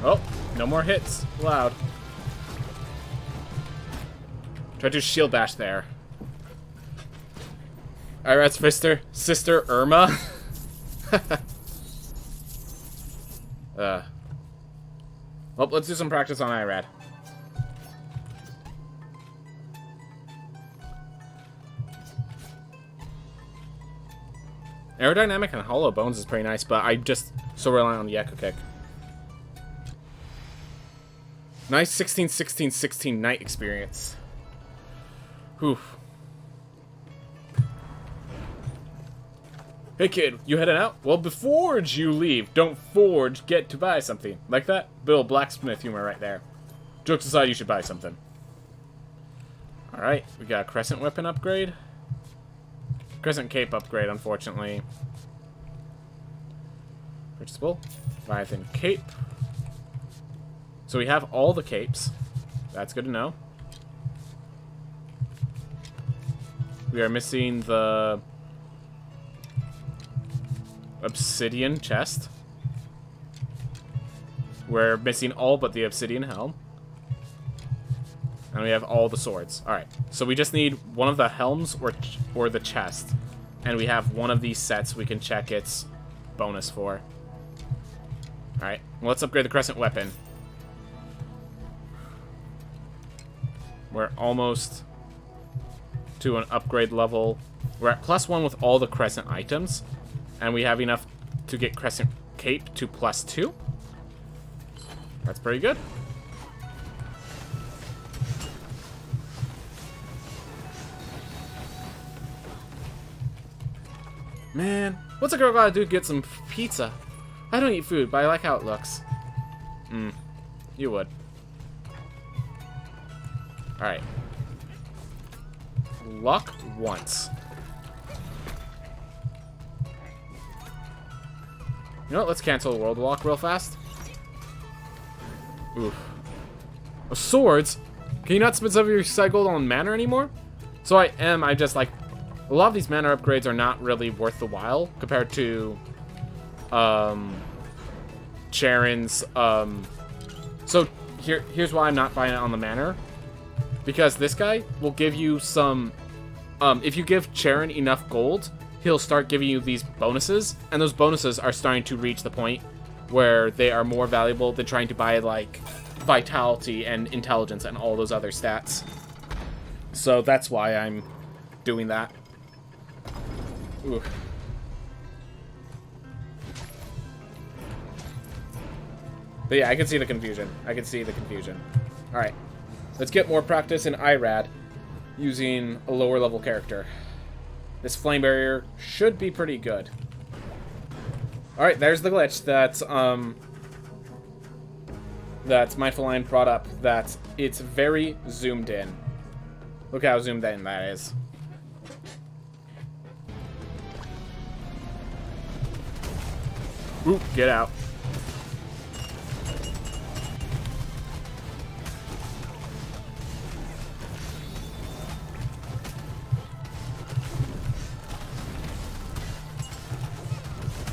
Oh, no more hits allowed. Try to shield bash there. Irad's sister Irma. Well, let's do some practice on Irad. Aerodynamic and hollow bones is pretty nice, but I'm just so reliant on the echo kick. Nice 16, 16, 16 night experience. Whew. Hey kid, you heading out? Well, before you leave, don't forge get to buy something. Like that? Bill Blacksmith humor right there. Jokes aside, you should buy something. Alright, we got a crescent weapon upgrade. Crescent cape upgrade, unfortunately. Purchasable. Leviathan cape. So we have all the capes. That's good to know. We are missing the obsidian chest. We're missing all but the obsidian helm. And we have all the swords. Alright, so we just need one of the helms or the chest. And we have one of these sets we can check its bonus for. Alright, well, let's upgrade the crescent weapon. We're almost to an upgrade level. We're at +1 with all the crescent items. And we have enough to get crescent cape to +2. That's pretty good. Man, what's a girl gotta do to get some pizza? I don't eat food, but I like how it looks. You would. Alright. Luck once. You know what? Let's cancel the world walk real fast. Oof. Oh, swords? Can you not spend some of your side gold on mana anymore? So I just like... A lot of these mana upgrades are not really worth the while compared to... Charon's... So, here's why I'm not buying it on the mana. Because this guy will give you some... if you give Charon enough gold, he'll start giving you these bonuses. And those bonuses are starting to reach the point where they are more valuable than trying to buy, like, vitality and intelligence and all those other stats. So that's why I'm doing that. Ooh. But yeah, I can see the confusion. I can see the confusion. Alright. Let's get more practice in IRAD using a lower level character. This flame barrier should be pretty good. Alright, there's the glitch that's Mindful Line brought up, that it's very zoomed in. Look how zoomed in that is. Ooh, get out.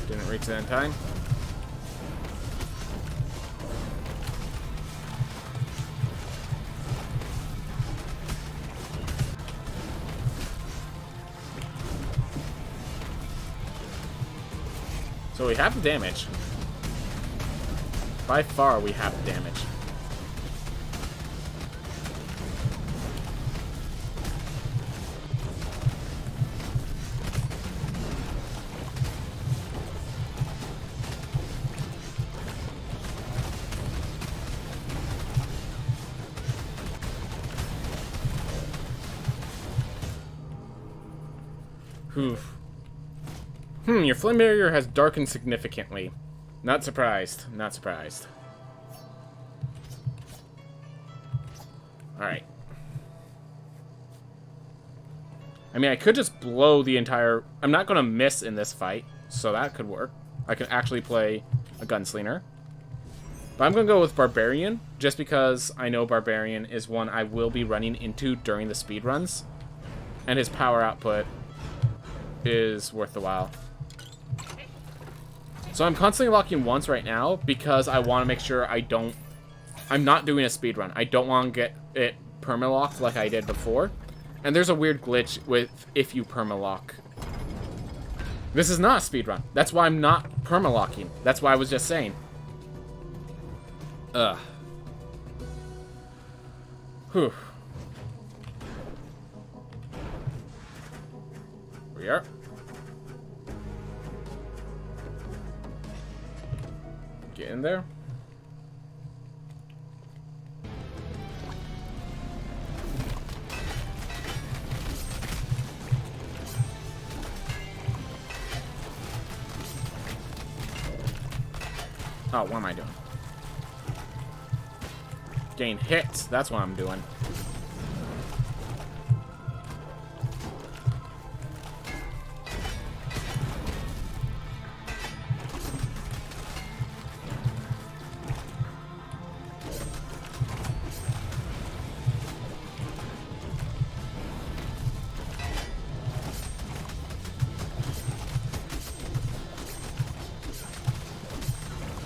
Didn't reach that in time. So we have the damage. By far, we have the damage. Oof. Your flame barrier has darkened significantly. Not surprised. Not surprised. Alright. I mean, I could just blow the entire... I'm not going to miss in this fight, so that could work. I can actually play a gunslinger. But I'm going to go with Barbarian, just because I know Barbarian is one I will be running into during the speedruns. And his power output is worth the while. So I'm constantly locking once right now because I want to make sure I'm not doing a speedrun. I don't want to get it permalocked like I did before. And there's a weird glitch with if you permalock. This is not a speedrun. That's why I'm not permalocking. That's why I was just saying. Ugh. Whew. We are. Get in there. Oh, what am I doing? Gain hits. That's what I'm doing.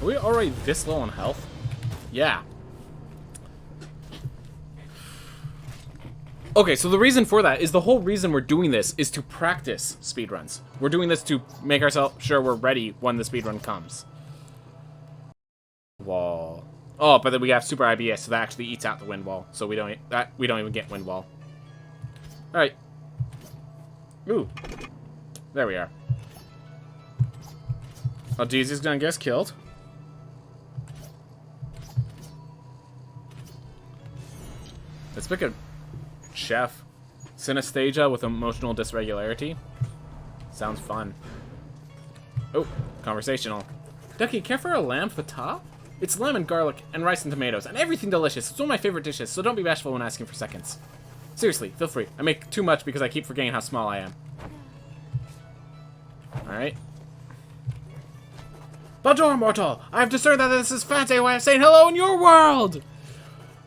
Are we already this low on health? Yeah. Okay, so the reason for that is the whole reason we're doing this is to practice speedruns. We're doing this to make ourselves sure we're ready when the speedrun comes. Wall. Oh, but then we have super IBS, so that actually eats out the wind wall. So we don't even get wind wall. All right. Ooh. There we are. Oh, Daisy's gonna get us killed. Let's pick a chef. Synesthesia with emotional dysregularity. Sounds fun. Oh, conversational. Ducky, care for a lamb fatah? It's lamb and garlic and rice and tomatoes and everything delicious. It's one of my favorite dishes, so don't be bashful when asking for seconds. Seriously, feel free. I make too much because I keep forgetting how small I am. Alright. Bonjour, mortal! I have discerned that this is fancy way of saying hello in your world!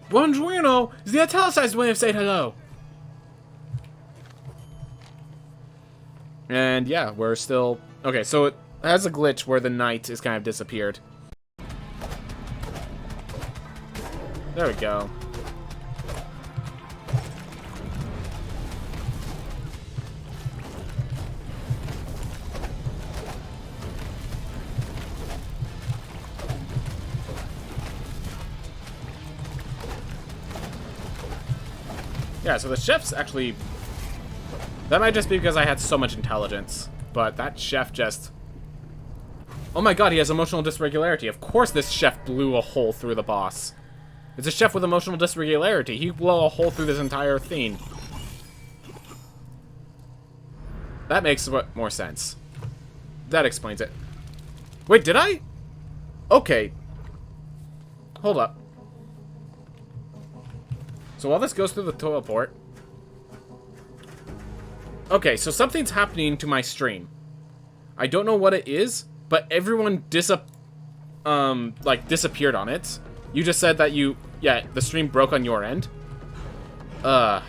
Buongiorno is the italicized way of saying hello. And yeah, we're still... Okay, so it has a glitch where the night is kind of disappeared. There we go. Yeah, so the chef's actually... That might just be because I had so much intelligence. But that chef just... Oh my god, he has emotional dysregularity. Of course this chef blew a hole through the boss. It's a chef with emotional dysregularity. He blew a hole through this entire thing. That makes more sense. That explains it. Wait, did I? Okay. Hold up. So while this goes through the teleport... Okay, so something's happening to my stream. I don't know what it is, but everyone disappeared on it. You just said that the stream broke on your end. I'm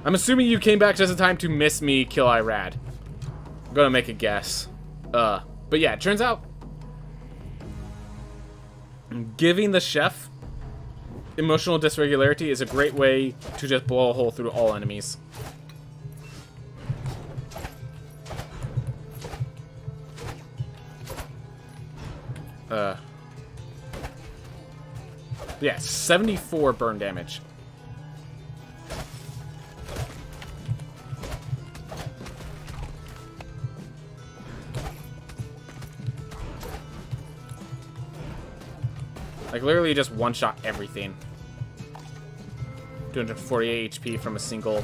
assuming you came back just in time to miss me kill Irad. I'm gonna make a guess. But yeah, it turns out giving the chef emotional dysregularity is a great way to just blow a hole through all enemies. Yeah, 74 burn damage. Like, literally just one-shot everything. 248 HP from a single...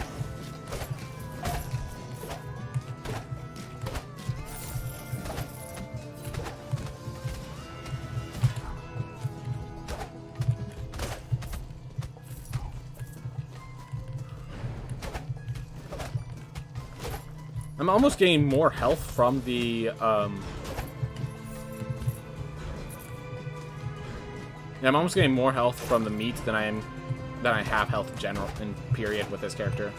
I'm almost getting more health from the, Yeah, I'm almost getting more health from the meat than I have health in general, in period, with this character.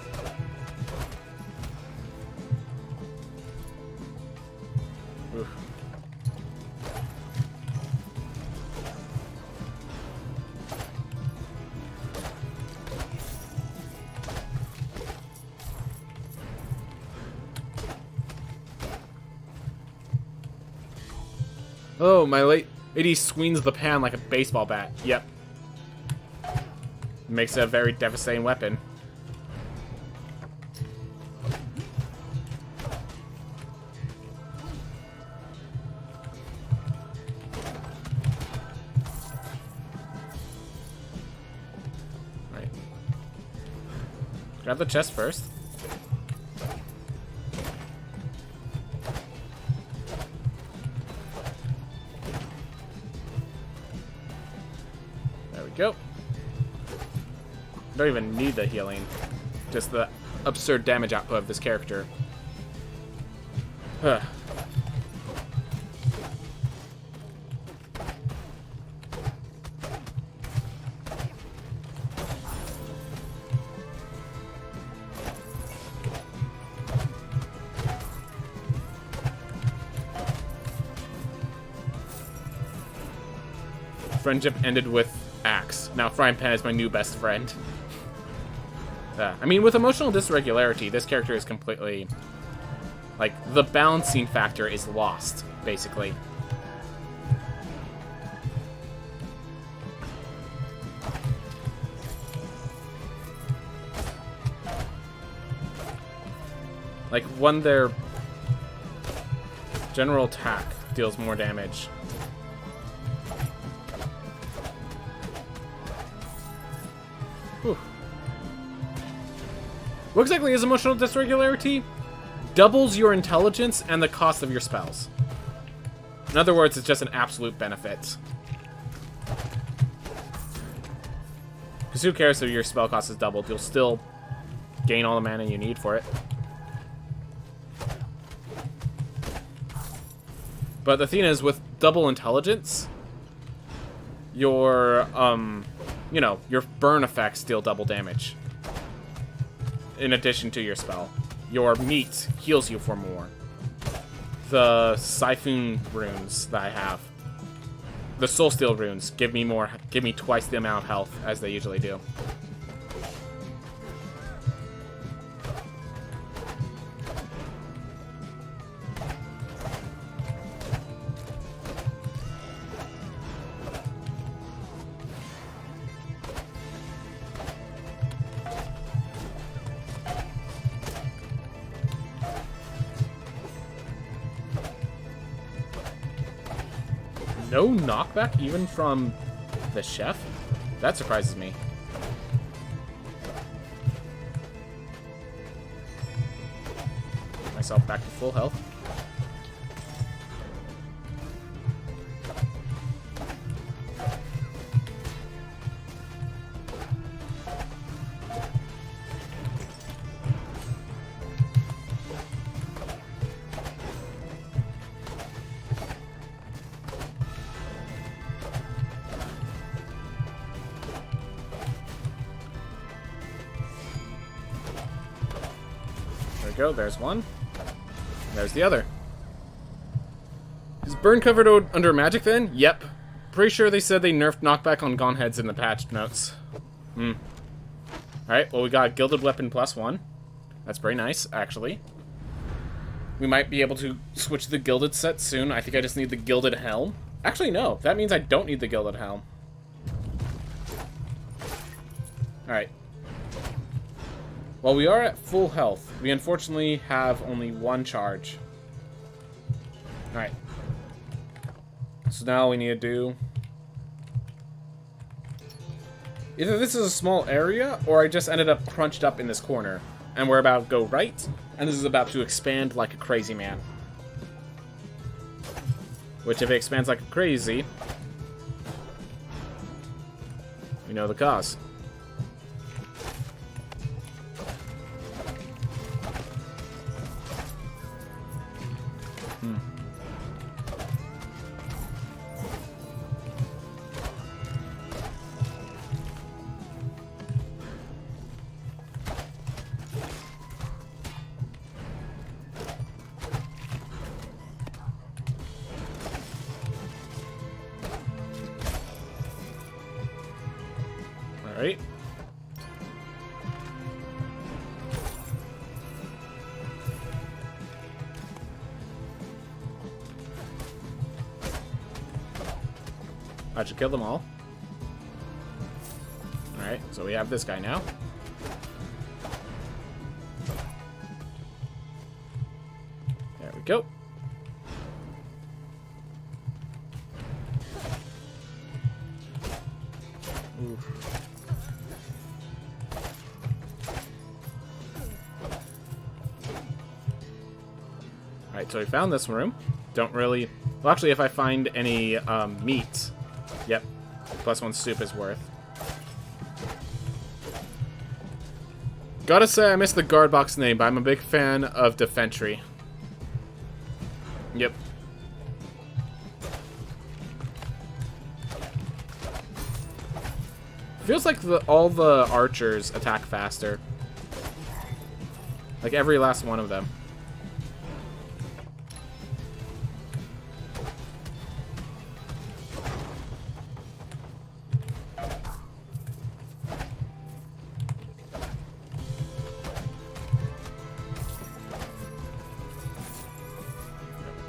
Oof. Oh, my lady swings the pan like a baseball bat. Yep. Makes it a very devastating weapon. Right. Grab the chest first. go. Don't even need the healing. Just the absurd damage output of this character. Huh. Friendship ended with axe. Now frying pan is my new best friend. I mean, with emotional dysregularity, this character is completely... like, the balancing factor is lost, basically. Like, when their general attack deals more damage. Whew. What exactly is emotional dysregularity? Doubles your intelligence and the cost of your spells. In other words, it's just an absolute benefit. Because who cares if your spell cost is doubled? You'll still gain all the mana you need for it. But the thing is, with double intelligence, your, you know, your burn effects deal double damage. In addition to your spell. Your meat heals you for more. The Siphon runes that I have. The Soul Steel runes give me twice the amount of health as they usually do. No knockback even from the chef? That surprises me. Myself back to full health. Go, there's one. There's the other. Is burn covered under magic then? Yep. Pretty sure they said they nerfed knockback on gone heads in the patch notes. Alright, well we got Gilded Weapon +1. That's very nice, actually. We might be able to switch to the Gilded set soon. I think I just need the Gilded Helm. Actually, no. That means I don't need the Gilded Helm. Alright. While we are at full health, we unfortunately have only one charge. Alright. So now we need to do... either this is a small area, or I just ended up crunched up in this corner. And we're about to go right, and this is about to expand like a crazy man. Which, if it expands like a crazy, we know the cause. Alright. I should kill them all. Alright, so we have this guy now. There we go. Oof. Alright, so we found this room. Don't really... well, actually, if I find any meat... yep, +1 soup is worth. Gotta say, I missed the guard box name, but I'm a big fan of Defentry. Yep. Feels like all the archers attack faster. Like every last one of them.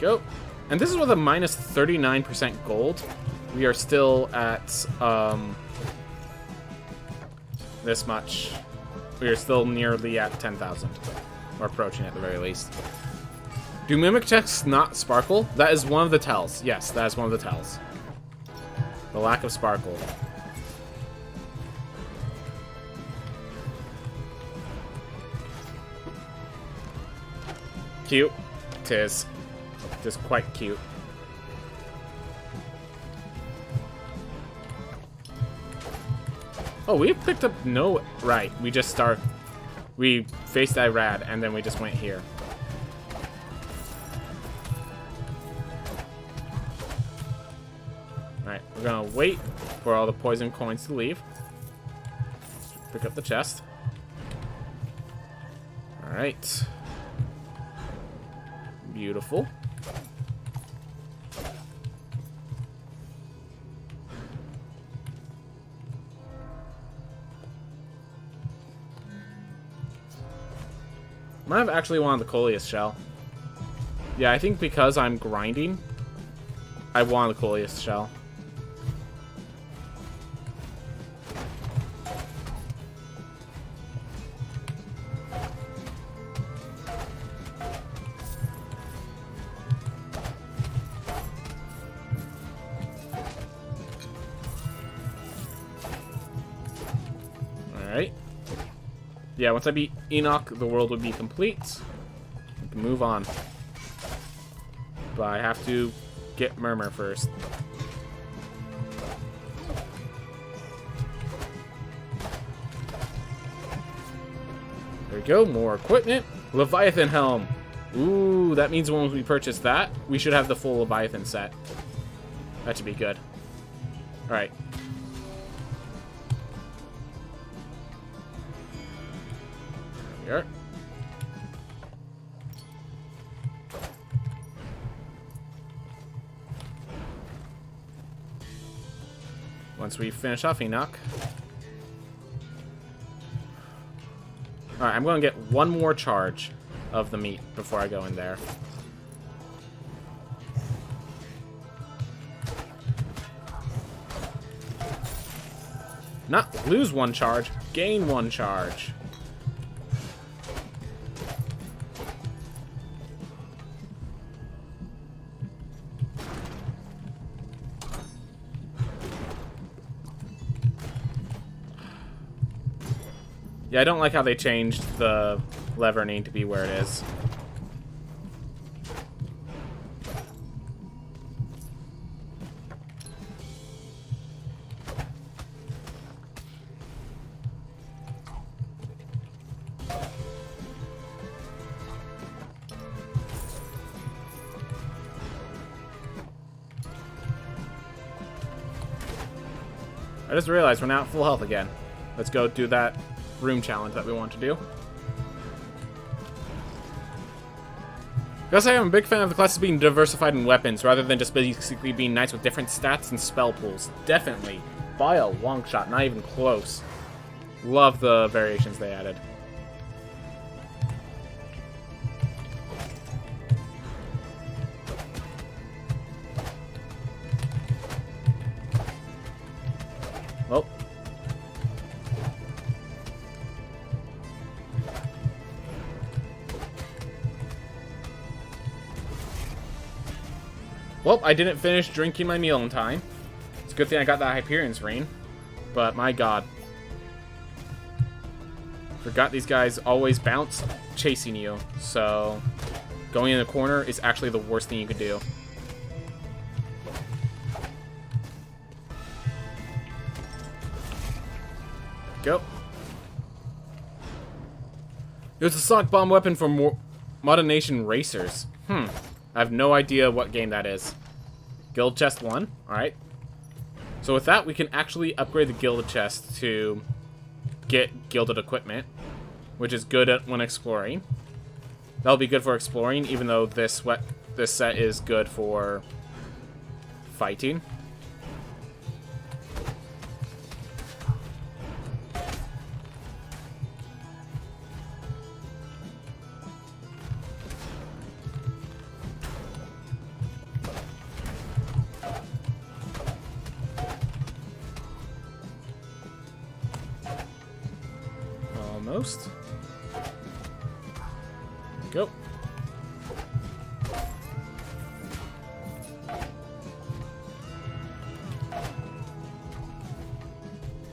Go. And this is with a minus 39% gold. We are still at this much. We are still nearly at 10,000. Or approaching at the very least. Do mimic checks not sparkle? That is one of the tells. Yes, that is one of the tells. The lack of sparkle. Cute. Tis. Just quite cute. Oh, we picked up no... Right, we just start... We faced Irad, and then we just went here. Alright, we're gonna wait for all the poison coins to leave. Pick up the chest. Alright. Beautiful. Might have actually wanted the Coleus shell. Yeah, I think because I'm grinding, I want the Coleus shell. Alright. Yeah, once I beat Enoch, the world would be complete. We can move on. But I have to get Murmur first. There we go, more equipment. Leviathan Helm. Ooh, that means when we purchase that, we should have the full Leviathan set. That should be good. Alright. Here. Once we finish off Enoch. Alright, I'm going to get one more charge of the meat before I go in there. Not lose one charge, gain one charge. Yeah, I don't like how they changed the leverning to be where it is. I just realized we're now at full health again. Let's go do that room challenge that we want to do. Gotta say, I'm a big fan of the classes being diversified in weapons rather than just basically being knights with different stats and spell pools. Definitely. By a long shot, not even close. Love the variations they added. Well. Well, I didn't finish drinking my meal in time. It's a good thing I got that Hyperion's Ring. But, my god. Forgot these guys always bounce chasing you. So, going in the corner is actually the worst thing you could do. Go. It was a sonic bomb weapon for Modern Nation Racers. I have no idea what game that is. Guild Chest 1? Alright. So with that, we can actually upgrade the Guild Chest to get gilded equipment, which is good when exploring. That'll be good for exploring, even though this set is good for fighting. Almost. Go.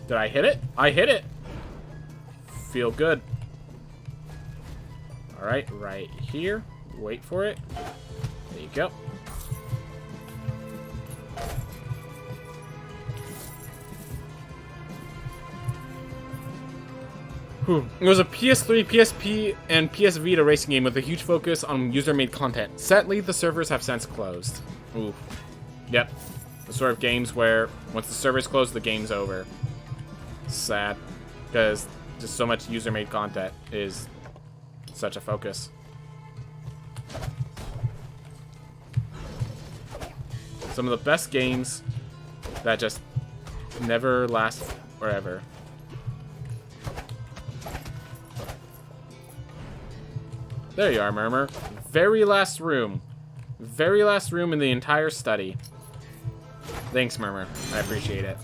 Did I hit it? I hit it! Feel good. Alright, right here. Wait for it. There you go. It was a PS3, PSP, and PS Vita racing game with a huge focus on user-made content. Sadly, the servers have since closed. Ooh. Yep. The sort of games where once the servers close, the game's over. Sad. Because just so much user-made content is such a focus. Some of the best games that just never last forever. There you are, Murmur. Very last room. Very last room in the entire study. Thanks, Murmur. I appreciate it.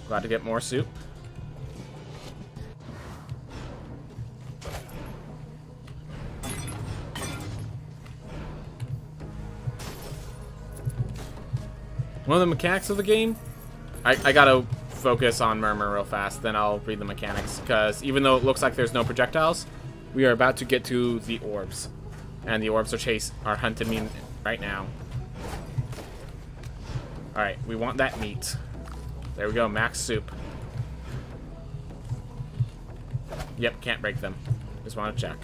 Glad to get more soup. One of the mechanics of the game, I gotta focus on Murmur real fast, then I'll read the mechanics, because even though it looks like there's no projectiles, we are about to get to the orbs, and the orbs are hunting me right now. Alright, we want that meat. There we go, max soup. Yep, can't break them. Just want to check.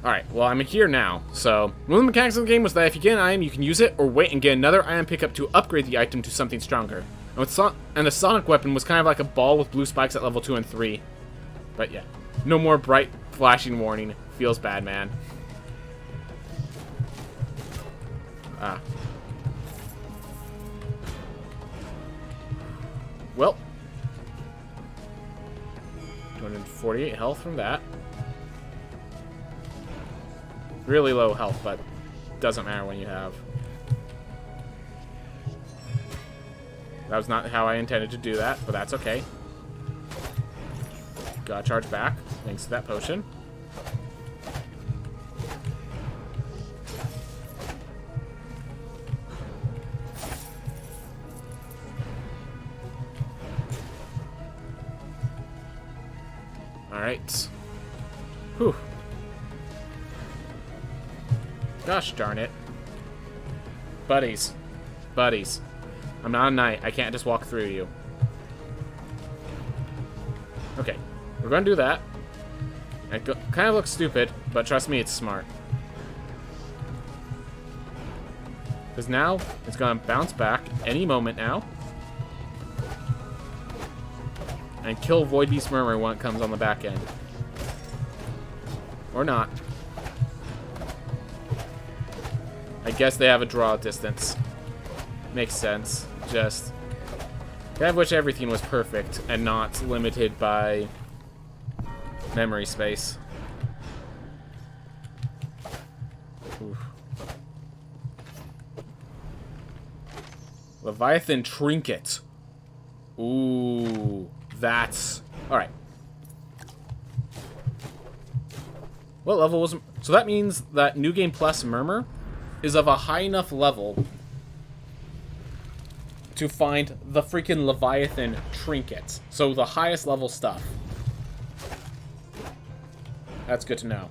Alright, well, I'm here now. So, one of the mechanics of the game was that if you get an item, you can use it or wait and get another item pickup to upgrade the item to something stronger. And the sonic weapon was kind of like a ball with blue spikes at level 2 and 3. But yeah, no more bright flashing warning. Feels bad, man. Ah. Well. 248 health from that. Really low health, but doesn't matter when you have. That was not how I intended to do that, but that's okay. Gotta charge back, thanks to that potion. Alright. Whew. Gosh darn it. Buddies. Buddies. I'm not a knight. I can't just walk through you. Okay. We're going to do that. It kind of looks stupid, but trust me, it's smart. Because now, it's going to bounce back any moment now. And kill Void Beast Murmur when it comes on the back end. Or not. I guess they have a draw distance. Makes sense. Just, I wish everything was perfect and not limited by memory space. Oof. Leviathan Trinket. Ooh, that's... Alright. What level was... So that means that New Game Plus Murmur is of a high enough level to find the freaking Leviathan Trinket. So the highest level stuff. That's good to know.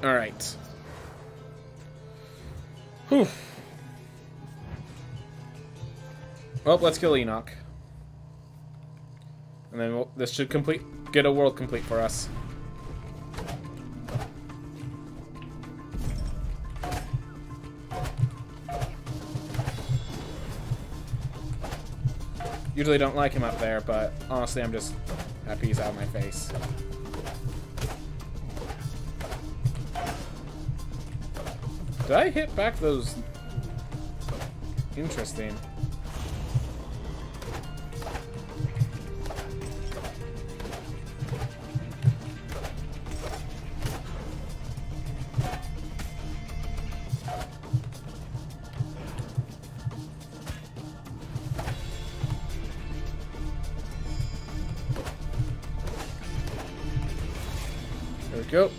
Alright. Whew. Well, let's kill Enoch. And then this should get a world complete for us. Usually don't like him up there, but honestly I'm just happy he's out of my face. Did I hit back those? Interesting. There we go.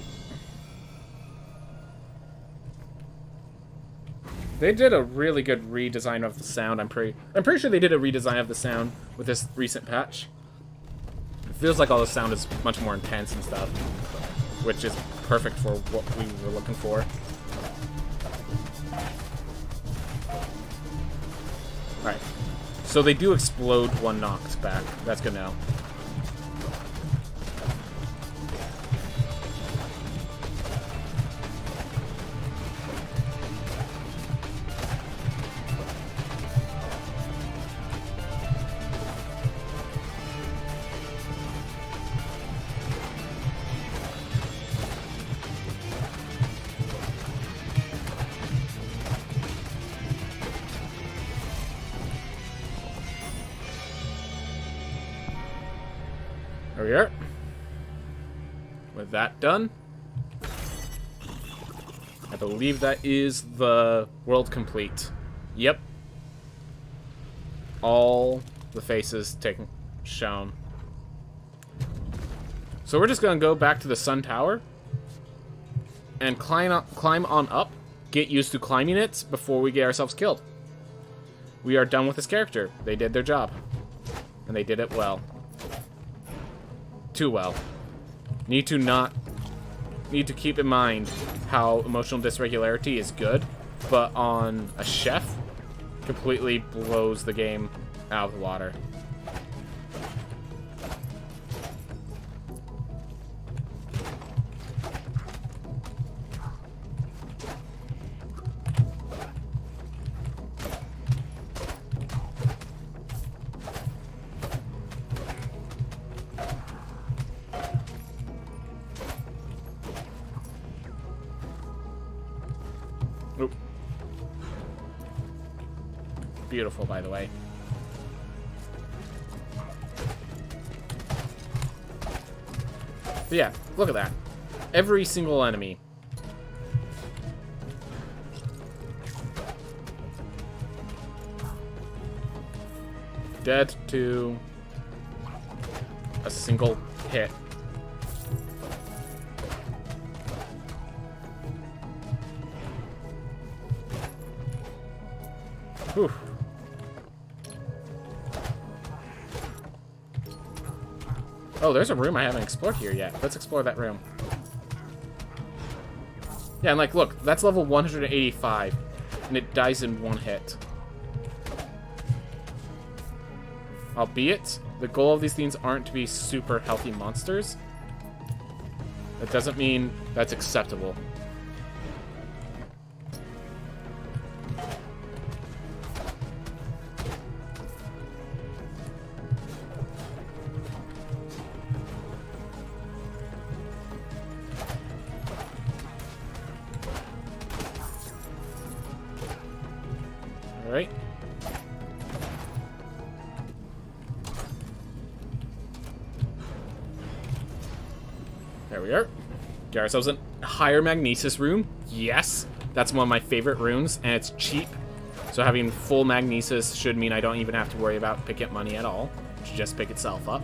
They did a really good redesign of the sound. I'm pretty sure they did a redesign of the sound with this recent patch. It feels like all the sound is much more intense and stuff, which is perfect for what we were looking for. Alright. So they do explode one knocked back. That's good now. There we are. With that done, I believe that is the world complete. Yep. All the faces shown. So we're just gonna go back to the Sun Tower and climb on up, get used to climbing it before we get ourselves killed. We are done with this character. They did their job. And they did it well. Too well. Need to keep in mind how emotional dysregularity is good, but on a chef, completely blows the game out of the water. Oop. Beautiful, by the way. But yeah, look at that. Every single enemy. Dead to a single hit. Whew. Oh, there's a room I haven't explored here yet. Let's explore that room. Yeah, and like, look, that's level 185, and it dies in one hit. Albeit, the goal of these things aren't to be super healthy monsters. That doesn't mean that's acceptable. Alright. There we are. Get ourselves a higher magnesis rune. Yes! That's one of my favorite runes, and it's cheap. So having full magnesis should mean I don't even have to worry about picking up money at all. It should just pick itself up.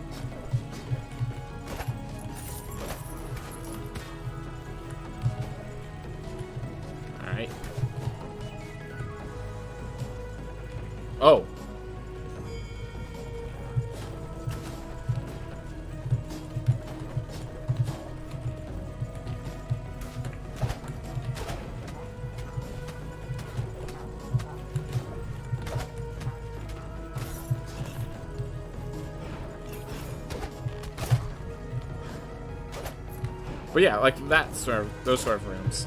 Alright. Oh. But yeah, like those sort of rooms.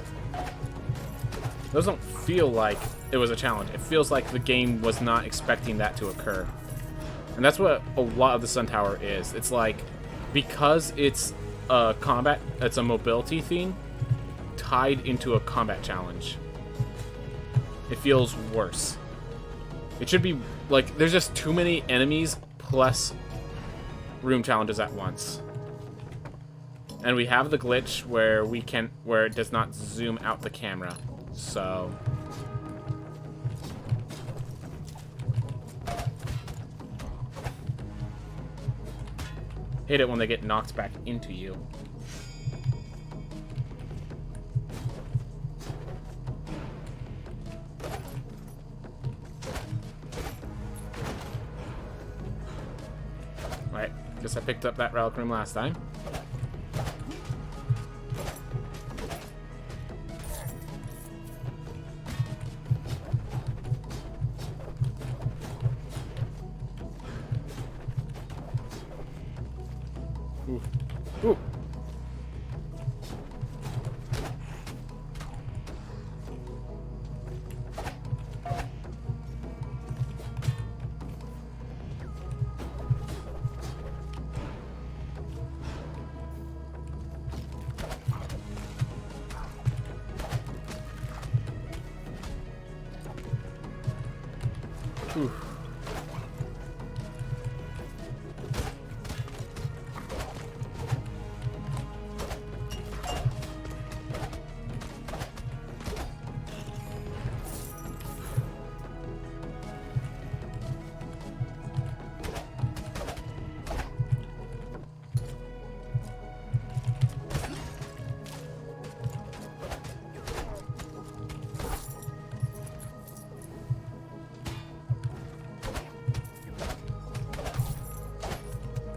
Those don't feel like it was a challenge. It feels like the game was not expecting that to occur. And that's what a lot of the Sun Tower is. It's like, because it's a combat, it's a mobility theme tied into a combat challenge. It feels worse. It should be like, there's just too many enemies plus room challenges at once. And we have the glitch where it does not zoom out the camera. So hate it when they get knocked back into you. Right, guess I picked up that relic room last time. Ooh. Ooh. Ooh.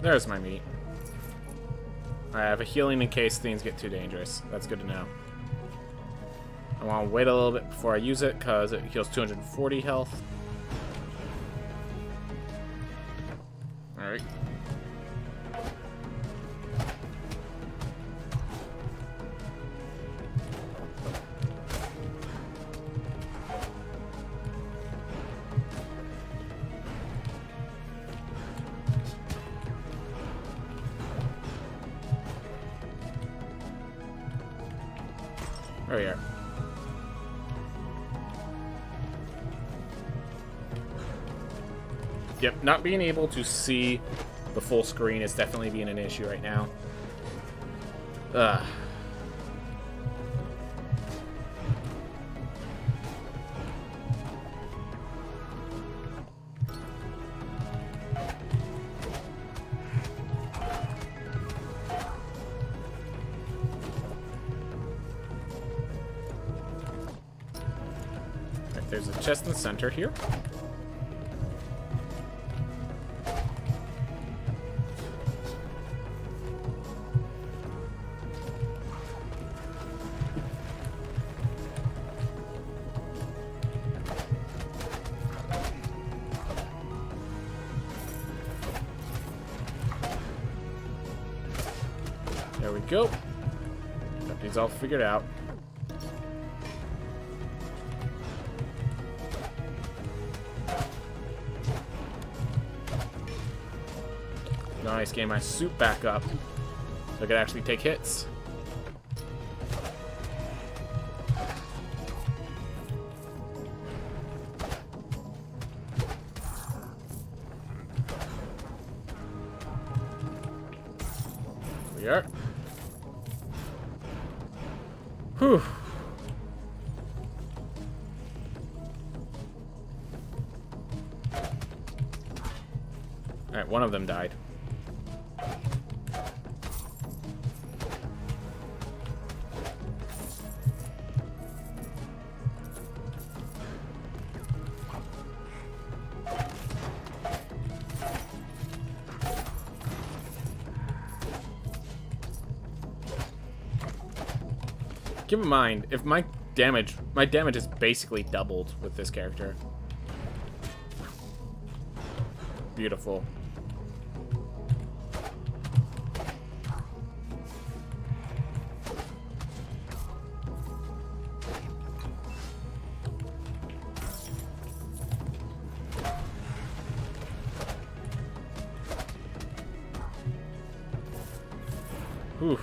There's my meat. I have a healing in case things get too dangerous. That's good to know. I want to wait a little bit before I use it because it heals 240 health. Alright. There we are. Yep, not being able to see the full screen is definitely being an issue right now. Ugh. There's a chest in the center here. There we go. Got these all figured out. Nice, getting my suit back up so I could actually take hits. Here we are. Whew. Alright, one of them died. Keep in mind, if my damage is basically doubled with this character. Beautiful. Oof.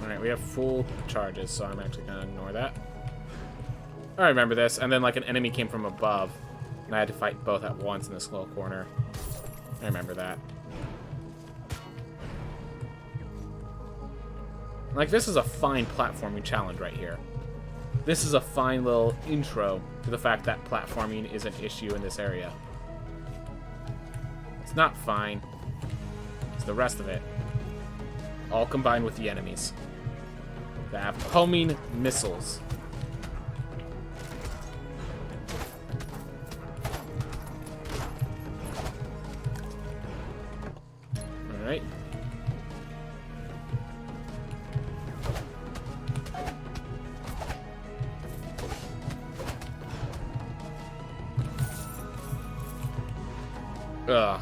Alright, we have full charges, so I'm actually going to ignore that. I remember this, and then like an enemy came from above, and I had to fight both at once in this little corner. I remember that. Like, this is a fine platforming challenge right here. This is a fine little intro to the fact that platforming is an issue in this area. It's not fine. It's the rest of it. All combined with the enemies. They have homing missiles. Alright. Ugh.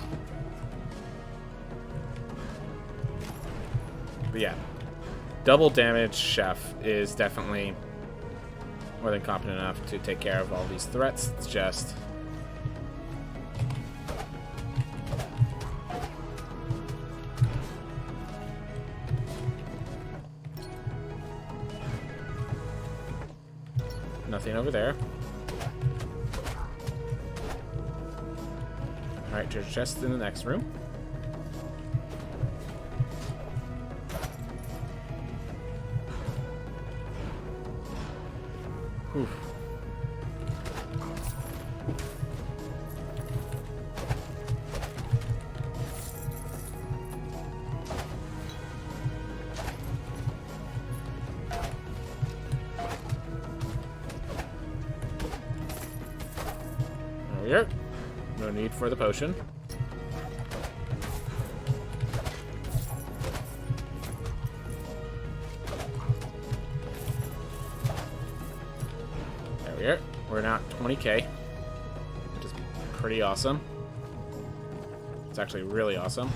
But yeah. Double damage chef is definitely more than competent enough to take care of all these threats. It's just nothing over there. Alright, treasure chest in the next room. Oof. There we are. No need for the potion. There we are. We're now at 20k, which is pretty awesome. It's actually really awesome.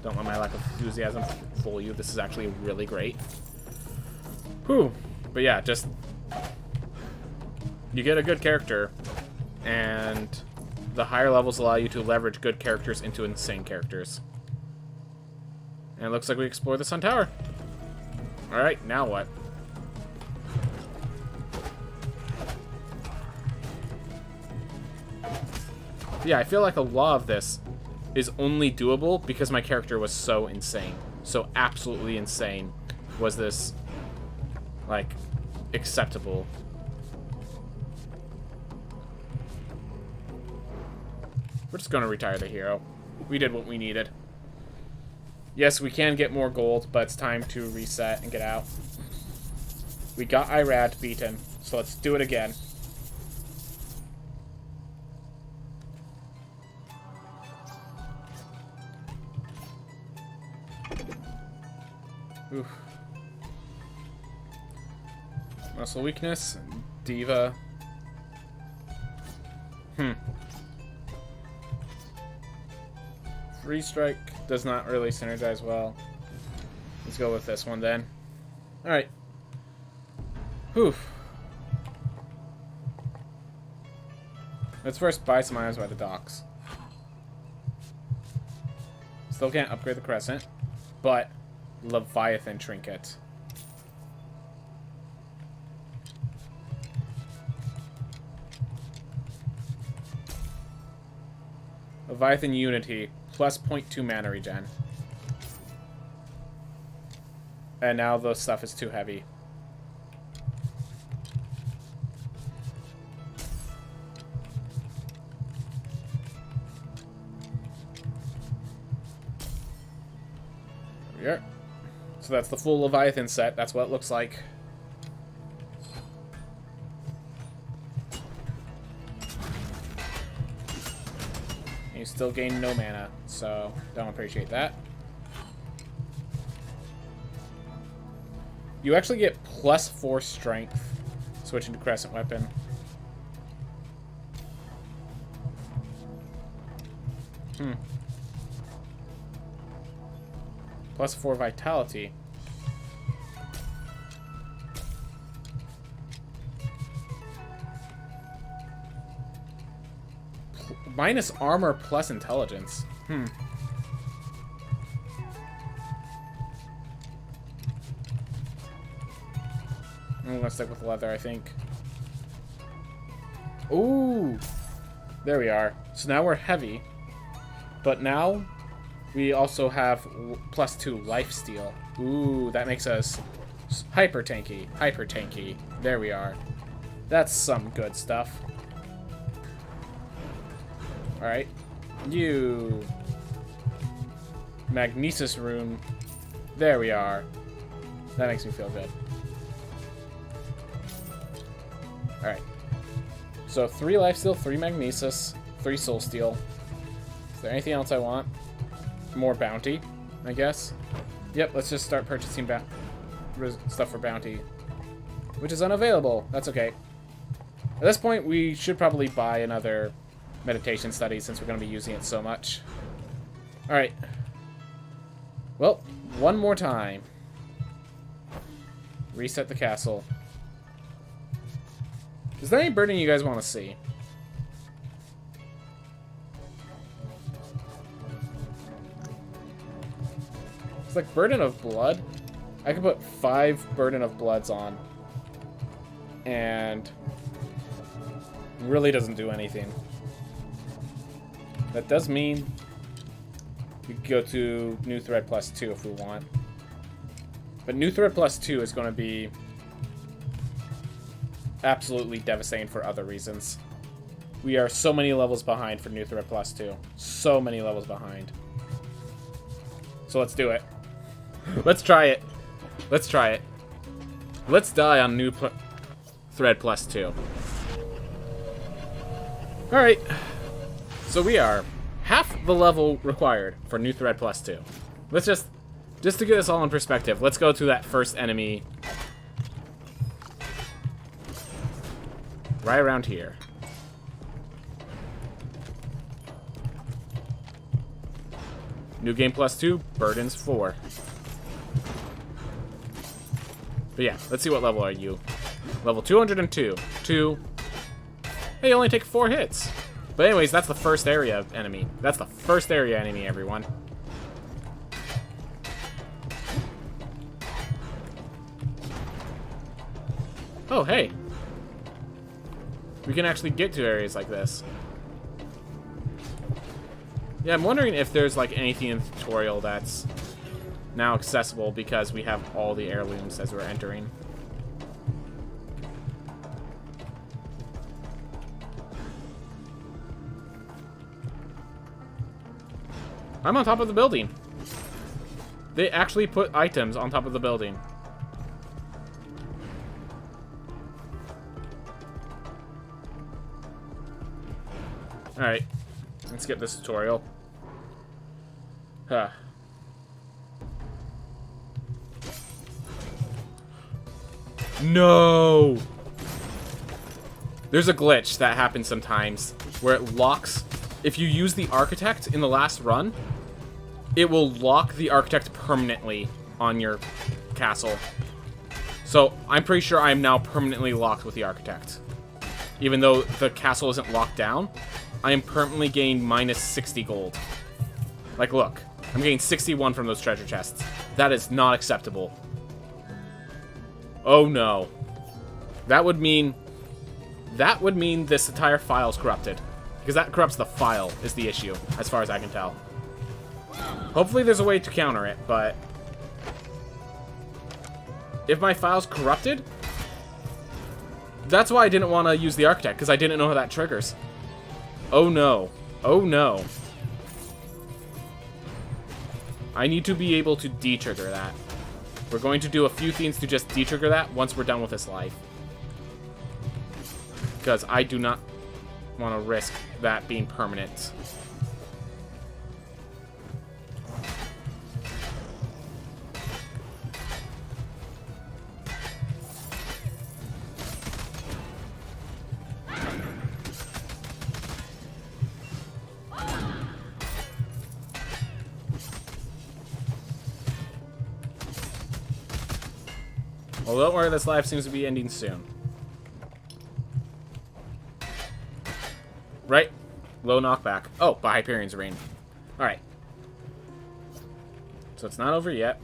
Don't let my lack of enthusiasm fool you. This is actually really great. Whew. But yeah, just you get a good character, and the higher levels allow you to leverage good characters into insane characters. And it looks like we explored the Sun Tower. Alright, now what? Yeah, I feel like a lot of this is only doable because my character was so insane. So absolutely insane was this, like, acceptable. We're just going to retire the hero. We did what we needed. Yes, we can get more gold, but it's time to reset and get out. We got Irad beaten, so let's do it again. Oof. Muscle weakness, Diva. Free strike does not really synergize well. Let's go with this one then. Alright. Whew. Let's first buy some items by the docks. Still can't upgrade the Crescent, but Leviathan Trinket. Leviathan Unity, plus 0.2 mana regen. And now the stuff is too heavy. There we are. So that's the full Leviathan set. That's what it looks like. You still gain no mana, so don't appreciate that. You actually get +4 strength. Switching to crescent weapon. +4 vitality. Minus armor plus intelligence. I'm gonna stick with leather, I think. Ooh! There we are. So now we're heavy. But now we also have +2 lifesteal. Ooh, that makes us hyper tanky. Hyper tanky. There we are. That's some good stuff. Alright. You. Magnesis rune. There we are. That makes me feel good. Alright. So 3 lifesteal, 3 magnesis, 3 soul steel. Is there anything else I want? More bounty, I guess. Yep, let's just start purchasing stuff for bounty. Which is unavailable. That's okay. At this point, we should probably buy another meditation study since we're going to be using it so much. Alright. Well, one more time. Reset the castle. Is there any burden you guys want to see? It's like Burden of Blood. I could put 5 Burden of Bloods on. And really doesn't do anything. That does mean we could go to New Thread +2 if we want. But New Thread +2 is going to be absolutely devastating for other reasons. We are so many levels behind for New Thread +2. So many levels behind. So let's do it. Let's try it. Let's try it. Let's die on New Thread +2. Alright. So we are half the level required for New Thread +2. Let's just to get this all in perspective, let's go to that first enemy. Right around here. New game +2, burdens 4. But yeah, let's see what level are you. Level 202. 2. Hey, you only take 4 hits. But anyways, that's the first area enemy. That's the first area enemy, everyone. Oh, hey. We can actually get to areas like this. Yeah, I'm wondering if there's like anything in the tutorial that's now accessible because we have all the heirlooms as we're entering. I'm on top of the building. They actually put items on top of the building. Alright. Let's skip this tutorial. Huh. No! There's a glitch that happens sometimes where it locks. If you use the architect in the last run, it will lock the architect permanently on your castle. So I'm pretty sure I'm now permanently locked with the architect. Even though the castle isn't locked down, I am permanently gained minus 60 gold. Like, look. I'm getting 61 from those treasure chests. That is not acceptable. Oh, no. That would mean this entire file is corrupted. Because that corrupts the file, is the issue, as far as I can tell. Hopefully there's a way to counter it, but if my file's corrupted, that's why I didn't want to use the architect, because I didn't know how that triggers. Oh no. Oh no. I need to be able to de-trigger that. We're going to do a few things to just de-trigger that once we're done with this life. Because I do not want to risk that being permanent. Well, don't worry, this live seems to be ending soon. Right? Low knockback. Oh, by Hyperion's Reign. Alright. So it's not over yet.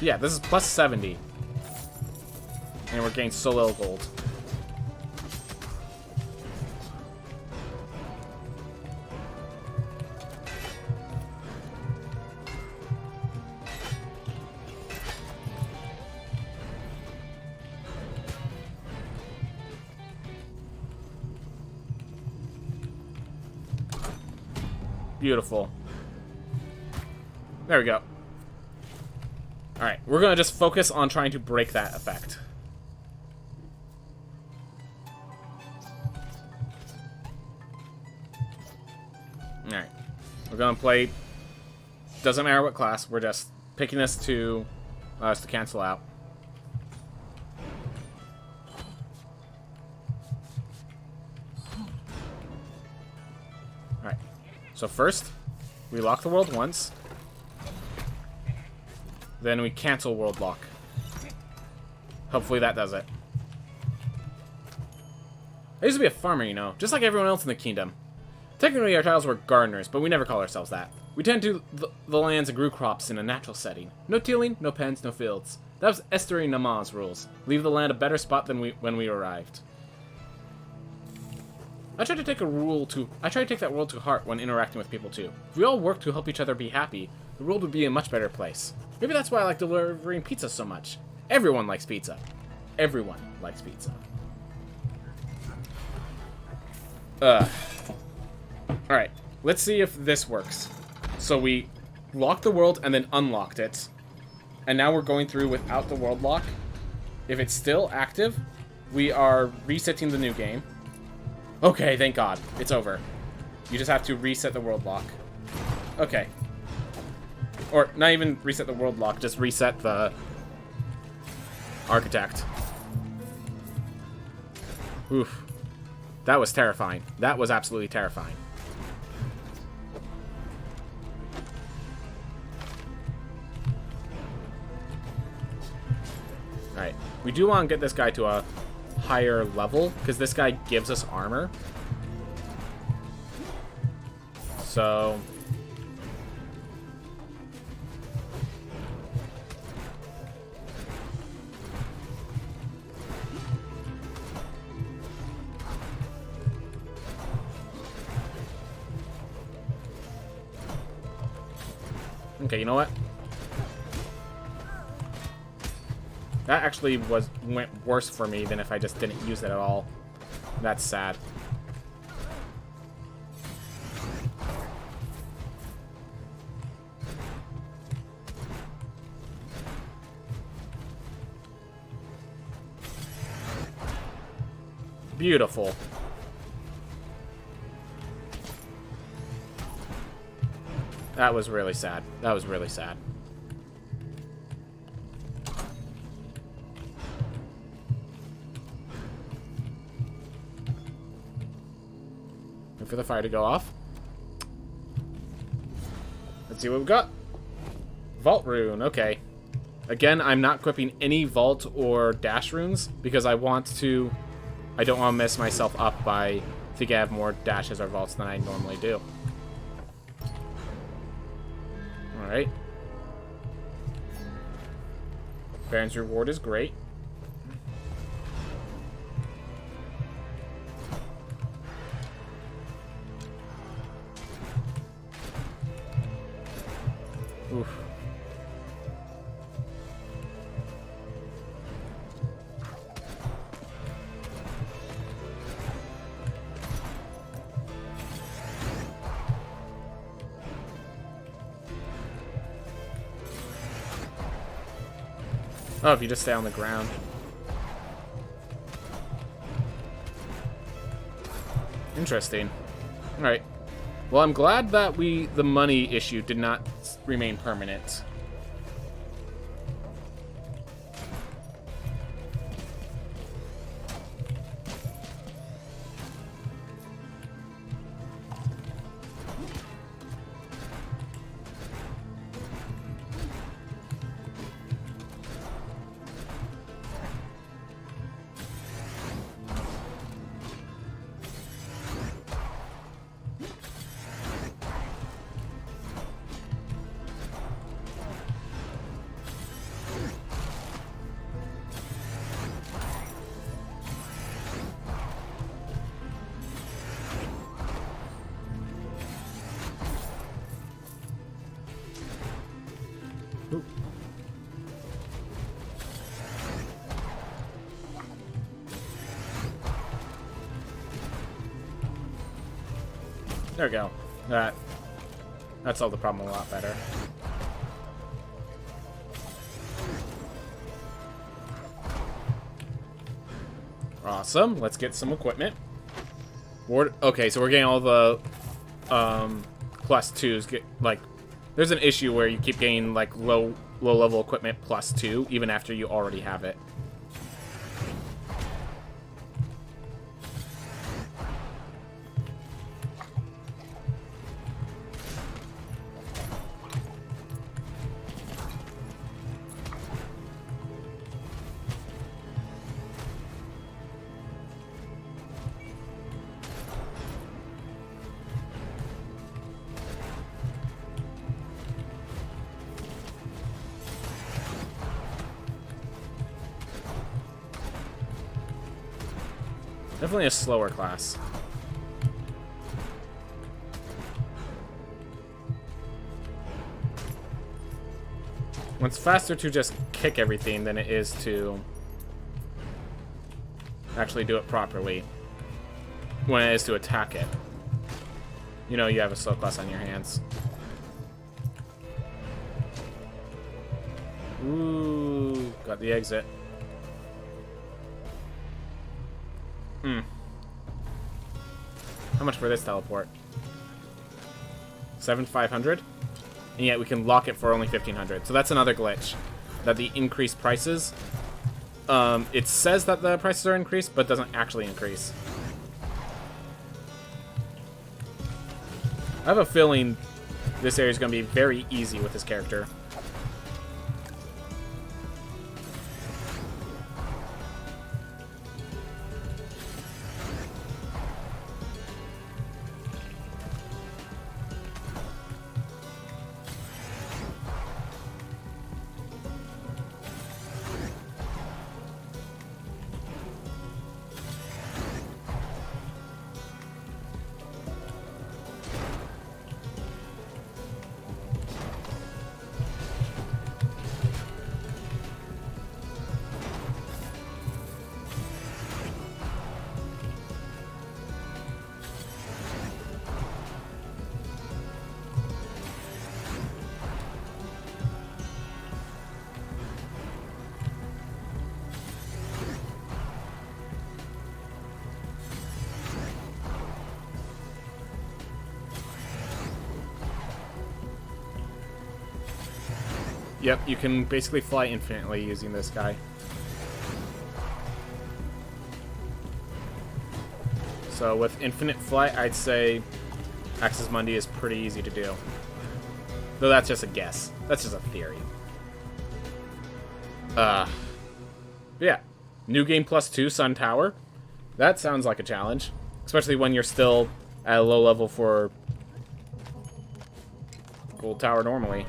Yeah, this is plus 70. And we're getting so little gold. Beautiful. There we go. Alright, we're gonna just focus on trying to break that effect. Alright. We're gonna play... Doesn't matter what class, we're just picking this to cancel out. Alright. So first, we lock the world once. Then we cancel world lock. Hopefully that does it. I used to be a farmer, you know, just like everyone else in the kingdom. Technically, our titles were gardeners, but we never call ourselves that. We tend to the lands and grew crops in a natural setting. No tilling, no pens, no fields. That was Esther Nama's rules. Leave the land a better spot than when we arrived. I try to take that rule to heart when interacting with people too. If we all work to help each other be happy, the world would be a much better place. Maybe that's why I like delivering pizza so much. Everyone likes pizza. Everyone likes pizza. Alright, let's see if this works. So we locked the world and then unlocked it. And now we're going through without the world lock. If it's still active, we are resetting the new game. Okay, thank God. It's over. You just have to reset the world lock. Okay. Or not even reset the world lock, just reset the architect. Oof. That was terrifying. That was absolutely terrifying. Alright. We do want to get this guy to a higher level, because this guy gives us armor. So... Okay, you know what? That actually went worse for me than if I just didn't use it at all. That's sad. Beautiful. That was really sad. That was really sad. Wait for the fire to go off. Let's see what we've got. Vault rune, okay. Again, I'm not equipping any vault or dash runes because I don't want to mess myself up by thinking I have more dashes or vaults than I normally do. Alright. Baron's reward is great. Oof. Oh, if you just stay on the ground. Interesting. Alright. Well, I'm glad that the money issue did not remain permanent. Ooh. There we go. That solved the problem a lot better. Awesome. Let's get some equipment. Okay, so we're getting all the +2s. There's an issue where you keep getting like low level equipment +2 even after you already have it. Definitely a slower class. Well, it's faster to just kick everything than it is to actually do it properly. When it is to attack it. You know you have a slow class on your hands. Ooh, got the exit. How much for this teleport? 7,500? And yet we can lock it for only 1,500. So that's another glitch. That the increased prices... it says that the prices are increased, but doesn't actually increase. I have a feeling this area is going to be very easy with this character. Yep, you can basically fly infinitely using this guy. So with infinite flight, I'd say Axis Mundi is pretty easy to do. Though that's just a guess. That's just a theory. Yeah. New game +2 Sun Tower. That sounds like a challenge. Especially when you're still at a low level for Gold Tower normally.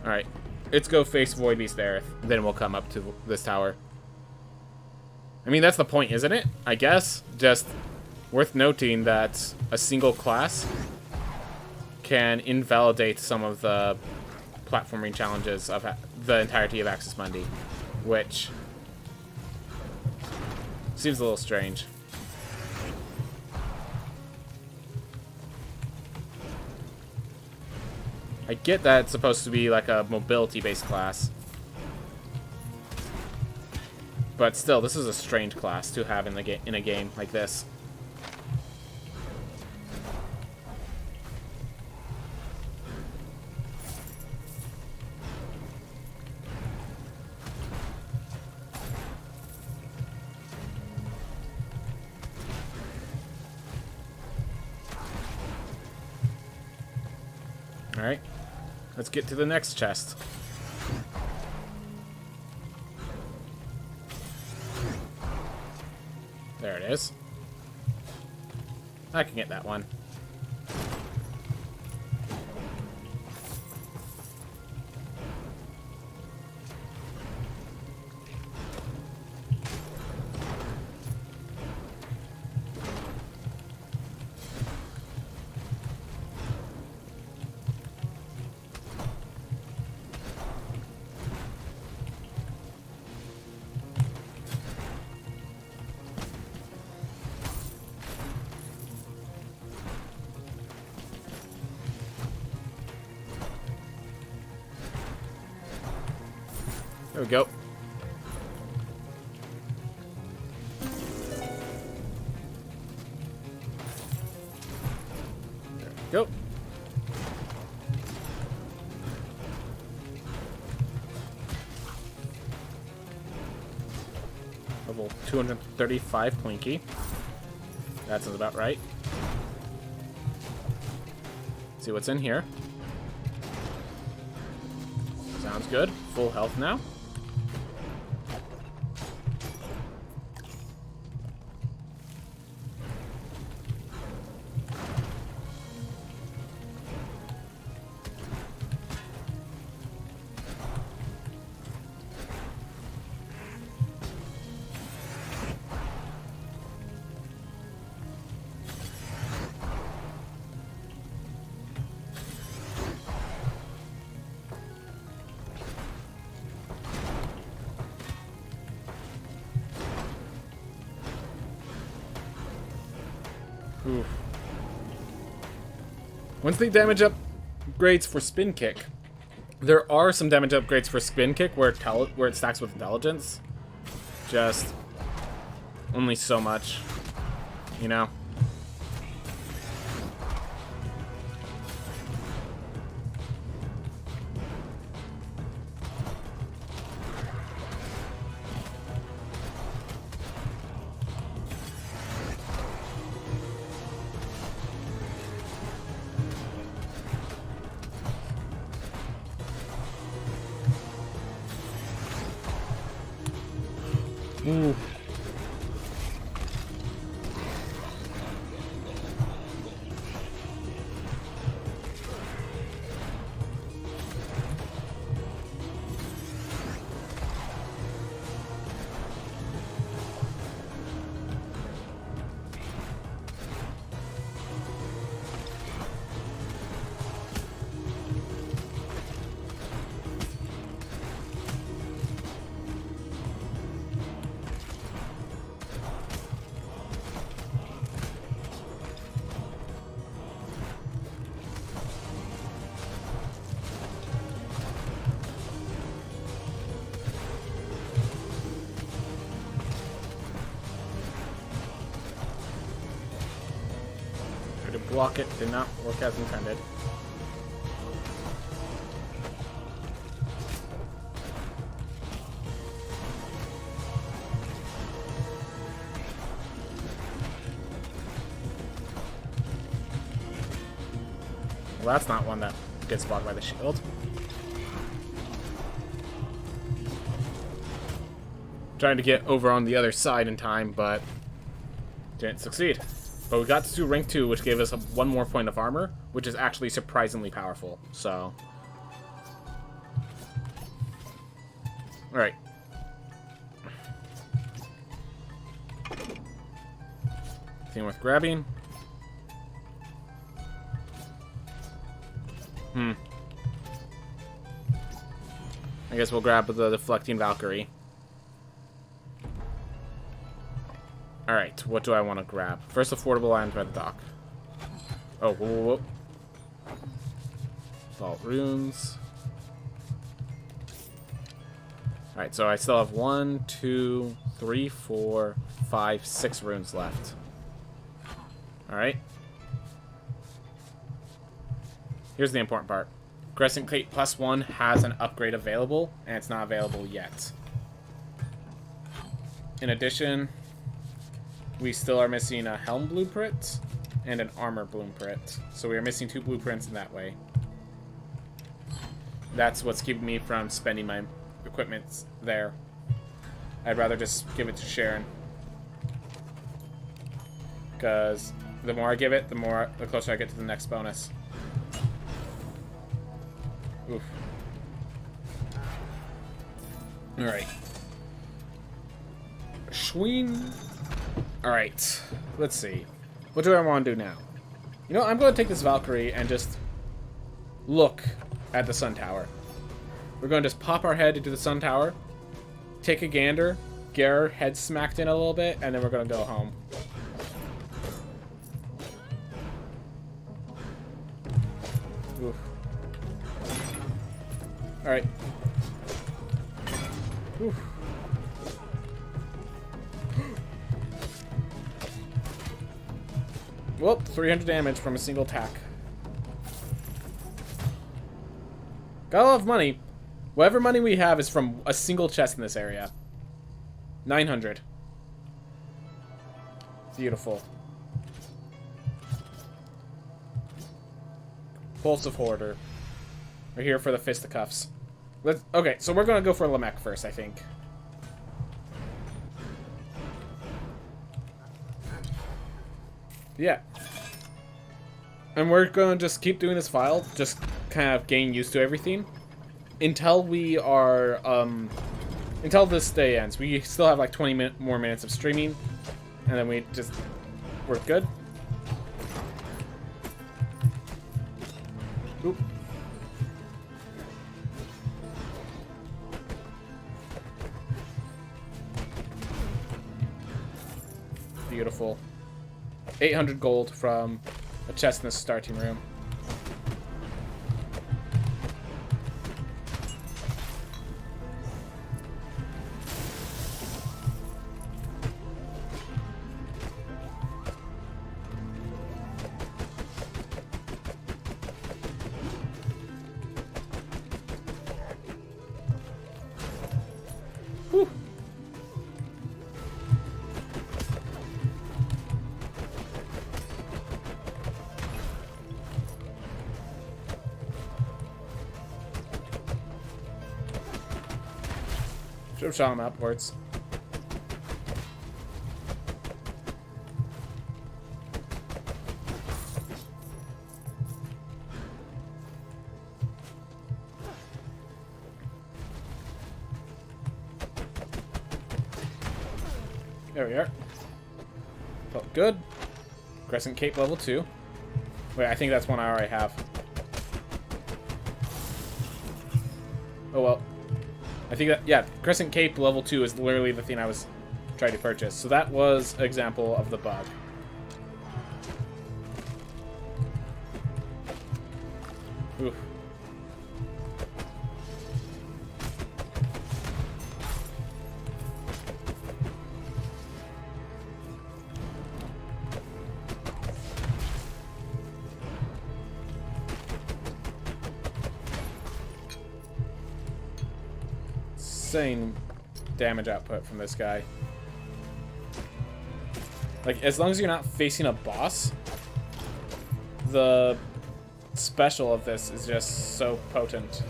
Alright, let's go face Void Beast Aerith, then we'll come up to this tower. I mean, that's the point, isn't it? I guess. Just worth noting that a single class can invalidate some of the platforming challenges of the entirety of Axis Mundi, which seems a little strange. I get that it's supposed to be like a mobility-based class. But still, this is a strange class to have in a game like this. Alright. Let's get to the next chest. There it is. I can get that one. we go. There we go. Level 235 Plinky. That sounds about right. See what's in here. Sounds good. Full health now. Oof. When's the damage upgrades for Spin Kick? There are some damage upgrades for Spin Kick where it stacks with Intelligence. Just only so much, you know? Ooh. Block it, did not work as intended. Well, that's not one that gets blocked by the shield. Trying to get over on the other side in time, but didn't succeed. But we got to do rank 2, which gave us one more point of armor, which is actually surprisingly powerful. So, all right. Anything worth grabbing? I guess we'll grab the deflecting Valkyrie. Alright, what do I want to grab? First, affordable items by the dock. Oh, whoa, whoa, whoa. Vault runes. Alright, so I still have 1, 2, 3, 4, 5, 6 runes left. Alright. Here's the important part. Crescent Plate +1 has an upgrade available, and it's not available yet. In addition, we still are missing a helm blueprint and an armor blueprint. So we are missing 2 blueprints in that way. That's what's keeping me from spending my equipment there. I'd rather just give it to Sharon. Because the more I give it, the closer I get to the next bonus. Oof. Alright. Schween. Alright. Let's see. What do I want to do now? You know, I'm going to take this Valkyrie and just look at the Sun Tower. We're going to just pop our head into the Sun Tower, take a gander, get our head smacked in a little bit, and then we're going to go home. Oof. Alright. Oof. Well, 300 damage from a single attack. Got a lot of money. Whatever money we have is from a single chest in this area. 900. Beautiful. Compulsive Hoarder. We're here for the fisticuffs. Okay, so we're gonna go for Lamech first, I think. Yeah. And we're gonna just keep doing this file, just kind of getting used to everything. Until we are, until this day ends. We still have like 20 more minutes of streaming. And then we're good. Oop. Beautiful. 800 gold from a chest in the starting room. Whew. Should have shot him upwards. There we are. Felt good. Crescent Cape level 2. Wait, I think that's one I already have. Oh well. I think that, yeah, Crescent Cape level 2 is literally the thing I was trying to purchase. So that was an example of the bug. Oof. Insane damage output from this guy. Like, as long as you're not facing a boss, the special of this is just so potent.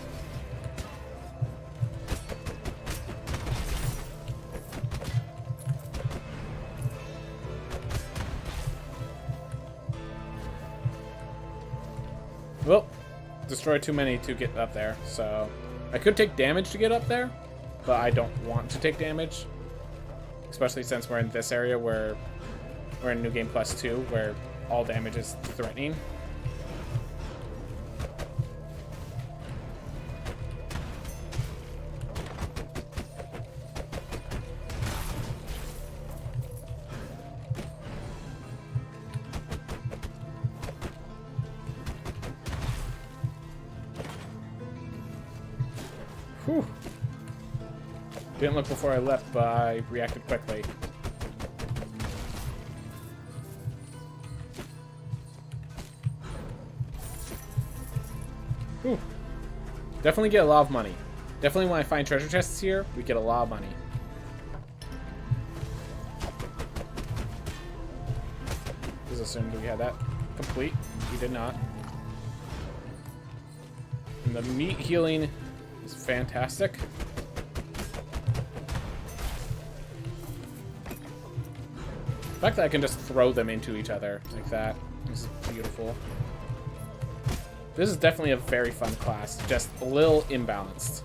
Well, destroy too many to get up there, so I could take damage to get up there, but I don't want to take damage, especially since we're in this area where we're in New Game Plus 2, where all damage is threatening. Whew. Didn't look before I left, but I reacted quickly. Whew. Definitely get a lot of money. Definitely when I find treasure chests here, we get a lot of money. Just assumed we had that complete. We did not. And the meat healing is fantastic. The fact that I can just throw them into each other like that is beautiful. This is definitely a very fun class, just a little imbalanced,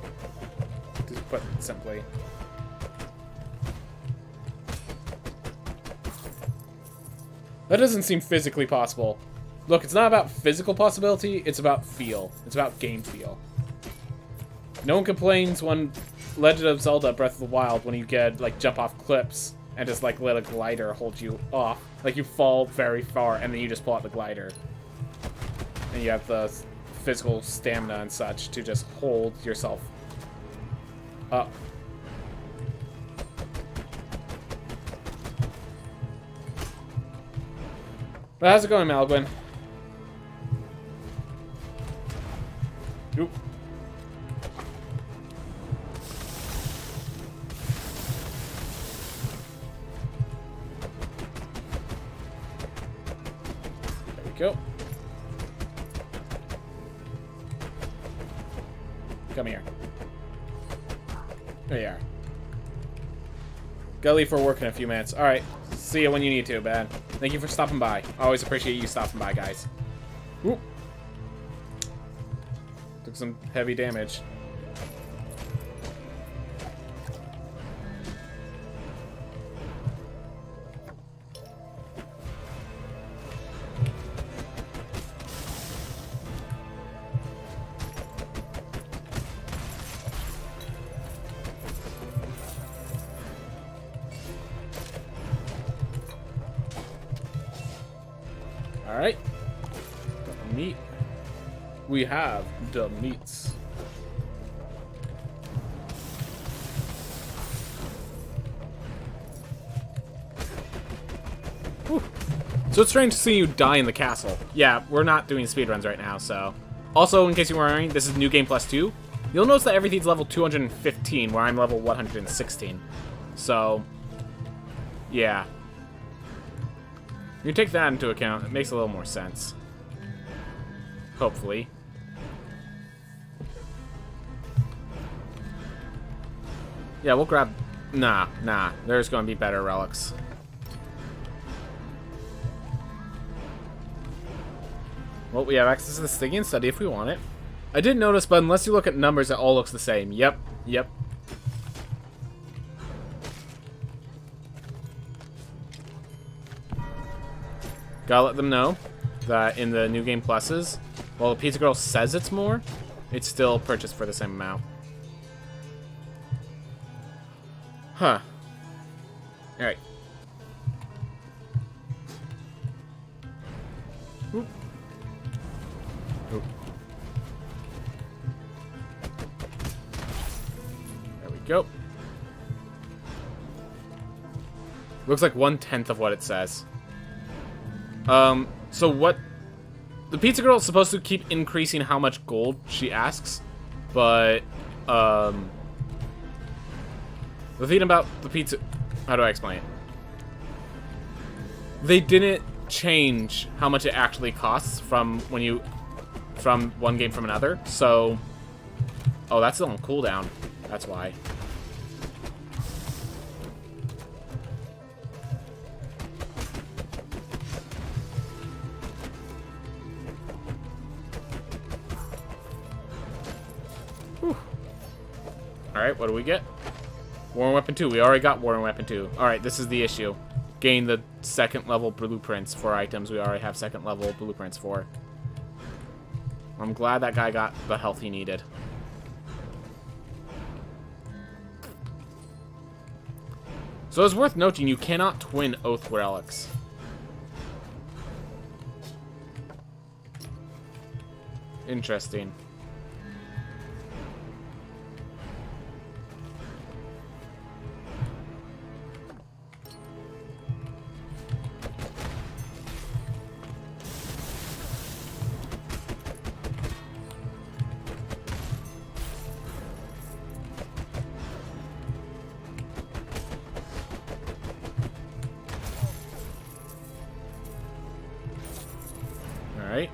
to put it simply. That doesn't seem physically possible. Look, it's not about physical possibility, it's about feel. It's about game feel. No one complains when Legend of Zelda Breath of the Wild when you get, like, jump off cliffs and just, like, let a glider hold you off. Like, you fall very far, and then you just pull out the glider. And you have the physical stamina and such to just hold yourself up. But how's it going, Malguin? Oop. There we go. Come here. There you are. Gotta leave for work in a few minutes. Alright. See you when you need to, man. Thank you for stopping by. I always appreciate you stopping by, guys. Whoop. Took some heavy damage. Alright. The meat. We have the meats. Whew. So it's strange to see you die in the castle. Yeah, we're not doing speedruns right now, so. Also, in case you were wondering, this is New Game Plus 2. You'll notice that everything's level 215, where I'm level 116. So, yeah. You take that into account, it makes a little more sense. Hopefully. Yeah, we'll grab... Nah. There's gonna be better relics. Well, we have access to the Stygian study if we want it. I did notice, but unless you look at numbers, it all looks the same. Yep. Gotta let them know that in the New Game Pluses, while the Pizza Girl says it's more, it's still purchased for the same amount. Huh. Alright. Oop. Oop. There we go. Looks like 1/10 of what it says. So what... The Pizza Girl is supposed to keep increasing how much gold she asks, but, the thing about the pizza... How do I explain it? They didn't change how much it actually costs from when you... From one game from another, so... Oh, that's still on cooldown. That's why. Alright, what do we get? War Weapon 2. We already got War Weapon 2. Alright, this is the issue. Gain the second level blueprints for items we already have second level blueprints for. I'm glad that guy got the health he needed. So it's worth noting you cannot twin Oath relics. Interesting. Alright.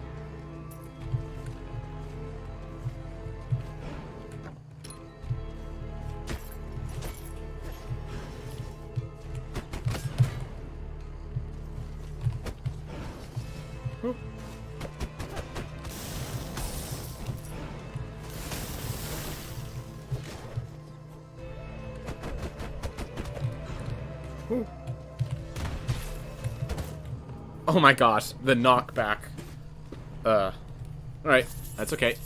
Whoop. Whoop. Oh my gosh, the knockback. Alright, that's okay.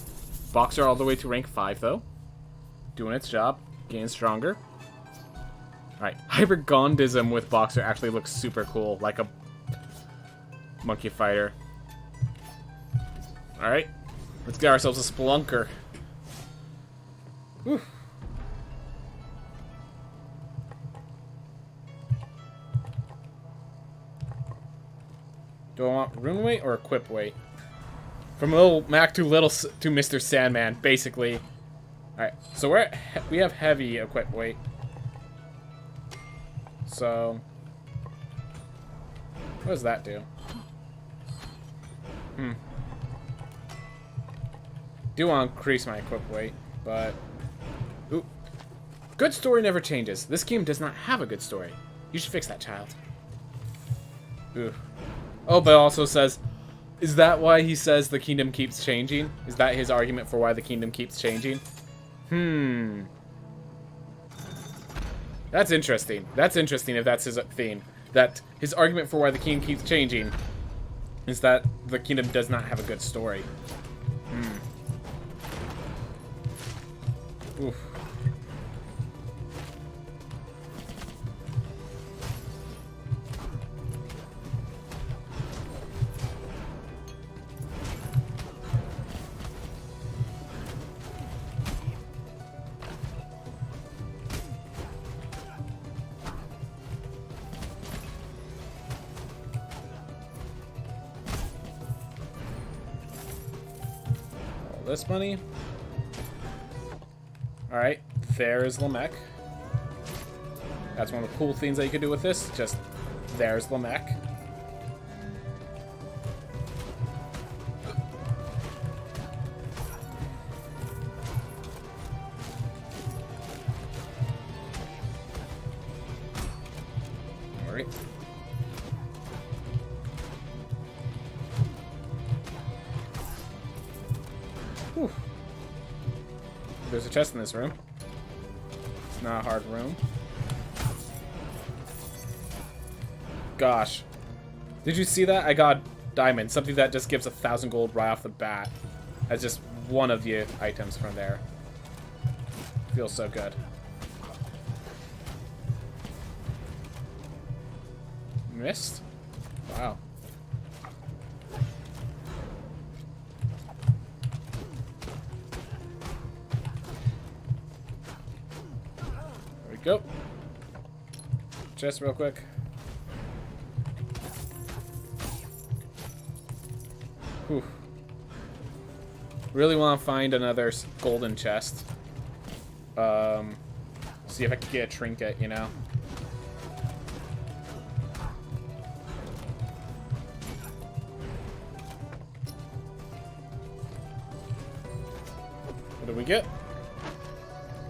Boxer all the way to rank 5, though. Doing its job. Getting stronger. Alright, Hypergondism with Boxer actually looks super cool, like a monkey fighter. Alright, let's get ourselves a Spelunker. Whew. Do I want rune weight or equip weight? From little Mac to to Mr. Sandman, basically. All right, so we have heavy equip weight. So, what does that do? Do want to increase my equip weight, but ooh, good story never changes. This game does not have a good story. You should fix that, child. Ooh. Oh, but it also says, is that why he says the kingdom keeps changing? Is that his argument for why the kingdom keeps changing? That's interesting. That's interesting if that's his theme. That his argument for why the kingdom keeps changing is that the kingdom does not have a good story. Oof. This money. Alright, there is Lamech. That's one of the cool things that you could do with this. Just, there's Lamech. Alright. Whew. There's a chest in this room. It's not a hard room. Gosh. Did you see that? I got diamond. Something that just gives 1,000 gold right off the bat. As just one of the items from there. Feels so good. Missed? Wow. Go. Chest real quick. Whew. Really want to find another golden chest. See if I can get a trinket, you know. What did we get?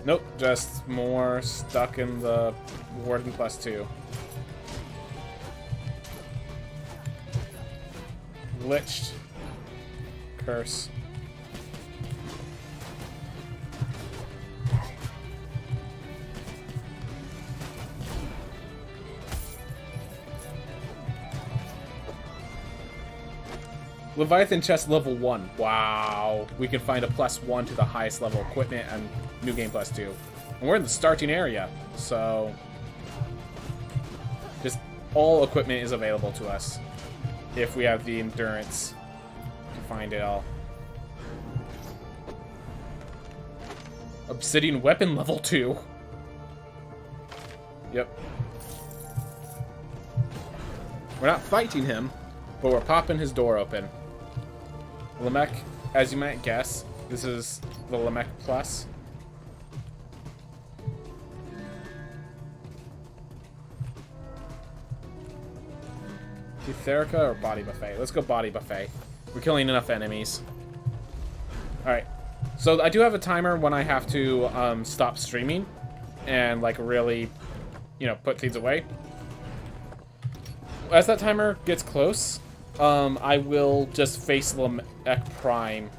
Nope, just more stuck in the Warden +2. Glitched. Curse. Leviathan chest level 1. Wow. We can find a +1 to the highest level equipment and new game +2. And we're in the starting area, so just all equipment is available to us if we have the endurance to find it all. Obsidian weapon level 2. Yep. We're not fighting him, but we're popping his door open. Lamech, as you might guess, this is the Lamech Plus. Etherica or Body Buffet? Let's go Body Buffet. We're killing enough enemies. Alright. So I do have a timer when I have to stop streaming and like really, you know, put things away. As that timer gets close, I will just face Lamech Prime,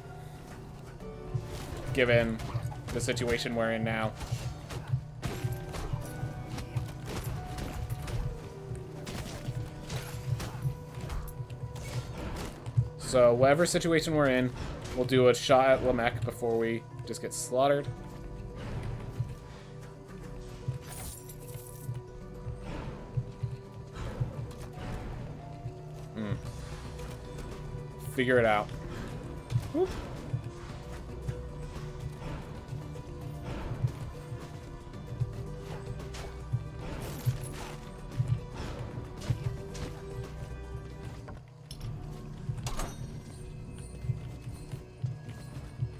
given the situation we're in now. So whatever situation we're in, we'll do a shot at Lamech before we just get slaughtered. Figure it out. Whoop.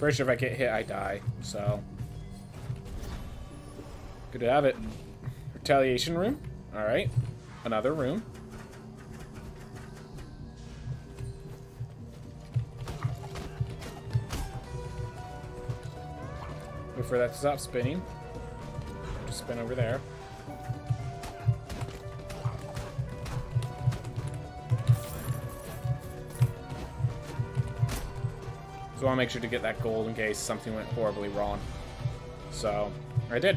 Pretty sure if I get hit, I die. So, good to have it. Retaliation room. All right, another room. Wait for that to stop spinning. Just spin over there. So I want to make sure to get that gold in case something went horribly wrong. So, I did.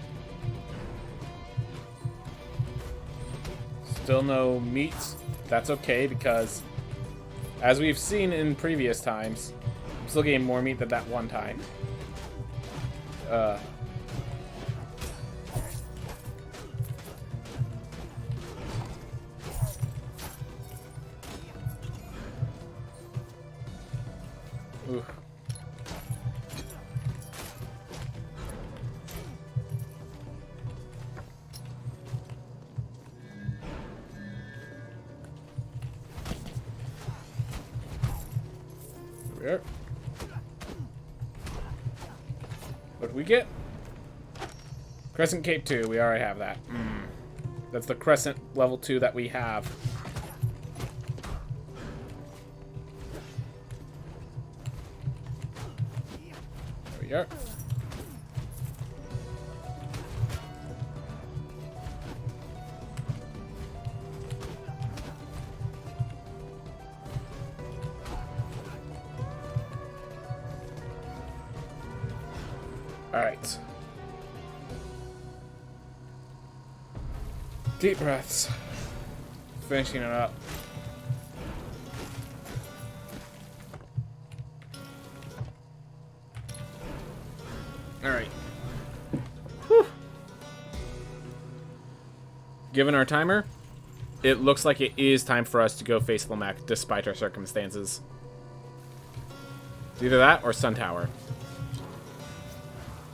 Still no meat. That's okay, because as we've seen in previous times, I'm still getting more meat than that one time. Ooh. Here. What do we get? Crescent Cape 2. We already have that. That's the Crescent level 2 that we have. There we go. Alright. Deep breaths. Finishing it up. Alright. Given our timer, it looks like it is time for us to go face Lamek despite our circumstances. It's either that or Sun Tower.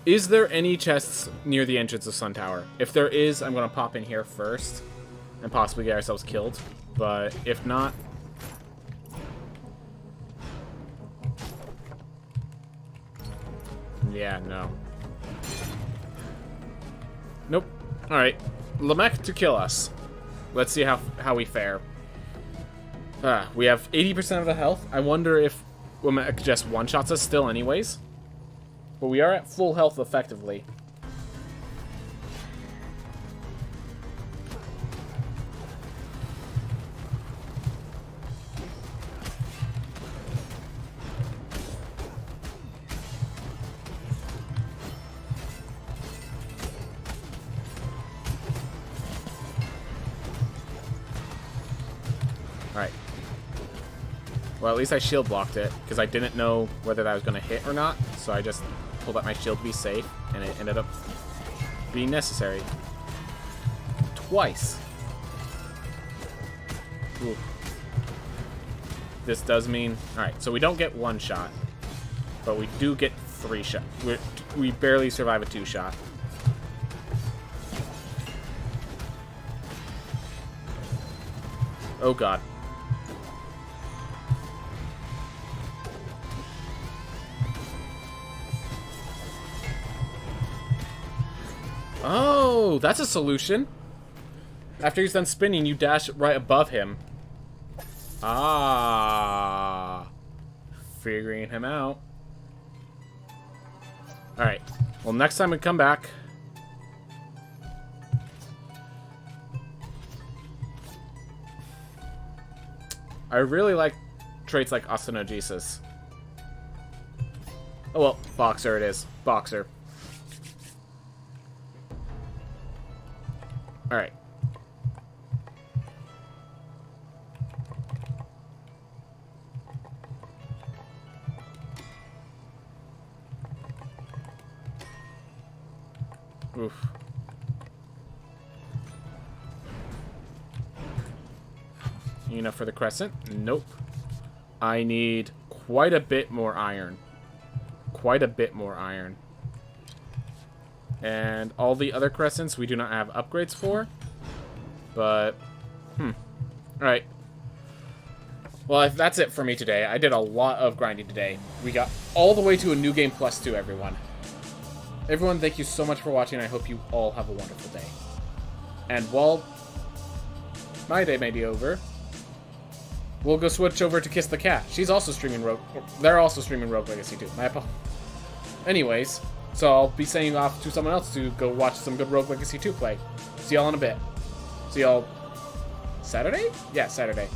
Is there any chests near the entrance of Sun Tower? If there is, I'm going to pop in here first and possibly get ourselves killed. But if not... yeah, no. Nope. Alright. Lamek to kill us. Let's see how we fare. We have 80% of the health. I wonder if Lamek just one-shots us still anyways. But we are at full health effectively. Alright. Well, at least I shield blocked it, because I didn't know whether that was going to hit or not, so I just pulled up my shield to be safe, and it ended up being necessary. Twice. Ooh. This does mean... alright, so we don't get one shot, but we do get 3 shots. We barely survive a 2-shot. Oh god. Oh, that's a solution. After he's done spinning, you dash right above him. Ah. Figuring him out. Alright. Well, next time we come back... I really like traits like Ostenogesis. Oh well, Boxer it is. Boxer. Alright. Oof. Enough for the crescent? Nope. I need quite a bit more iron. Quite a bit more iron. And all the other crescents we do not have upgrades for. But, Alright. Well, that's it for me today. I did a lot of grinding today. We got all the way to a New Game Plus 2, everyone. Everyone, thank you so much for watching. I hope you all have a wonderful day. And while my day may be over, we'll go switch over to Kiss the Cat. She's also streaming Rogue. They're also streaming Rogue Legacy too. Anyways, so I'll be sending off to someone else to go watch some good Rogue Legacy 2 play. See y'all in a bit. See y'all Saturday? Yeah, Saturday.